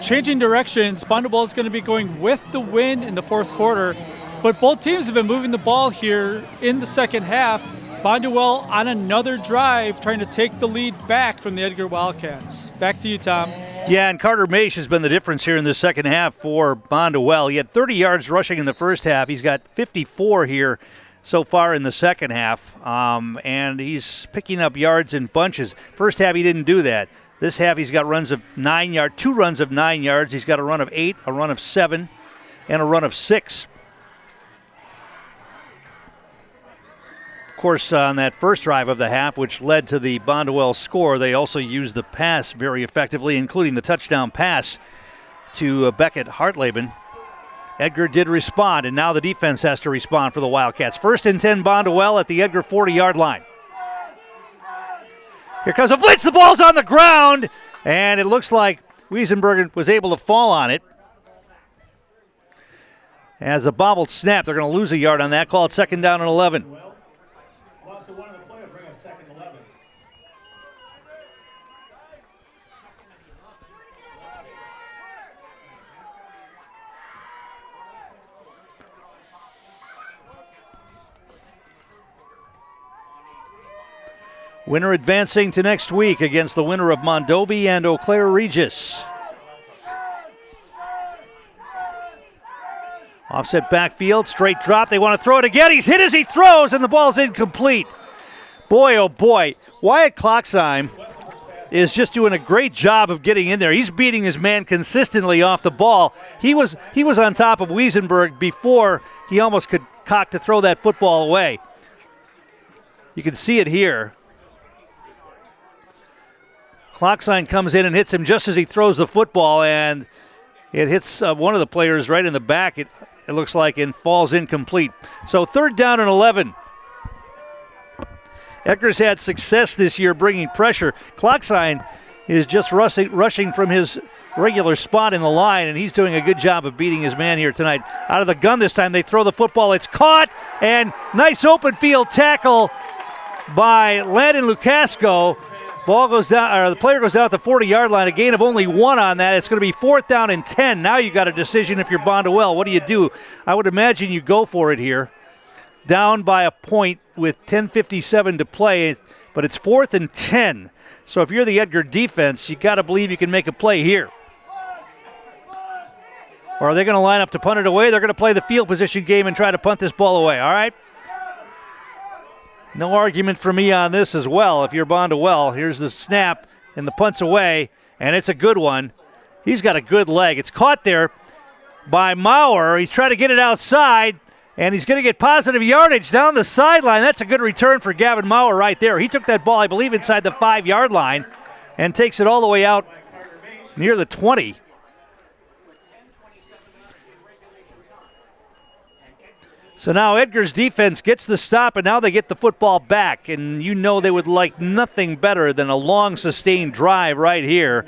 Speaker 2: changing directions. Bonduel is going to be going with the wind in the fourth quarter, but both teams have been moving the ball here in the second half. Bonduel on another drive, trying to take the lead back from the Edgar Wildcats. Back to you, Tom.
Speaker 9: Yeah, and Carter Maish has been the difference here in the second half for Bonduel. He had 30 yards rushing in the first half. He's got 54 here so far in the second half, and he's picking up yards in bunches. First half, he didn't do that. This half, he's got runs of 9 yards, 2 runs of 9 yards. He's got a run of 8, a run of 7, and a run of 6. Of course, on that first drive of the half, which led to the Bonduel score, they also used the pass very effectively, including the touchdown pass to Beckett Hartleben. Edgar did respond, and now the defense has to respond for the Wildcats. 1st and 10 Bonduel at the Edgar 40-yard line. Here comes a blitz. The ball's on the ground, and it looks like Wiesenberg was able to fall on it. As a bobbled snap, they're going to lose a yard on that. Call it 2nd down and 11.
Speaker 1: Lost the one on the play, will bring us 2nd and 11.
Speaker 9: Winner advancing to next week against the winner of Mondovi and Eau Claire Regis. Offset backfield, straight drop. They want to throw it again. He's hit as he throws, and the ball's incomplete. Boy, oh boy. Wyatt Kloxheim is just doing a great job of getting in there. He's beating his man consistently off the ball. He was on top of Wiesenberg before he almost could cock to throw that football away. You can see it here. Kloxheim comes in and hits him just as he throws the football, and it hits one of the players right in the back, it looks like, and falls incomplete. So 3rd down and 11. Edgar's had success this year bringing pressure. Kloxheim is just rushing from his regular spot in the line, and he's doing a good job of beating his man here tonight. Out of the gun this time, they throw the football. It's caught, and nice open field tackle by Landon Lukasco. Ball goes down, or the player goes down at the 40-yard line. A gain of only 1 on that. It's going to be 4th down and 10. Now you've got a decision if you're Bonduel. What do you do? I would imagine you go for it here. Down by a point with 10:57 to play, but it's 4th and 10. So if you're the Edgar defense, you got to believe you can make a play here. Or are they going to line up to punt it away? They're going to play the field position game and try to punt this ball away, all right? No argument for me on this as well. If you're Bonduel, here's the snap, and the punt's away, and it's a good one. He's got a good leg. It's caught there by Maurer. He's trying to get it outside, and he's going to get positive yardage down the sideline. That's a good return for Gavin Maurer right there. He took that ball, I believe, inside the 5-yard line and takes it all the way out near the 20. So now Edgar's defense gets the stop, and now they get the football back. And you know they would like nothing better than a long, sustained drive right here.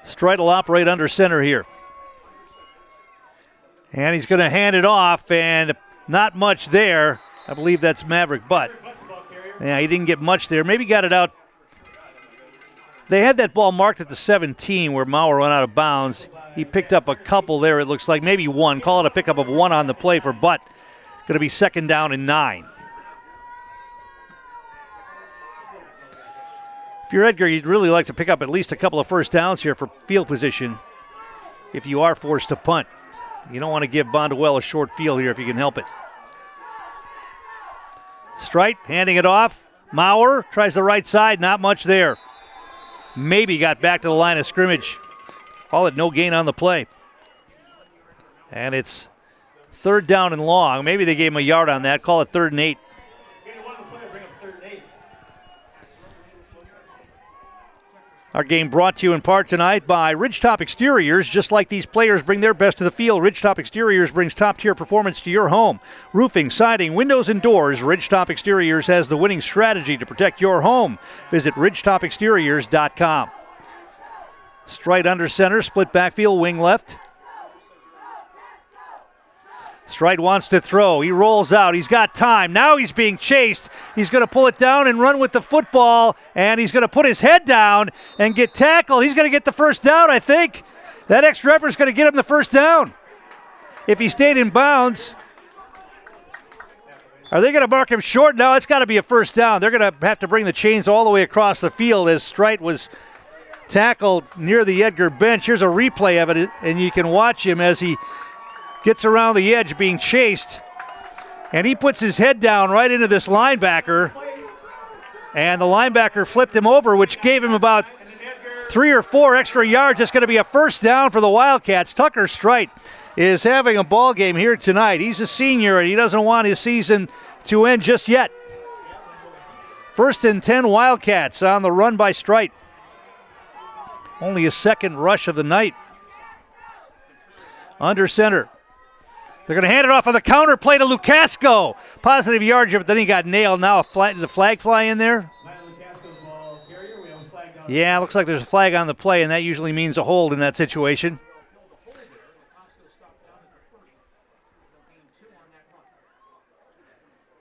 Speaker 9: Stride will operate under center here. And he's going to hand it off, and not much there. I believe that's Maverick Butt. Yeah, he didn't get much there. Maybe got it out. They had that ball marked at the 17 where Maurer went out of bounds. He picked up a couple there, it looks like. Maybe 1. Call it a pickup of 1 on the play for Butt. Going to be 2nd down and 9. If you're Edgar, you'd really like to pick up at least a couple of first downs here for field position if you are forced to punt. You don't want to give Bonduel a short field here if you can help it. Strite handing it off. Maurer tries the right side, not much there. Maybe got back to the line of scrimmage. Call it no gain on the play. And it's 3rd down and long. Maybe they gave him a yard on that. Call it 3rd and 8. Our game brought to you in part tonight by Ridgetop Exteriors. Just like these players bring their best to the field, Ridgetop Exteriors brings top-tier performance to your home. Roofing, siding, windows, and doors, Ridgetop Exteriors has the winning strategy to protect your home. Visit ridgetopexteriors.com. Strite under center, split backfield, wing left. Strite wants to throw. He rolls out. He's got time. Now he's being chased. He's going to pull it down and run with the football, and he's going to put his head down and get tackled. He's going to get the first down, I think. That extra effort is going to get him the first down. If he stayed in bounds, are they going to mark him short? No, it's got to be a first down. They're going to have to bring the chains all the way across the field as Strite was tackled near the Edgar bench. Here's a replay of it, and you can watch him as he gets around the edge being chased, and he puts his head down right into this linebacker, and the linebacker flipped him over, which gave him about 3 or 4 extra yards. It's going to be a first down for the Wildcats. Tucker Strite is having a ball game here tonight. He's a senior, and he doesn't want his season to end just yet. 1st and 10 Wildcats on the run by Strite. Only his 2nd rush of the night. Under center. They're going to hand it off on the counter play to Lukasco. Positive yardage, but then he got nailed. Now did the flag fly in there? Yeah, looks like there's a flag on the play, and that usually means a hold in that situation.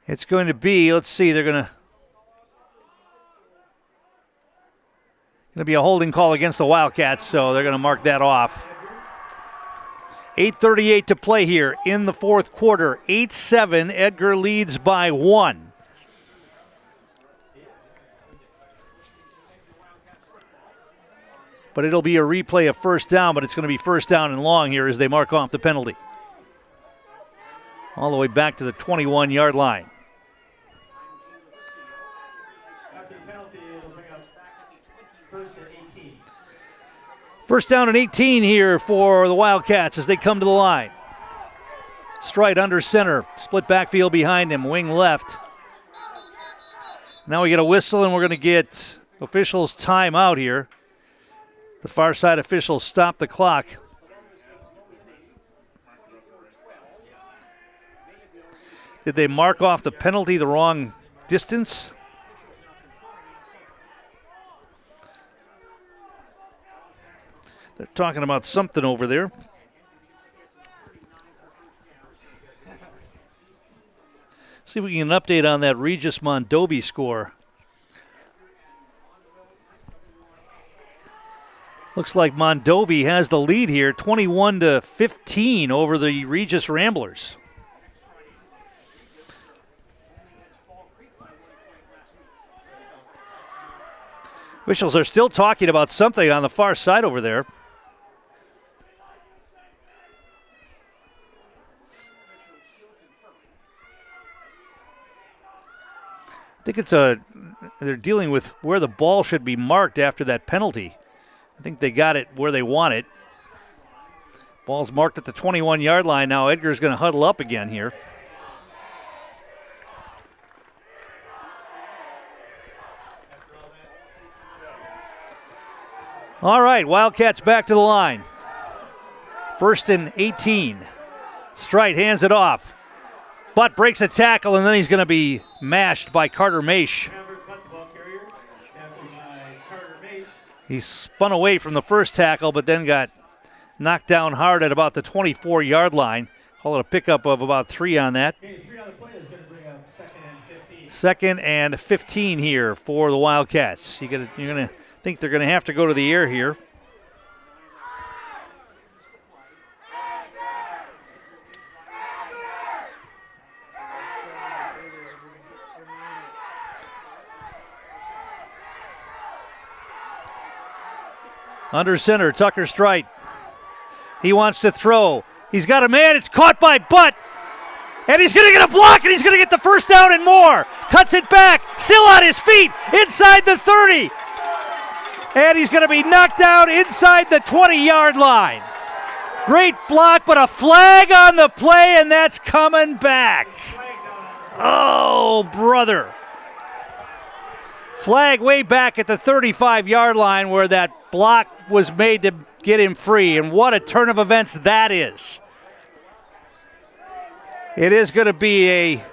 Speaker 9: It's going to be, let's see, they're going to be a holding call against the Wildcats, so they're going to mark that off. 8:38 to play here in the 4th quarter. 8-7, Edgar leads by 1. But it'll be a replay of first down, but it's going to be first down and long here as they mark off the penalty. All the way back to the 21-yard line. First down and 18 here for the Wildcats as they come to the line. Strite under center, split backfield behind him, wing left. Now we get a whistle and we're going to get officials timeout here. The far side officials stop the clock. Did they mark off the penalty the wrong distance? They're talking about something over there. See if we can get an update on that Regis Mondovi score. Looks like Mondovi has the lead here, 21-15 over the Regis Ramblers. Officials are still talking about something on the far side over there. I think they're dealing with where the ball should be marked after that penalty. I think they got it where they want it. Ball's marked at the 21-yard line. Now Edgar's going to huddle up again here. All right, Wildcats back to the line. 1st and 18. Strite hands it off. Butt breaks a tackle, and then he's going to be mashed by Carter Maish. He spun away from the first tackle, but then got knocked down hard at about the 24-yard line. Call it a pickup of about 3 on that. 2nd and 15 here for the Wildcats. You're going to think they're going to have to go to the air here. Under center, Tucker Strite. He wants to throw. He's got a man. It's caught by Butt. And he's going to get a block, and he's going to get the first down and more. Cuts it back. Still on his feet. Inside the 30. And he's going to be knocked down inside the 20-yard line. Great block, but a flag on the play, and that's coming back. Oh, brother. Flag way back at the 35-yard line where that block was made to get him free, and what a turn of events that is. It is going to be a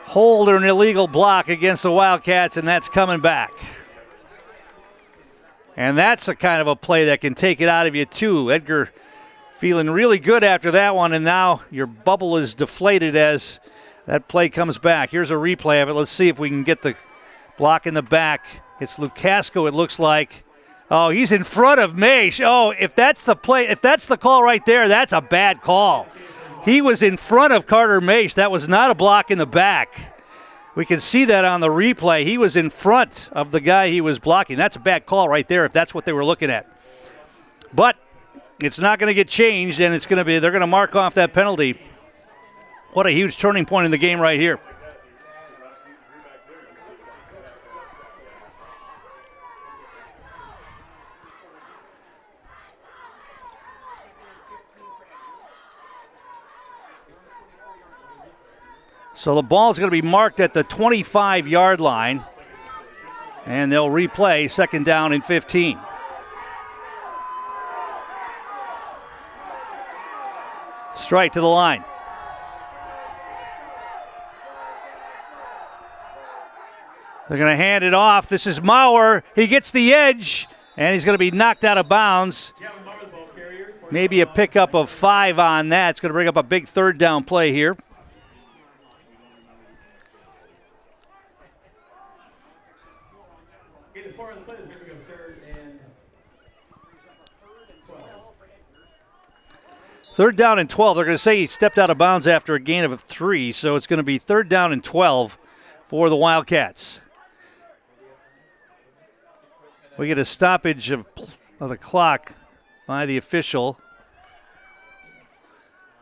Speaker 9: hold or an illegal block against the Wildcats, and that's coming back. And that's a kind of a play that can take it out of you, too. Edgar feeling really good after that one, and now your bubble is deflated as that play comes back. Here's a replay of it. Let's see if we can get the block in the back. It's Lukasco, it looks like. Oh, he's in front of Maish. Oh, if that's the play, if that's the call right there, that's a bad call. He was in front of Carter Maish. That was not a block in the back. We can see that on the replay. He was in front of the guy he was blocking. That's a bad call right there if that's what they were looking at. But it's not going to get changed, and they're going to mark off that penalty. What a huge turning point in the game right here. So the ball is going to be marked at the 25-yard line, and they'll replay second down and 15. Strike to the line. They're going to hand it off. This is Maurer. He gets the edge, and he's going to be knocked out of bounds. Maybe a pickup of 5 on that. It's going to bring up a big third down play here. Third down and 12. They're going to say he stepped out of bounds after a gain of 3, so it's going to be third down and 12 for the Wildcats. We get a stoppage of the clock by the official.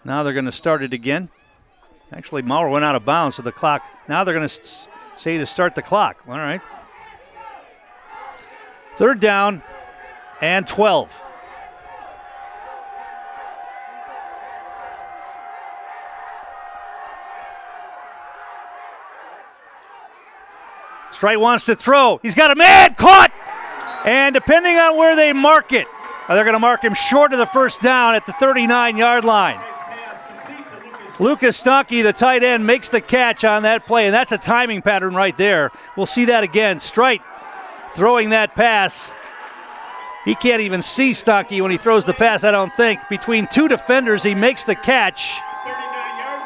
Speaker 9: Now they're going to start it again. Actually, Maurer went out of bounds, so the clock. Now they're going to say to start the clock. All right. Third down and 12. Strite wants to throw. He's got a man caught. And depending on where they mark it, they're going to mark him short of the first down at the 39-yard line. Lucas Stanke, the tight end, makes the catch on that play, and that's a timing pattern right there. We'll see that again. Strite throwing that pass. He can't even see Stanke when he throws the pass, I don't think. Between two defenders, he makes the catch.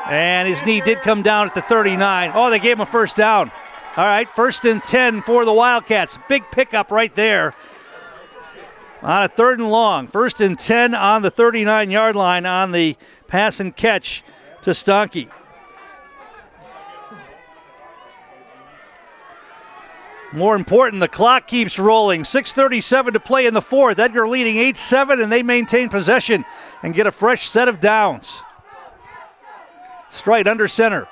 Speaker 9: And his knee did come down at the 39. Oh, they gave him a first down. All right, 1st and 10 for the Wildcats. Big pickup right there on a 3rd and long. 1st and 10 on the 39-yard line on the pass and catch to Stanke. More important, the clock keeps rolling. 6:37 to play in the 4th. Edgar leading 8-7, and they maintain possession and get a fresh set of downs. Strite under center.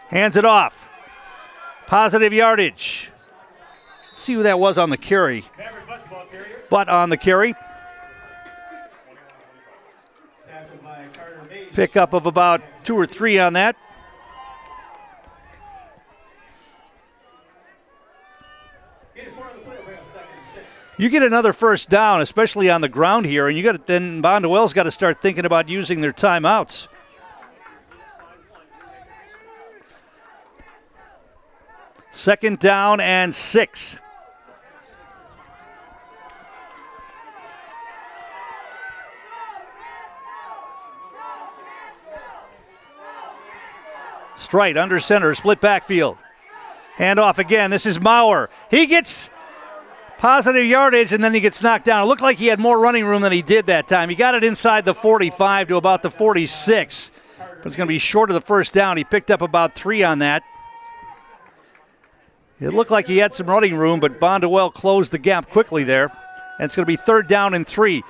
Speaker 9: Hands it off. Positive yardage. Let's see who that was on the carry. Butt on the carry. Pickup of about 2 or 3 on that. You get another first down, especially on the ground here, and then Bonduel's got to start thinking about using their timeouts. Second down and 6. Strite under center, split backfield. Hand off again. This is Maurer. He gets positive yardage, and then he gets knocked down. It looked like he had more running room than he did that time. He got it inside the 45 to about the 46. But it's going to be short of the first down. He picked up about 3 on that. It looked like he had some running room, but Bonduel closed the gap quickly there. And it's going to be 3rd down and 3.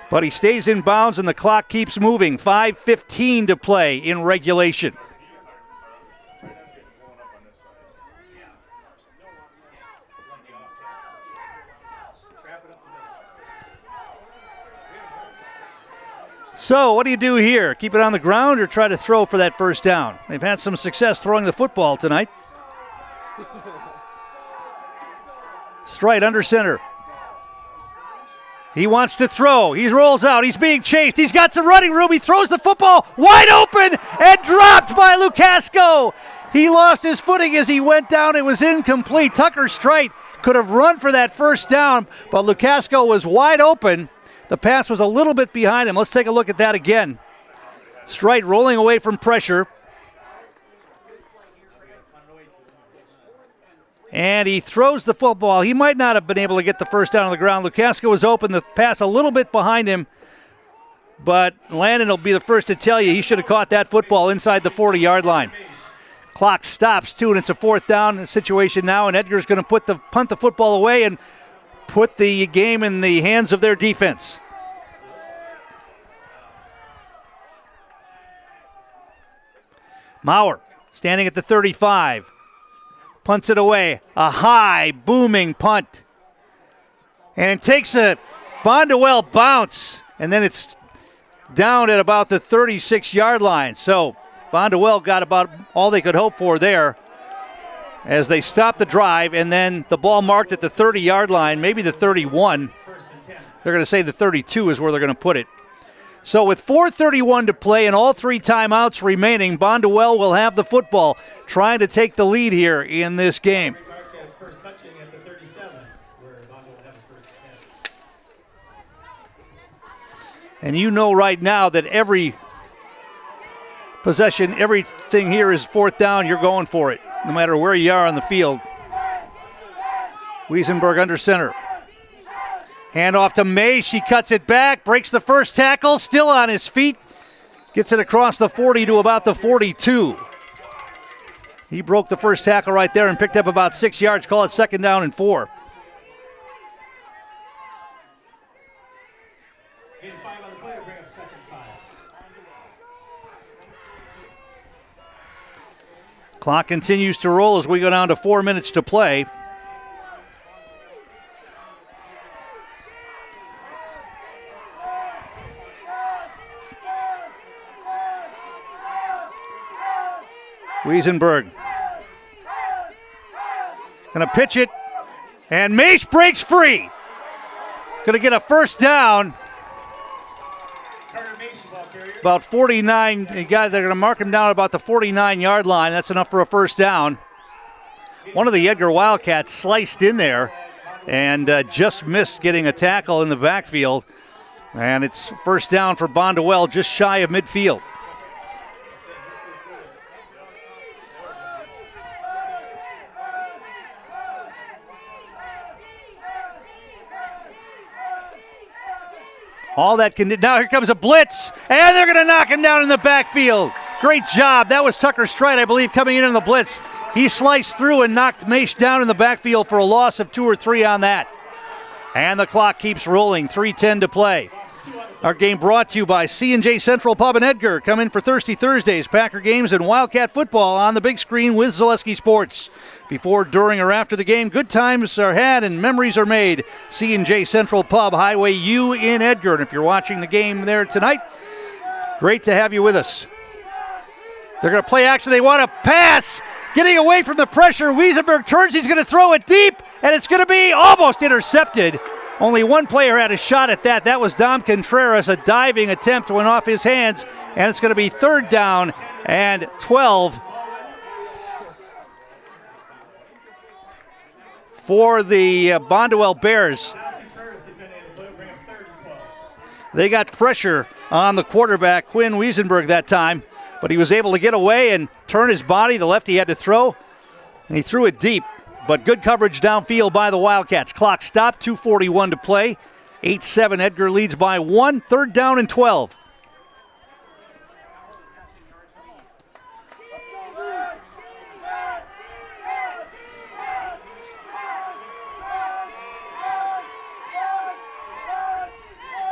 Speaker 9: But he stays in bounds, and the clock keeps moving. 5:15 to play in regulation. So what do you do here? Keep it on the ground or try to throw for that first down? They've had some success throwing the football tonight. Strite under center. He wants to throw. He rolls out. He's being chased. He's got some running room. He throws the football wide open and dropped by Lukasco. He lost his footing as he went down. It was incomplete. Tucker Strite could have run for that first down, but Lukasco was wide open. The pass was a little bit behind him. Let's take a look at that again. Strite rolling away from pressure. And he throws the football. He might not have been able to get the first down on the ground. Lukasco was open. The pass a little bit behind him. But Landon will be the first to tell you he should have caught that football inside the 40-yard line. Clock stops, too, and it's a fourth down situation now. And Edgar's going to punt the football away and put the game in the hands of their defense. Maurer standing at the 35. Punts it away. A high, booming punt. And it takes a Bonduel bounce. And then it's down at about the 36-yard line. So Bonduel got about all they could hope for there as they stop the drive. And then the ball marked at the 30-yard line, maybe the 31. They're going to say the 32 is where they're going to put it. So with 4:31 to play and all three timeouts remaining, Bonduel will have the football, trying to take the lead here in this game. And you know right now that every possession, everything here is fourth down, you're going for it, no matter where you are on the field. Wiesenberg under center. Hand off to May. She cuts it back, breaks the first tackle, still on his feet. Gets it across the 40 to about the 42. He broke the first tackle right there and picked up about 6 yards. Call it second down and 4. Clock continues to roll as we go down to 4 minutes to play. Wiesenberg going to pitch it, and Mace breaks free. Going to get a first down. About 49. They're going to mark him down about the 49-yard line. That's enough for a first down. One of the Edgar Wildcats sliced in there and just missed getting a tackle in the backfield. And it's first down for Bonduel, just shy of midfield. All that can do. Now here comes a blitz, and they're going to knock him down in the backfield. Great job. That was Tucker Strite, I believe, coming in on the blitz. He sliced through and knocked Mace down in the backfield for a loss of 2 or 3 on that. And the clock keeps rolling. 3:10 to play. Our game brought to you by C&J Central Pub and Edgar. Come in for Thirsty Thursdays, Packer games, and Wildcat football on the big screen with Zaleski Sports. Before, during, or after the game, good times are had and memories are made. C&J Central Pub, Highway U in Edgar. And if you're watching the game there tonight, great to have you with us. They're going to play action. They want to pass. Getting away from the pressure. Wiesenberg turns. He's going to throw it deep, and it's going to be almost intercepted. Only one player had a shot at that. That was Dom Contreras. A diving attempt went off his hands, and it's going to be third down and 12 for the Bonduel Bears. They got pressure on the quarterback, Quinn Wiesenberg, that time, but he was able to get away and turn his body. The lefty had to throw, and he threw it deep. But good coverage downfield by the Wildcats. Clock stopped, 2:41 to play. 8-7, Edgar leads by 1. Third down and 12.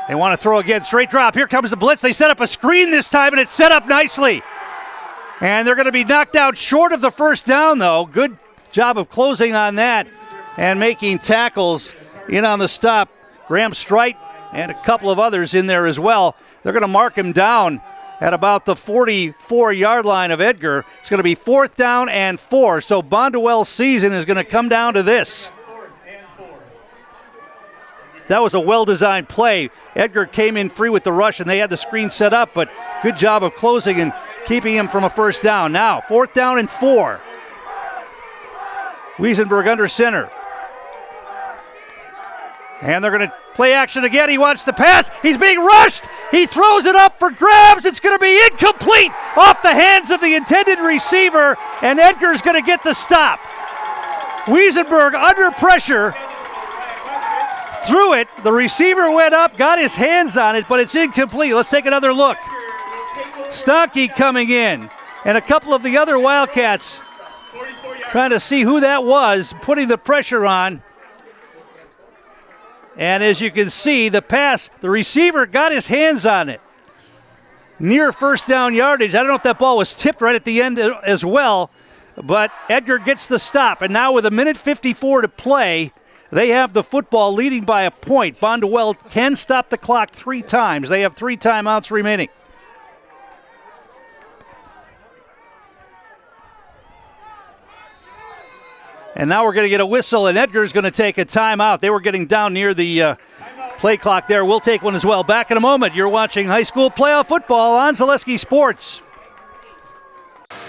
Speaker 9: They want to throw again. Straight drop. Here comes the blitz. They set up a screen this time, and it's set up nicely. And they're going to be knocked out short of the first down, though. Good job of closing on that and making tackles in on the stop. Graham Strite and a couple of others in there as well. They're going to mark him down at about the 44-yard line of Edgar. It's going to be 4th down and 4. So Bonduel's season is going to come down to this. That was a well-designed play. Edgar came in free with the rush, and they had the screen set up, but good job of closing and keeping him from a first down. Now, 4th down and 4. Wiesenberg under center. And they're going to play action again. He wants to pass. He's being rushed. He throws it up for grabs. It's going to be incomplete off the hands of the intended receiver, and Edgar's going to get the stop. Wiesenberg under pressure. Threw it. The receiver went up, got his hands on it, but it's incomplete. Let's take another look. Stonkey coming in, and a couple of the other Wildcats trying to see who that was, putting the pressure on. And as you can see, the pass, the receiver got his hands on it. Near first down yardage. I don't know if that ball was tipped right at the end as well, but Edgar gets the stop. And now with 1:54 to play, they have the football leading by a point. Bonduel can stop the clock 3 times. They have 3 timeouts remaining. And now we're going to get a whistle, and Edgar's going to take a timeout. They were getting down near the play clock there. We'll take one as well. Back in a moment. You're watching high school playoff football on Zaleski Sports.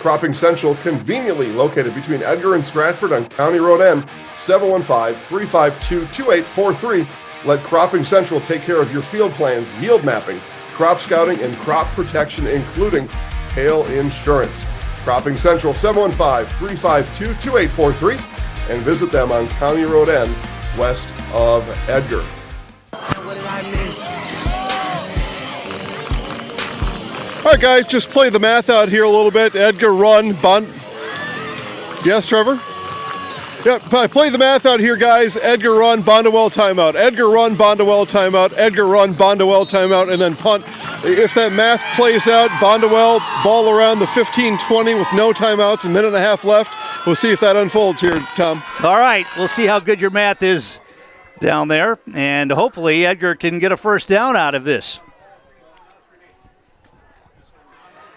Speaker 22: Cropping Central, conveniently located between Edgar and Stratford on County Road N, 715-352-2843. Let Cropping Central take care of your field plans, yield mapping, crop scouting, and crop protection, including hail insurance. Cropping Central, 715-352-2843, and visit them on County Road N, west of Edgar. All right, guys, just play the math out here a little bit. Edgar run, Yes, Trevor? Yeah, play the math out here, guys. Edgar run, Bonduel timeout. Edgar run, Bonduel timeout. Edgar run, Bonduel timeout, and then punt. If that math plays out, Bonduel ball around the 15-20 with no timeouts, a minute and a half left. We'll see if that unfolds here, Tom.
Speaker 9: All right, we'll see how good your math is down there, and hopefully Edgar can get a first down out of this.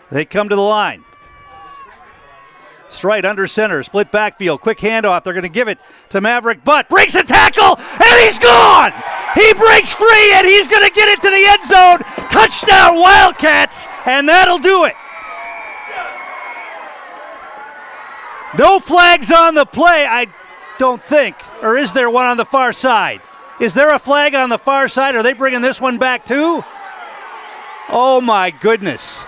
Speaker 9: They come to the line. Strite under center, split backfield, quick handoff. They're going to give it to Maverick Butt. Breaks a tackle, and he's gone! He breaks free, and he's going to get it to the end zone. Touchdown, Wildcats, and that'll do it. No flags on the play, I don't think. Or is there one on the far side? Is there a flag on the far side? Are they bringing this one back too? Oh, my goodness.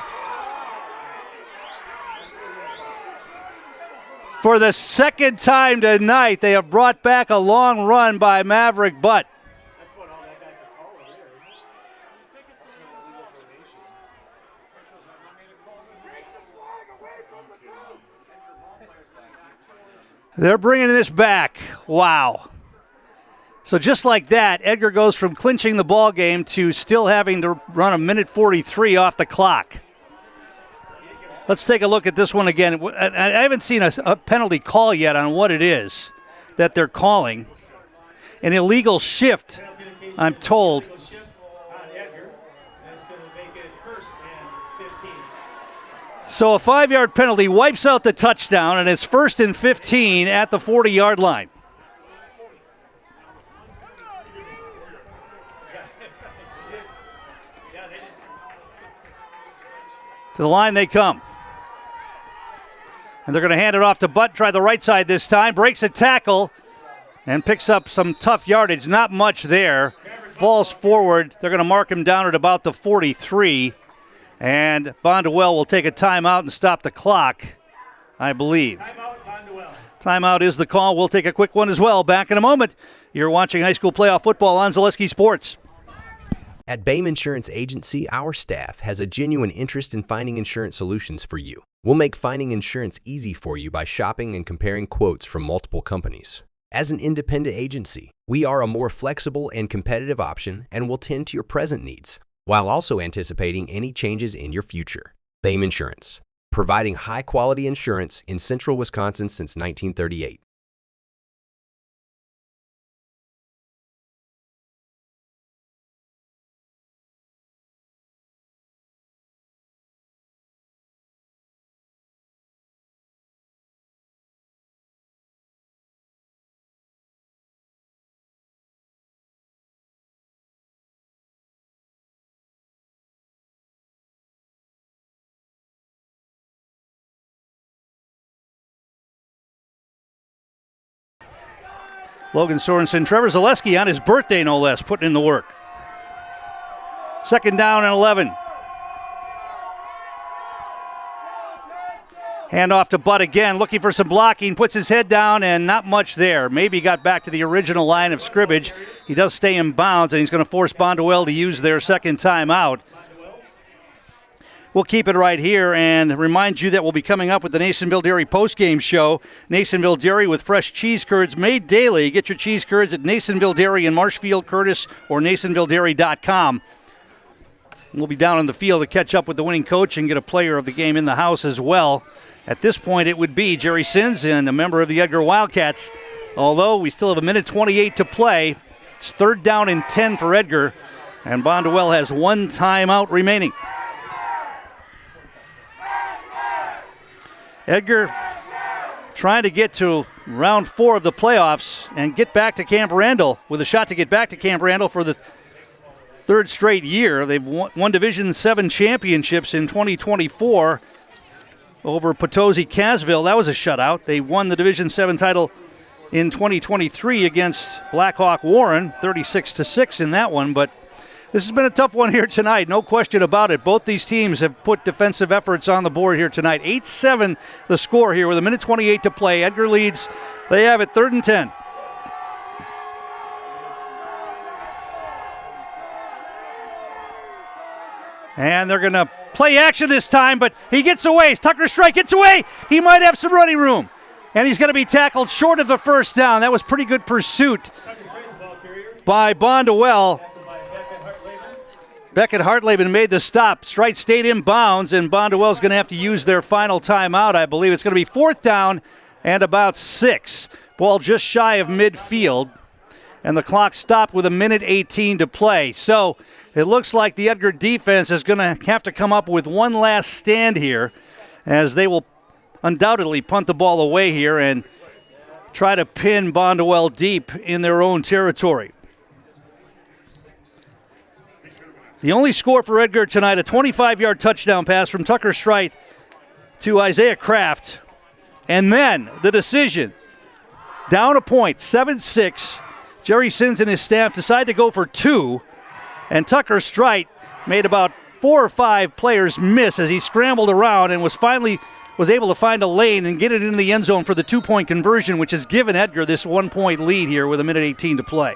Speaker 9: For the second time tonight, they have brought back a long run by Maverick Butt. They're bringing this back. Wow. So just like that, Edgar goes from clinching the ball game to still having to run 1:43 off the clock. Let's take a look at this one again. I haven't seen a penalty call yet on what it is that they're calling. An illegal shift, I'm told. So a 5-yard penalty wipes out the touchdown, and it's 1st and 15 at the 40-yard line. To the line they come. And they're going to hand it off to Butt, try the right side this time, breaks a tackle, and picks up some tough yardage. Not much there. Falls forward. They're going to mark him down at about the 43. And Bonduel will take a timeout and stop the clock, I believe. Timeout is the call. We'll take a quick one as well. Back in a moment. You're watching high school playoff football on Zaleski Sports.
Speaker 5: At Bayme Insurance Agency, our staff has a genuine interest in finding insurance solutions for you. We'll make finding insurance easy for you by shopping and comparing quotes from multiple companies. As an independent agency, we are a more flexible and competitive option and will tend to your present needs, while also anticipating any changes in your future. Bayme Insurance, providing high-quality insurance in central Wisconsin since 1938.
Speaker 9: Logan Sorensen, Trevor Zaleski on his birthday, no less, putting in the work. 2nd down and 11. Hand off to Butt again, looking for some blocking, puts his head down, and not much there. Maybe got back to the original line of scrimmage. He does stay in bounds, and he's going to force Bonduel to use their second timeout. We'll keep it right here and remind you that we'll be coming up with the Nasonville Dairy postgame show. Nasonville Dairy with fresh cheese curds made daily. Get your cheese curds at Nasonville Dairy in Marshfield, Curtis, or NasonvilleDairy.com. We'll be down in the field to catch up with the winning coach and get a player of the game in the house as well. At this point, it would be Jerry Sins and a member of the Edgar Wildcats. Although we still have 1:28 to play. It's 3rd down and 10 for Edgar, and Bonduel has 1 timeout remaining. Edgar trying to get to round 4 of the playoffs and get back to Camp Randall with a shot to get back to Camp Randall for the 3rd straight year. They've won Division 7 championships in 2024 over Potosi Casville. That was a shutout. They won the Division 7 title in 2023 against Blackhawk Warren, 36-6 in that one, but this has been a tough one here tonight, no question about it. Both these teams have put defensive efforts on the board here tonight. 8-7 the score here with 1:28 to play. Edgar leads. They have it 3rd and 10. And they're going to play action this time, but he gets away. Tucker Strike gets away. He might have some running room. And he's going to be tackled short of the 1st down. That was pretty good pursuit by Bonduel. Beckett Hartleben made the stop. Strike stayed in bounds, and Bonduel's going to have to use their final timeout. I believe it's going to be 4th down and about 6. Ball just shy of midfield, and the clock stopped with 1:18 to play. So it looks like the Edgar defense is going to have to come up with one last stand here, as they will undoubtedly punt the ball away here and try to pin Bonduel deep in their own territory. The only score for Edgar tonight, a 25-yard touchdown pass from Tucker Strite to Isaiah Kraft. And then the decision, down a point, 7-6. Jerry Sins and his staff decide to go for 2. And Tucker Strite made about 4 or 5 players miss as he scrambled around and was able to find a lane and get it into the end zone for the 2-point conversion, which has given Edgar this 1-point lead here with 1:18 to play.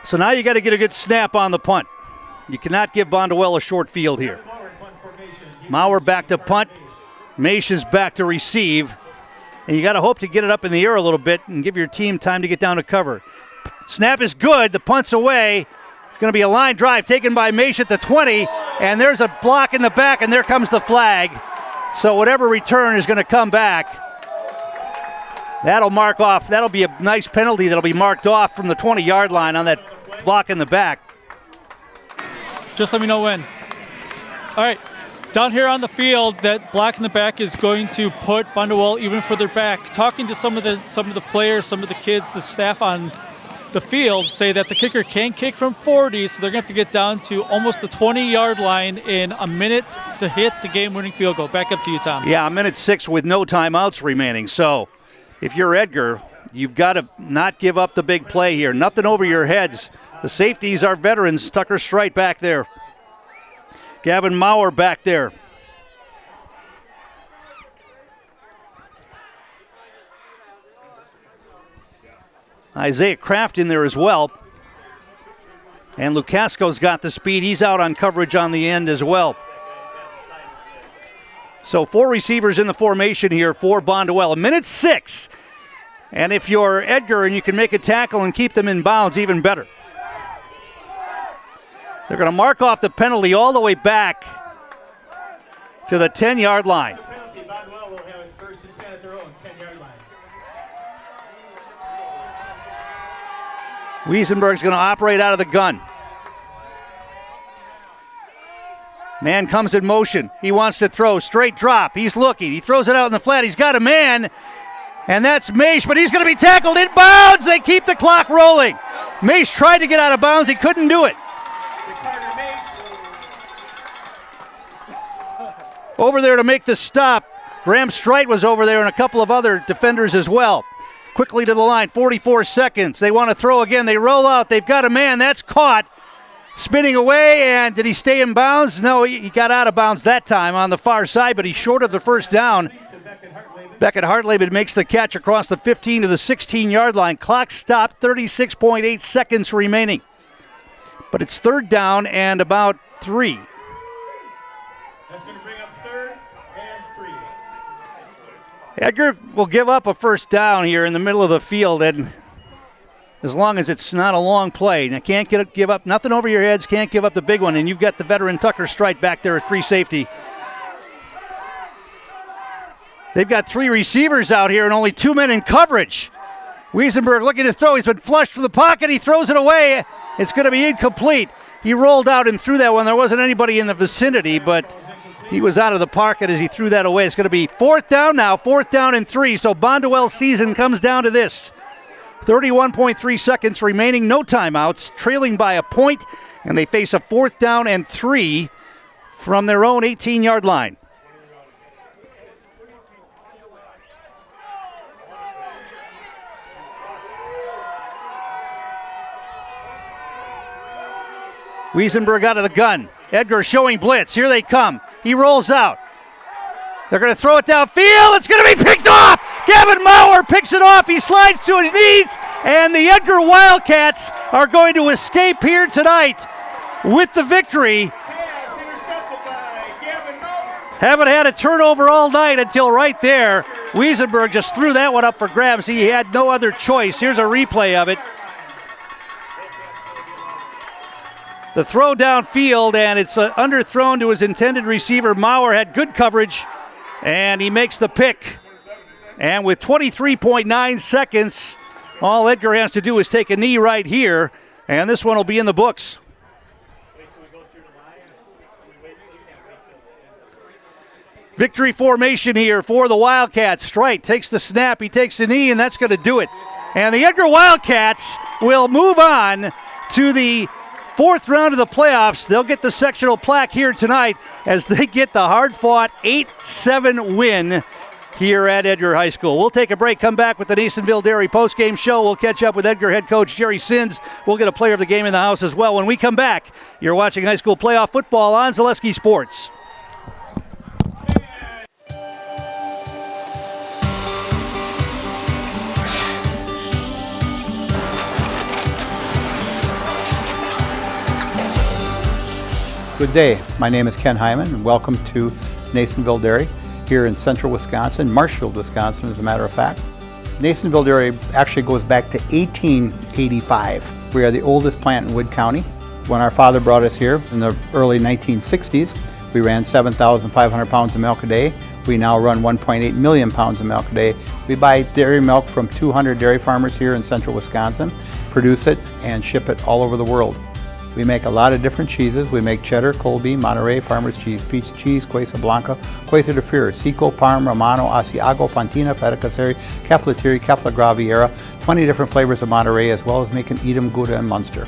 Speaker 9: So now you got to get a good snap on the punt. You cannot give Bonduel a short field here. Maurer back to punt. Maish is back to receive. And you got to hope to get it up in the air a little bit and give your team time to get down to cover. Snap is good. The punt's away. It's going to be a line drive taken by Maish at the 20. And there's a block in the back, and there comes the flag. So whatever return is going to come back, that'll mark off. That'll be a nice penalty that'll be marked off from the 20-yard line on that block in the back.
Speaker 2: Just let me know when. All right. Down here on the field, that block in the back is going to put Bonduel even further back. Talking to some of the players, some of the kids, the staff on the field say that the kicker can't kick from 40, so they're going to have to get down to almost the 20-yard line in a minute to hit the game-winning field goal. Back up to you, Tom.
Speaker 9: Yeah, 1:06 with no timeouts remaining. So if you're Edgar, you've got to not give up the big play here. Nothing over your heads. The safeties are veterans. Tucker Strite back there. Gavin Maurer back there. Isaiah Kraft in there as well. And Lukasco's got the speed. He's out on coverage on the end as well. So 4 receivers in the formation here for Bonduel. 1:06. And if you're Edgar and you can make a tackle and keep them in bounds, even better. They're going to mark off the penalty all the way back to the 10-yard line.
Speaker 1: Bonduel will have it 1st and 10 at their own 10-yard line.
Speaker 9: Wiesenberg's going to operate out of the gun. Man comes in motion. He wants to throw. Straight drop. He's looking. He throws it out in the flat. He's got a man, and that's Maish, but he's going to be tackled in bounds. They keep the clock rolling. Maish tried to get out of bounds. He couldn't do it. over there to make the stop. Graham Strite was over there and a couple of other defenders as well. Quickly to the line, 44 seconds. They want to throw again. They roll out. They've got a man. That's caught. Spinning away, and did he stay in bounds? No, he got out of bounds that time on the far side, but he's short of the first down. Beckett Hartleben makes the catch across the 15 to the 16-yard line. Clock stopped, 36.8 seconds remaining. But it's third down and about 3.
Speaker 1: That's going to bring up 3rd and 3.
Speaker 9: Edgar will give up a first down here in the middle of the field, and as long as it's not a long play. Now, can't give up nothing over your heads, can't give up the big one, and you've got the veteran Tucker Strite back there at free safety. They've got 3 receivers out here and only 2 men in coverage. Wiesenberg looking to throw. He's been flushed from the pocket. He throws it away. It's going to be incomplete. He rolled out and threw that one. There wasn't anybody in the vicinity, but he was out of the pocket as he threw that away. It's going to be 4th down now, 4th down and 3. So Bonduel's season comes down to this. 31.3 seconds remaining, no timeouts, trailing by a point, and they face a 4th down and 3 from their own 18-yard line. Wiesenberg out of the gun. Edgar showing blitz. Here they come. He rolls out. They're going to throw it downfield. It's going to be picked off. Gavin Maurer picks it off. He slides to his knees, and the Edgar Wildcats are going to escape here tonight with the victory. Haven't had a turnover all night until right there. Wiesenberg just threw that one up for grabs. He had no other choice. Here's a replay of it. The throw downfield, and it's underthrown to his intended receiver. Maurer had good coverage, and he makes the pick. And with 23.9 seconds, all Edgar has to do is take a knee right here, and this one will be in the books. Victory formation here for the Wildcats. Strite takes the snap, he takes the knee, and that's going to do it. And the Edgar Wildcats will move on to the 4th round of the playoffs. They'll get the sectional plaque here tonight as they get the hard-fought 8-7 win here at Edgar High School. We'll take a break, come back with the Nasonville Dairy postgame show. We'll catch up with Edgar head coach Jerry Sins. We'll get a player of the game in the house as well. When we come back, you're watching high school playoff football on Zaleski Sports.
Speaker 7: Good day. My name is Ken Hyman, and welcome to Nasonville Dairy here in central Wisconsin, Marshfield, Wisconsin, as a matter of fact. Nasonville Dairy actually goes back to 1885. We are the oldest plant in Wood County. When our father brought us here in the early 1960s, we ran 7,500 pounds of milk a day. We now run 1.8 million pounds of milk a day. We buy dairy milk from 200 dairy farmers here in central Wisconsin, produce it, and ship it all over the world. We make a lot of different cheeses. We make cheddar, Colby, Monterey, Farmer's Cheese, Peach Cheese, Quesa Blanca, Quesa de Fury, Seco, Parm, Romano, Asiago, Fontina, Feta Caseri, Caflatiri, Cafla Graviera, 20 different flavors of Monterey, as well as making Edam, Gouda, and Munster.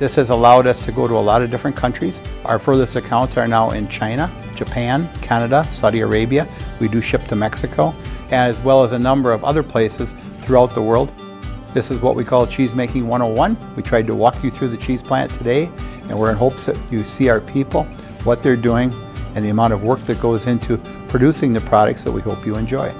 Speaker 7: This has allowed us to go to a lot of different countries. Our furthest accounts are now in China, Japan, Canada, Saudi Arabia. We do ship to Mexico, as well as a number of other places throughout the world. This is what we call Cheese Making 101. We tried to walk you through the cheese plant today, and we're in hopes that you see our people, what they're doing, and the amount of work that goes into producing the products that we hope you enjoy.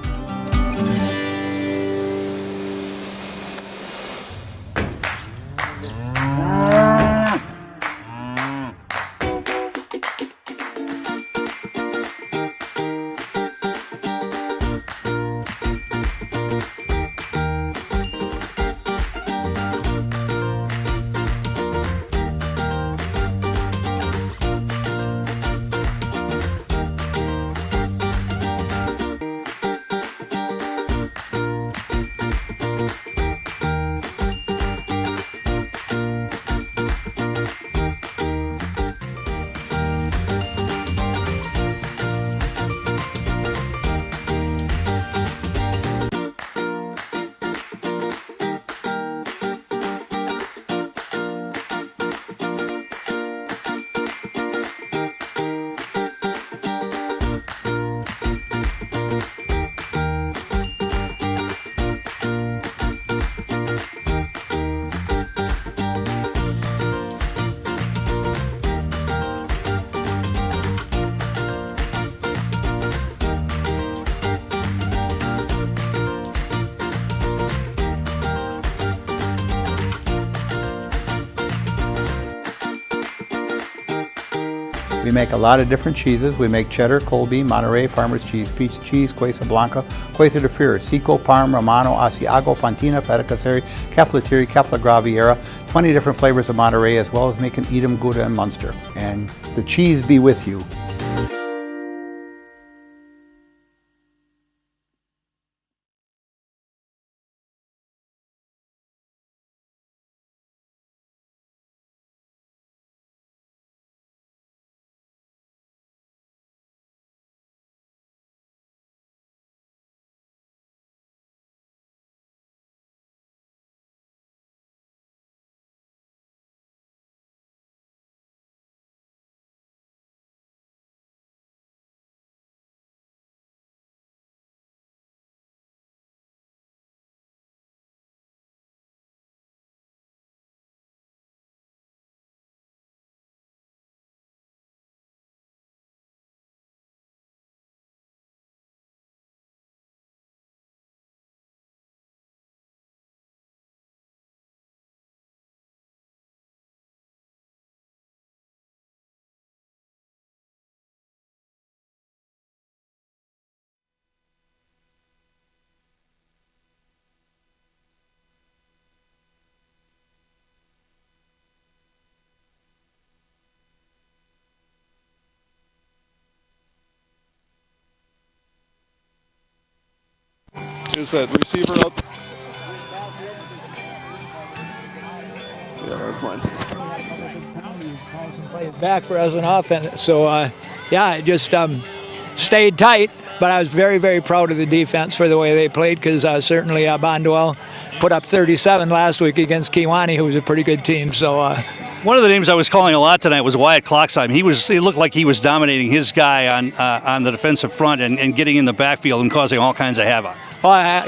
Speaker 7: We make a lot of different cheeses. We make cheddar, Colby, Monterey, Farmer's Cheese, Pizza Cheese, Quesa Blanca, Quesa de Fir, Seco, Parm, Romano, Asiago, Fontina, Feta Caseri, Caflatiri, Cafla Graviera, 20 different flavors of Monterey, as well as making Edam, Gouda, and Munster. And the cheese be with you.
Speaker 22: Is that receiver up? Yeah, that's mine.
Speaker 8: Back for us on offense. So, yeah, it just stayed tight, but I was very, very proud of the defense for the way they played because certainly Bonduel put up 37 last week against Kewanee, who was a pretty good team. So,
Speaker 9: one of the names I was calling a lot tonight was Wyatt Kloxheim. He looked like he was dominating his guy on the defensive front and getting in the backfield and causing all kinds of havoc.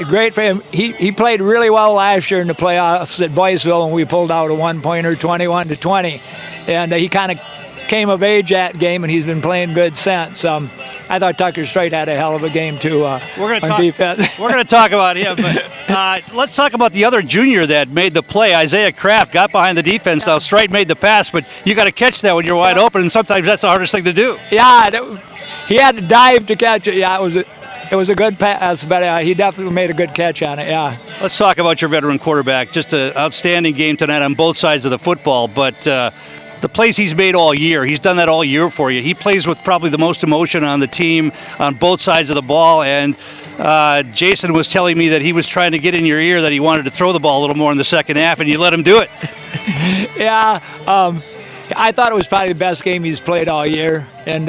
Speaker 8: Great for him. He played really well last year in the playoffs at Boyceville, and we pulled out a one-pointer, 21-20. And he kind of came of age that game, and he's been playing good since. I thought Tucker Strait had a hell of a game, too, on defense.
Speaker 9: We're going to talk about him, but let's talk about the other junior that made the play. Isaiah Kraft got behind the defense. Now, Strait made the pass, but you got to catch that when you're wide open, and sometimes that's the hardest thing to do.
Speaker 8: Yeah, he had to dive to catch it. Yeah, it was a good pass, but he definitely made a good catch on it, yeah.
Speaker 9: Let's talk about your veteran quarterback. Just an outstanding game tonight on both sides of the football, but the plays he's made all year, he's done that all year for you. He plays with probably the most emotion on the team on both sides of the ball, and Jason was telling me that he was trying to get in your ear that he wanted to throw the ball a little more in the second half, and you let him do it.
Speaker 8: Yeah, I thought it was probably the best game he's played all year, and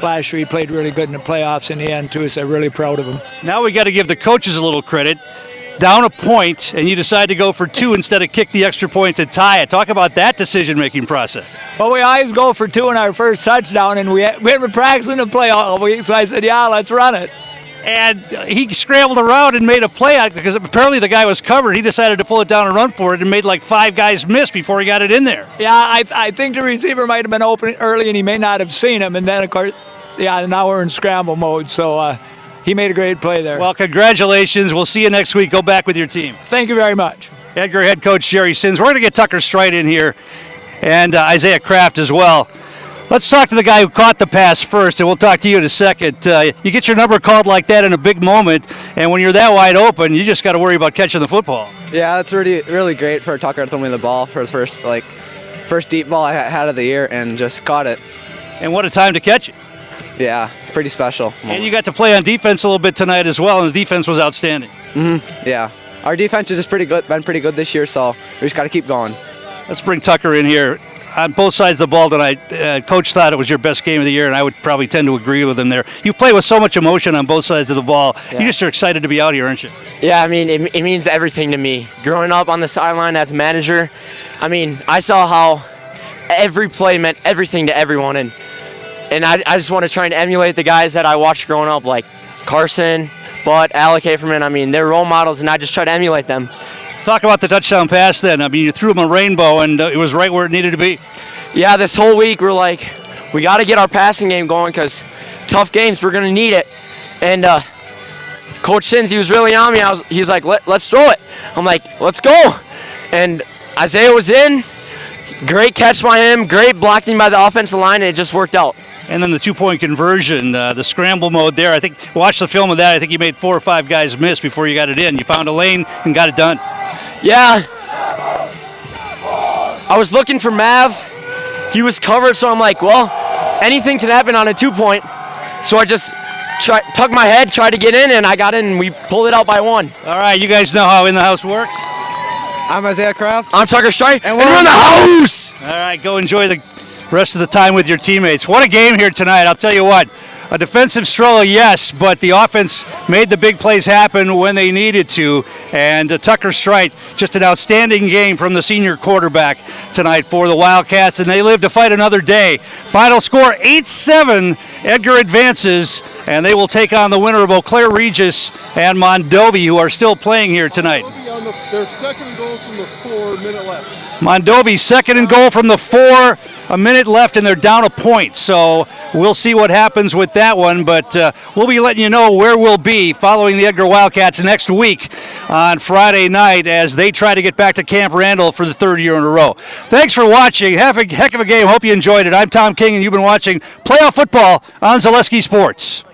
Speaker 8: last year he played really good in the playoffs in the end too, so I'm really proud of him.
Speaker 9: Now we got to give the coaches a little credit. Down a point, and you decide to go for two instead of kick the extra point to tie it. Talk about that decision-making process.
Speaker 8: Well, we always go for two in our first touchdown, and we had been practicing to play all week, so I said, yeah, let's run it.
Speaker 9: And he scrambled around and made a play out because apparently the guy was covered. He decided to pull it down and run for it and made like 5 guys miss before he got it in there.
Speaker 8: Yeah, I think the receiver might have been open early, and he may not have seen him. And then, of course, yeah, now we're in scramble mode, so he made a great play there.
Speaker 9: Well, congratulations. We'll see you next week. Go back with your team.
Speaker 8: Thank you very much.
Speaker 9: Edgar head coach Jerry Sins. We're going to get Tucker Strait in here and Isaiah Kraft as well. Let's talk to the guy who caught the pass first, and we'll talk to you in a second. You get your number called like that in a big moment, and when you're that wide open, you just got to worry about catching the football.
Speaker 20: Yeah, that's really great for Tucker to throw me the ball for his first deep ball I had of the year, and just caught it.
Speaker 9: And what a time to catch it.
Speaker 20: Yeah, pretty special.
Speaker 9: And you got to play on defense a little bit tonight as well, and the defense was outstanding.
Speaker 20: Mm-hmm. Yeah, our defense is just been pretty good this year, so we just got to keep going.
Speaker 9: Let's bring Tucker in here. On both sides of the ball tonight, Coach thought it was your best game of the year, and I would probably tend to agree with him there. You play with so much emotion on both sides of the ball. Yeah. You just are excited to be out here, aren't you?
Speaker 21: Yeah, I mean, it means everything to me. Growing up on the sideline as a manager, I mean, I saw how every play meant everything to everyone, and I just want to try and emulate the guys that I watched growing up, like Carson, Butt, Alec Haferman. I mean, they're role models, and I just try to emulate them.
Speaker 9: Talk about the touchdown pass then. I mean, you threw him a rainbow, and it was right where it needed to be.
Speaker 21: Yeah, this whole week we're like, we got to get our passing game going because tough games, we're going to need it. And Coach Sins, he was really on me. He was like, let's throw it. I'm like, let's go. And Isaiah was in. Great catch by him, great blocking by the offensive line, and it just worked out.
Speaker 9: And then the 2-point conversion, the scramble mode there. I think, watch the film of that. I think you made 4 or 5 guys miss before you got it in. You found a lane and got it done.
Speaker 21: Yeah. I was looking for Mav. He was covered, so I'm like, well, anything can happen on a 2-point. So I just tucked my head, tried to get in, and I got in, and we pulled it out by 1.
Speaker 9: All right, you guys know how In the House works.
Speaker 20: I'm Isaiah Kraft.
Speaker 21: I'm Tucker Strite, and we're in the house!
Speaker 9: All right, go enjoy the rest of the time with your teammates. What a game here tonight. I'll tell you what, a defensive struggle, yes, but the offense made the big plays happen when they needed to. And Tucker Strite, just an outstanding game from the senior quarterback tonight for the Wildcats, and they live to fight another day. Final score 8-7. Edgar advances, and they will take on the winner of Eau Claire Regis and Mondovi, who are still playing here tonight.
Speaker 22: Their second goal from the 4, minute left.
Speaker 9: Mondovi, second and goal from the 4, a minute left, and they're down a point. So we'll see what happens with that one, but we'll be letting you know where we'll be following the Edgar Wildcats next week on Friday night as they try to get back to Camp Randall for the 3rd year in a row. Thanks for watching. Have a heck of a game. Hope you enjoyed it. I'm Tom King, and you've been watching Playoff Football on Zaleski Sports.